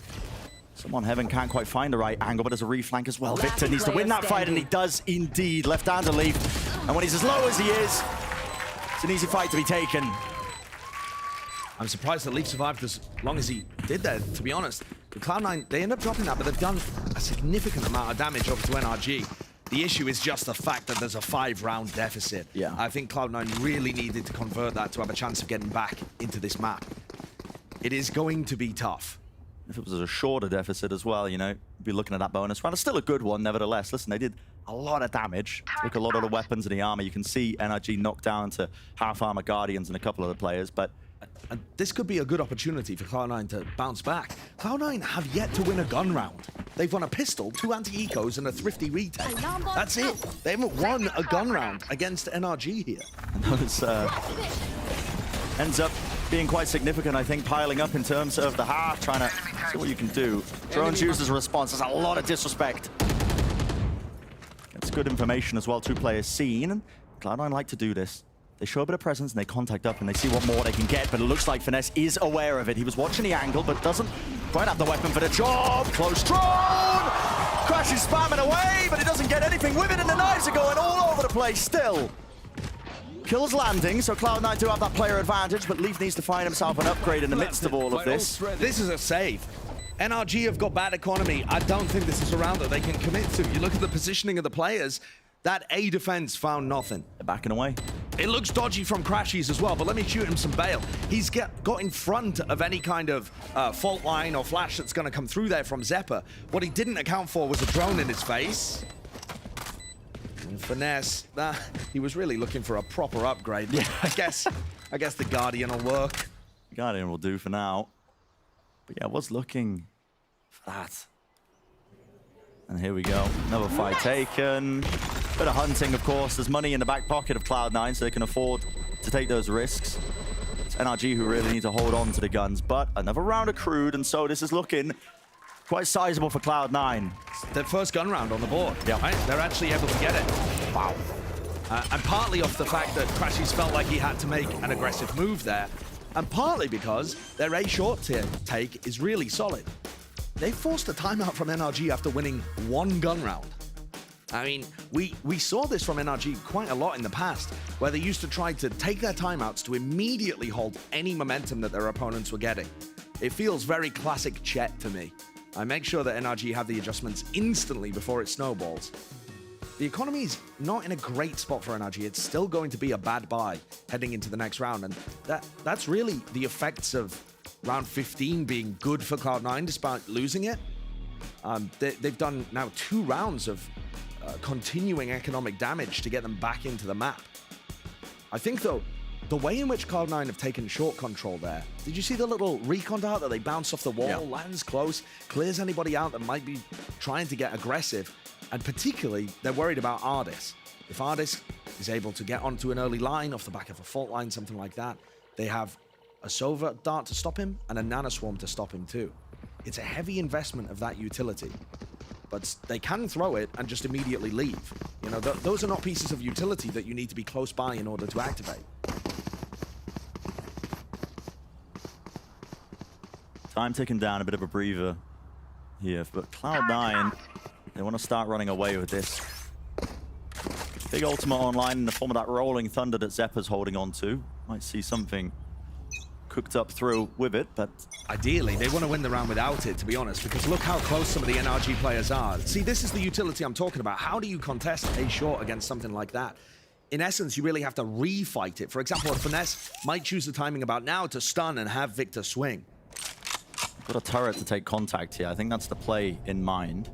Someone Heaven can't quite find the right angle, but there's a reflank as well. Victor needs to win that fight, and he does indeed. Left hand to Leaf, and when he's as low as he is, it's an easy fight to be taken. I'm surprised that Leaf survived as long as he did there, to be honest. The Cloud9, they end up dropping that, but they've done a significant amount of damage over to NRG. The issue is just the fact that there's a 5-round deficit. Yeah. I think Cloud9 really needed to convert that to have a chance of getting back into this map. It is going to be tough. If it was a shorter deficit as well, you know, be looking at that bonus round. It's still a good one, nevertheless. Listen, they did a lot of damage. Took a lot of the weapons and the armor. You can see NRG knocked down to half armor Guardians and a couple of the players, but and this could be a good opportunity for Cloud9 to bounce back. Cloud9 have yet to win a gun round. They've won a pistol, 2 anti-ecos, and a thrifty retake. That's it. They haven't won a gun round against NRG here. And those ends up being quite significant, I think, piling up in terms of the half, trying to see what you can do. Drones used as a response. There's a lot of disrespect. It's good information as well. 2 players seen. Cloud9 like to do this. They show a bit of presence and they contact up and they see what more they can get, but it looks like Finesse is aware of it. He was watching the angle, but doesn't quite have the weapon for the job. Close drone! Crash is spamming away, but he doesn't get anything with it, and the knives are going all over the place still. Kills landing, so Cloud9 do have that player advantage, but Leaf needs to find himself an upgrade in the midst of all of this. This is a save. NRG have got bad economy. I don't think this is a round that they can commit to. You look at the positioning of the players, that A defense found nothing. They're backing away. It looks dodgy from Crashies as well, but let me shoot him some bail. He's got in front of any kind of fault line or flash that's going to come through there from Zeppa. What he didn't account for was a drone in his face. And Finesse, he was really looking for a proper upgrade. Yeah. I guess the Guardian will work. Guardian will do for now. But yeah, I was looking for that. And here we go. Another fight taken. Bit of hunting, of course. There's money in the back pocket of Cloud9, so they can afford to take those risks. It's NRG who really need to hold on to the guns, but another round accrued, and so this is looking quite sizable for Cloud9. Their first gun round on the board. Yeah. Right? They're actually able to get it. Wow. And partly off the fact that Crashies felt like he had to make an aggressive move there, and partly because their A short take is really solid. They forced a timeout from NRG after winning 1 gun round. I mean, we saw this from NRG quite a lot in the past, where they used to try to take their timeouts to immediately hold any momentum that their opponents were getting. It feels very classic Chet to me. I make sure that NRG have the adjustments instantly before it snowballs. The economy's not in a great spot for NRG. It's still going to be a bad buy heading into the next round, and that's really the effects of round 15 being good for Cloud9 despite losing it. They've done now 2 rounds of continuing economic damage to get them back into the map. I think, though, the way in which Cloud9 have taken short control there. Did you see the little recon dart that they bounce off the wall, lands close, clears anybody out that might be trying to get aggressive? And particularly, they're worried about Ardis. If Ardis is able to get onto an early line off the back of a fault line, something like that, they have a Sova dart to stop him and a nanoswarm to stop him too. It's a heavy investment of that utility. But they can throw it and just immediately leave. You know, those are not pieces of utility that you need to be close by in order to activate. Time ticking down, a bit of a breather here. But Cloud9, they want to start running away with this. Big ultimate online in the form of that rolling thunder that Zeppa's holding on to. Might see something cooked up through with it, but ideally they want to win the round without it, to be honest, because look how close some of the NRG players are. See, this is the utility I'm talking about. How do you contest a short against something like that? In essence, you really have to refight it. For example, a Finesse might choose the timing about now to stun and have Victor swing. Got a turret to take contact here. I think that's the play in mind.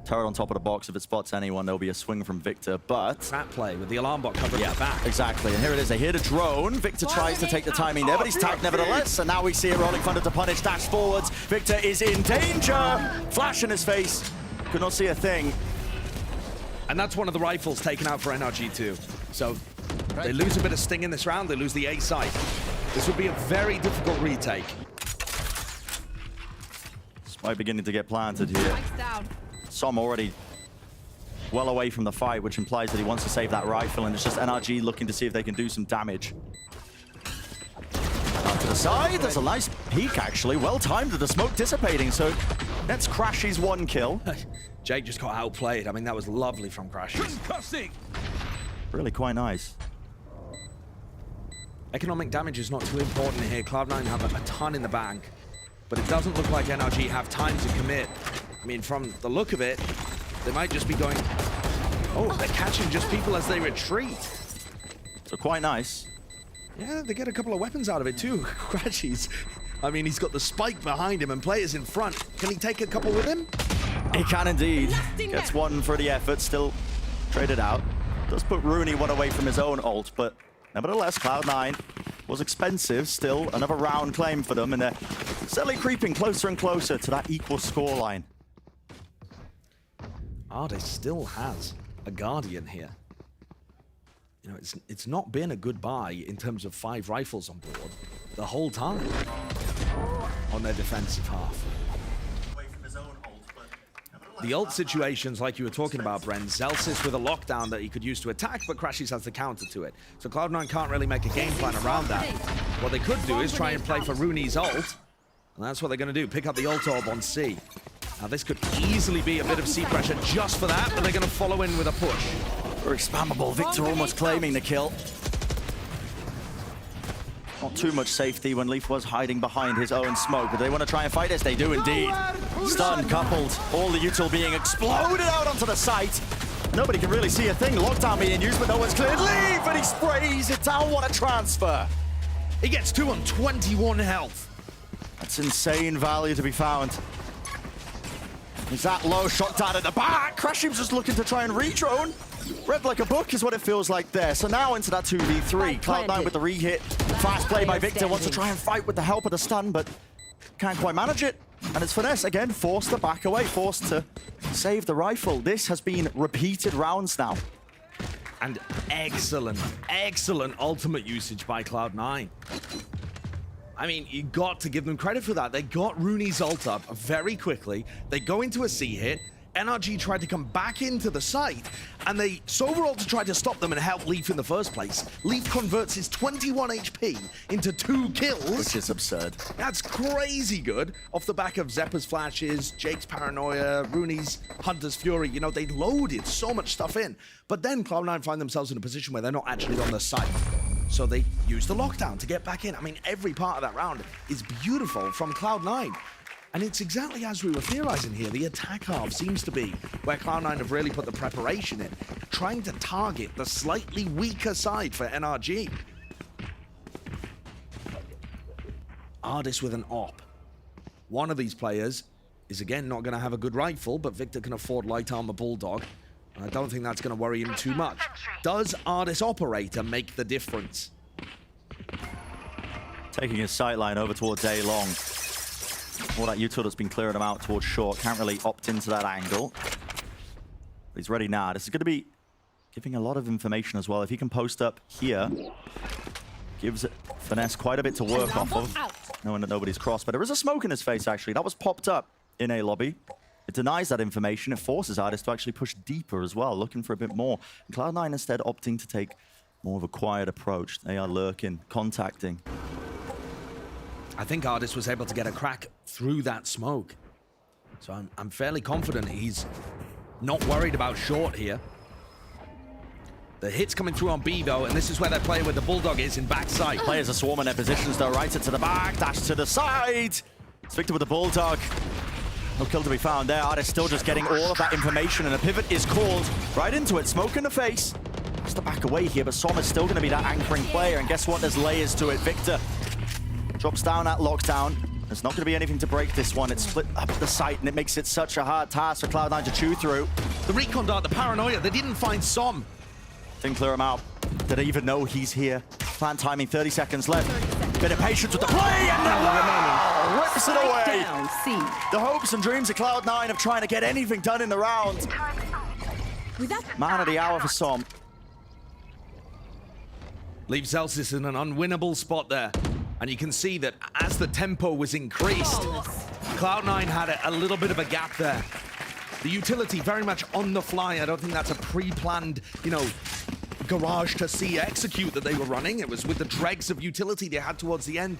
Turret on top of the box. If it spots anyone, there'll be a swing from Victor, but trap play with the alarm bot covering the back. Exactly, and here it is. They hear the drone. Victor tries to take the timing there, but he's tagged nevertheless. And now we see a rolling thunder to punish, dash forwards. Victor is in danger. Flash in his face. Could not see a thing. And that's one of the rifles taken out for NRG too. So they lose a bit of sting in this round. They lose the A site. This would be a very difficult retake. Spy beginning to get planted here. Som already well away from the fight, which implies that he wants to save that rifle, and it's just NRG looking to see if they can do some damage. Out to the side, there's a nice peek actually, well timed with the smoke dissipating, so that's Crashy's 1 kill. Jake just got outplayed. I mean, that was lovely from Crashy. Really quite nice. Economic damage is not too important here. Cloud9 have a ton in the bank, but it doesn't look like NRG have time to commit. I mean, from the look of it, they might just be going... Oh, they're catching just people as they retreat. So quite nice. Yeah, they get a couple of weapons out of it too. Crashy's... I mean, he's got the spike behind him and players in front. Can he take a couple with him? He can indeed. Gets 1 for the effort, still traded out. Does put Rooney 1 away from his own ult, but nevertheless, Cloud9 was expensive. Still another round claim for them, and they're steadily creeping closer and closer to that equal scoreline. Ardis still has a Guardian here. You know, it's not been a good buy in terms of 5 rifles on board the whole time on their defensive half. The ult situations, like you were talking about, Bren, Zelsis with a lockdown that he could use to attack, but Crashies has the counter to it. So Cloud9 can't really make a game plan around that. What they could do is try and play for Rooney's ult, and that's what they're going to do, pick up the ult orb on C. Now this could easily be a bit of C pressure just for that, but they're going to follow in with a push. Very spammable. Victor almost claiming the kill. Not too much safety when Leaf was hiding behind his own smoke, but they want to try and fight this. They do indeed. Stun coupled. All the util being exploded out onto the site. Nobody can really see a thing. Lockdown being used, but no one's cleared. Leaf, and he sprays it down. What a transfer. He gets 2 on 21 health. That's insane value to be found. Is that low shot down at the back? Crashim's just looking to try and re-drone. Read like a book is what it feels like there. So now into that 2v3. Cloud9 with the re-hit. Fast play by Victor. Wants to try and fight with the help of the stun, but can't quite manage it. And it's Finesse again, forced to back away, forced to save the rifle. This has been repeated rounds now. And excellent, excellent ultimate usage by Cloud9. I mean, you got to give them credit for that. They got Rooney's ult up very quickly. They go into a C hit. NRG tried to come back into the site, and they Sova ult to try to stop them and help Leaf in the first place. Leaf converts his 21 HP into 2 kills. Which is absurd. That's crazy good. Off the back of Zeppa's flashes, Jake's paranoia, Rooney's Hunter's Fury. You know, they loaded so much stuff in. But then Cloud9 find themselves in a position where they're not actually on the site. So they use the lockdown to get back in. I mean, every part of that round is beautiful from Cloud9. And it's exactly as we were theorizing here. The attack half seems to be where Cloud9 have really put the preparation in, trying to target the slightly weaker side for NRG. Ardis with an op. One of these players is again not going to have a good rifle, but Victor can afford light armor Bulldog. And I don't think that's going to worry him too much. Does Ardis Operator make the difference? Taking his sight line over towards A long. All that util that's been clearing him out towards short. Can't really opt into that angle. But he's ready now. This is going to be giving a lot of information as well. If he can post up here, gives Finesse quite a bit to work off of. Knowing that nobody's crossed. But there is a smoke in his face, actually. That was popped up in A lobby. It denies that information. It forces Artist to actually push deeper as well, looking for a bit more. And Cloud9 instead opting to take more of a quiet approach. They are lurking, contacting. I think Artist was able to get a crack through that smoke. So I'm fairly confident he's not worried about short here. The hit's coming through on B, though, and this is where they're playing with the Bulldog is in backside. Players are swarming their positions, though. Right to the back, dash to the side. It's Victor with the Bulldog. No kill to be found there. Artist still just getting all of that information, and a pivot is called right into it. Smoke in the face. Just to back away here, but Som is still going to be that anchoring player, and guess what? There's layers to it. Victor drops down that lockdown. There's not going to be anything to break this one. It's split up the site, and it makes it such a hard task for Cloud9 to chew through. The recon dart, the paranoia, they didn't find Som. Didn't clear him out. Did they even know he's here? Plan timing, 30 seconds left. Bit of patience with the play, and wow, rips it away. The hopes and dreams of Cloud9 of trying to get anything done in the round. Man of the hour for Som. Leaves Celsius in an unwinnable spot there. And you can see that as the tempo was increased, Cloud9 had a little bit of a gap there. The utility very much on the fly. I don't think that's a pre-planned, you know, garage to see execute that they were running. It was with the dregs of utility they had towards the end.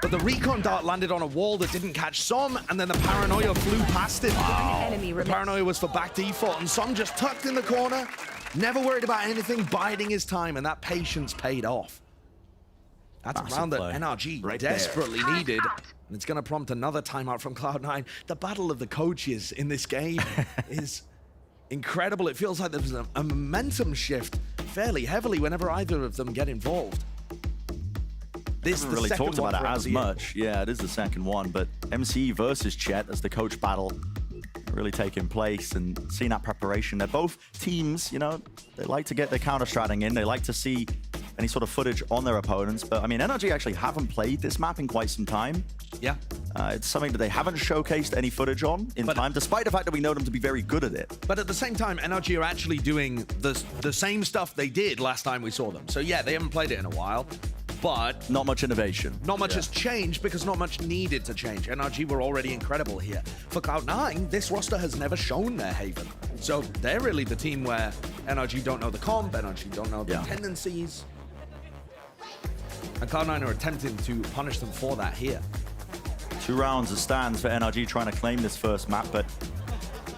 But the recon dart landed on a wall that didn't catch Som, and then the paranoia flew past it. Wow. The paranoia was for back default, and Som just tucked in the corner, never worried about anything, biding his time, and that patience paid off. That's a round that NRG desperately needed, and it's going to prompt another timeout from Cloud9. The battle of the coaches in this game is incredible. It feels like there's a momentum shift fairly heavily whenever either of them get involved. This Haven't really talked about it as much. Yeah, it is the second one, but MC versus Chet as the coach battle really taking place, and seeing that preparation. They're both teams, you know, they like to get their counter-stratting in. They like to see any sort of footage on their opponents. But I mean, NRG actually haven't played this map in quite some time. Yeah. It's something that they haven't showcased any footage on in time, despite the fact that we know them to be very good at it. But at the same time, NRG are actually doing the same stuff they did last time we saw them. So yeah, they haven't played it in a while, but not much innovation. Not much has changed because not much needed to change. NRG were already incredible here. For Cloud9, this roster has never shown their haven. So they're really the team where NRG don't know the comp, NRG don't know the tendencies. And Cloud9 are attempting to punish them for that here. 2 rounds of stands for NRG trying to claim this first map, but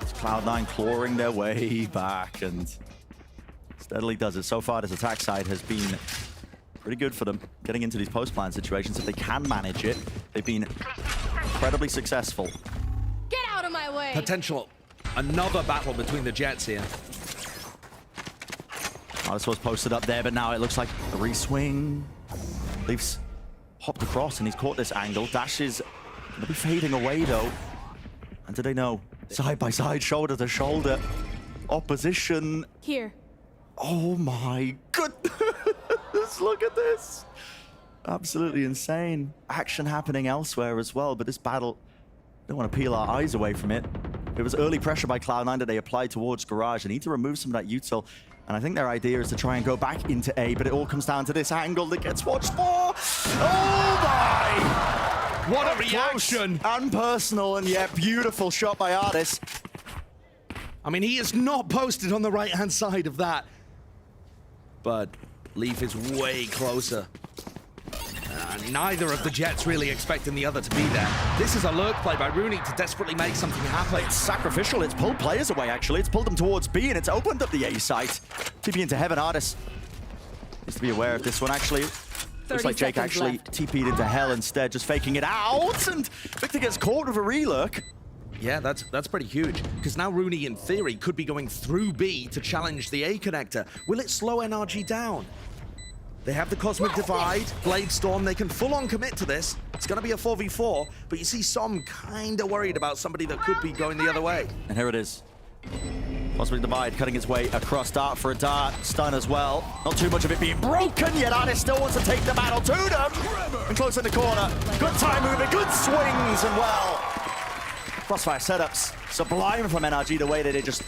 it's Cloud9 clawing their way back and steadily does it. So far, this attack side has been pretty good for them getting into these post-plan situations. If they can manage it, they've been incredibly successful. Get out of my way! Potential. Another battle between the Jets here. Oh, this was posted up there, but now it looks like a re-swing. Leafs hopped across and he's caught this angle. Dash is going to be fading away though. And do they know? Side by side, shoulder to shoulder. Opposition. Here. Oh my goodness, look at this. Absolutely insane. Action happening elsewhere as well, but this battle, don't want to peel our eyes away from it. It was early pressure by Cloud9 that they applied towards Garage. They need to remove some of that util. And I think their idea is to try and go back into A, but it all comes down to this angle that gets watched for. Oh my! What a reaction! And personal, and yet beautiful shot by Artis. I mean, he is not posted on the right-hand side of that. But Leaf is way closer. Neither of the Jets really expecting the other to be there. This is a lurk play by Rooney to desperately make something happen. It's sacrificial. It's pulled players away, actually. It's pulled them towards B, and it's opened up the A site. TP into heaven. Artis needs to be aware of this one, actually. Looks like Jake actually TP'd into hell instead, just faking it out, and Victor gets caught with a re-lurk. Yeah, that's pretty huge, because now Rooney, in theory, could be going through B to challenge the A connector. Will it slow NRG down? They have the Cosmic Divide, Blade Storm, they can full-on commit to this. It's going to be a 4v4, but you see Som kind of worried about somebody that could be going the other way. And here it is. Cosmic Divide cutting its way across Dart for a Dart stun as well. Not too much of it being broken, yet Artist still wants to take the battle to them. And close in the corner. Good time movement, good swings, and well. Crossfire setups. Sublime from NRG, the way that they just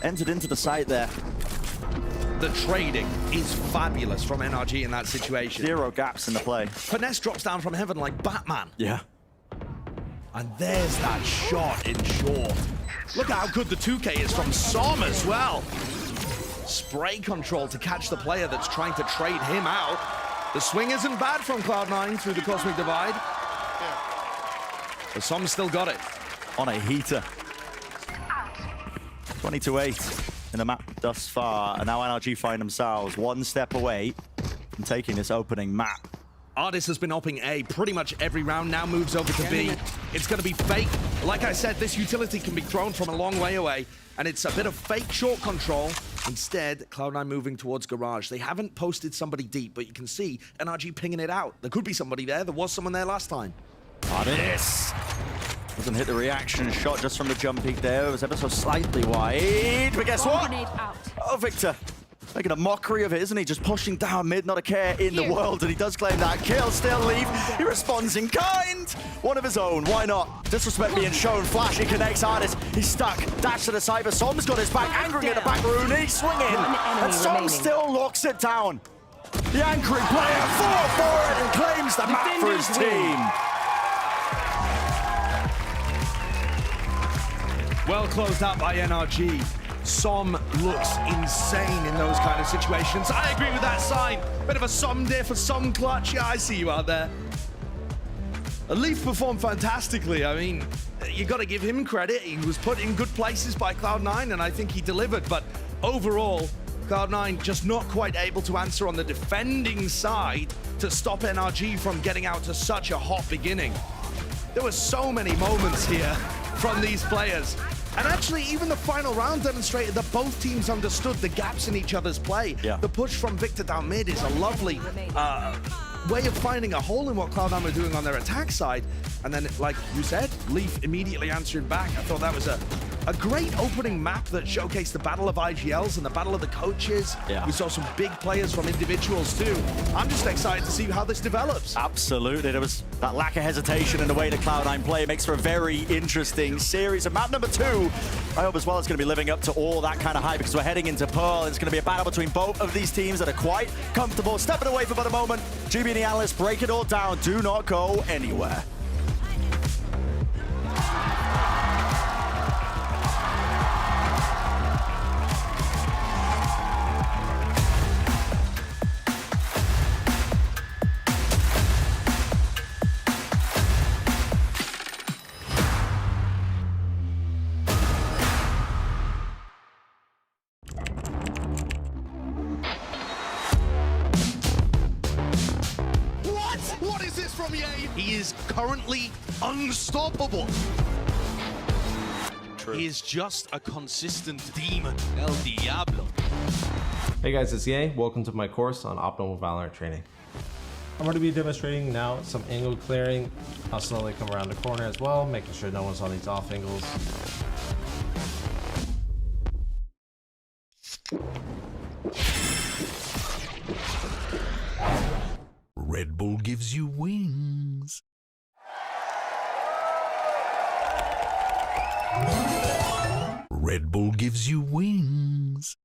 entered into the site there. The trading is fabulous from NRG in that situation. 0 gaps in the play. Finesse drops down from heaven like Batman. Yeah. And there's that shot in short. Look at how good the 2K is from Som as well. Spray control to catch the player that's trying to trade him out. The swing isn't bad from Cloud9 through the Cosmic Divide. But Som still got it. On a heater. 20-8 in the map thus far. And now NRG find themselves one step away from taking this opening map. Artist has been opping A pretty much every round, now moves over to B. It's going to be fake. Like I said, this utility can be thrown from a long way away, and it's a bit of fake short control. Instead, Cloud9 moving towards Garage. They haven't posted somebody deep, but you can see NRG pinging it out. There could be somebody there. There was someone there last time. Artist doesn't hit the reaction shot just from the jump peak there. It was ever so slightly wide, but guess what? Oh, Victor. Making a mockery of it, isn't he? Just pushing down mid, not a care in the world, and he does claim that kill. Still Leaf, he responds in kind. One of his own, why not? Disrespect being shown, Flash, he connects Artist. He's stuck, dash to the cyber, Som's got his back, anchoring at the back, Rooney swinging, and Som still locks it down. The anchoring player, 4 forward, and claims the map for his team. Well closed out by NRG. Som looks insane in those kind of situations. I agree with that sign. Bit of a Som day for Som clutch. Yeah, I see you out there. Leaf performed fantastically. I mean, you got to give him credit. He was put in good places by Cloud9, and I think he delivered. But overall, Cloud9 just not quite able to answer on the defending side to stop NRG from getting out to such a hot beginning. There were so many moments here from these players. And actually, even the final round demonstrated that both teams understood the gaps in each other's play. Yeah. The push from Victor down mid is a lovely way of finding a hole in what Cloud9 were doing on their attack side. And then, like you said, Leaf immediately answering back. I thought that was a great opening map that showcased the battle of IGLs and the battle of the coaches. Yeah. We saw some big players from individuals too. I'm just excited to see how this develops. Absolutely. There was that lack of hesitation in the way the Cloud9 play. It makes for a very interesting series. And map number 2, I hope as well it's going to be living up to all that kind of hype, because we're heading into Pearl. It's going to be a battle between both of these teams that are quite comfortable. Stepping away for about a moment. GB and the analysts break it all down. Do not go anywhere. What is this from EA? He is currently unstoppable. He is just a consistent demon. El Diablo. Hey guys, it's EA. Welcome to my course on optimal VALORANT training. I'm going to be demonstrating now some angle clearing. I'll slowly come around the corner as well, making sure no one's on these off angles. Red Bull gives you wings. Red Bull gives you wings.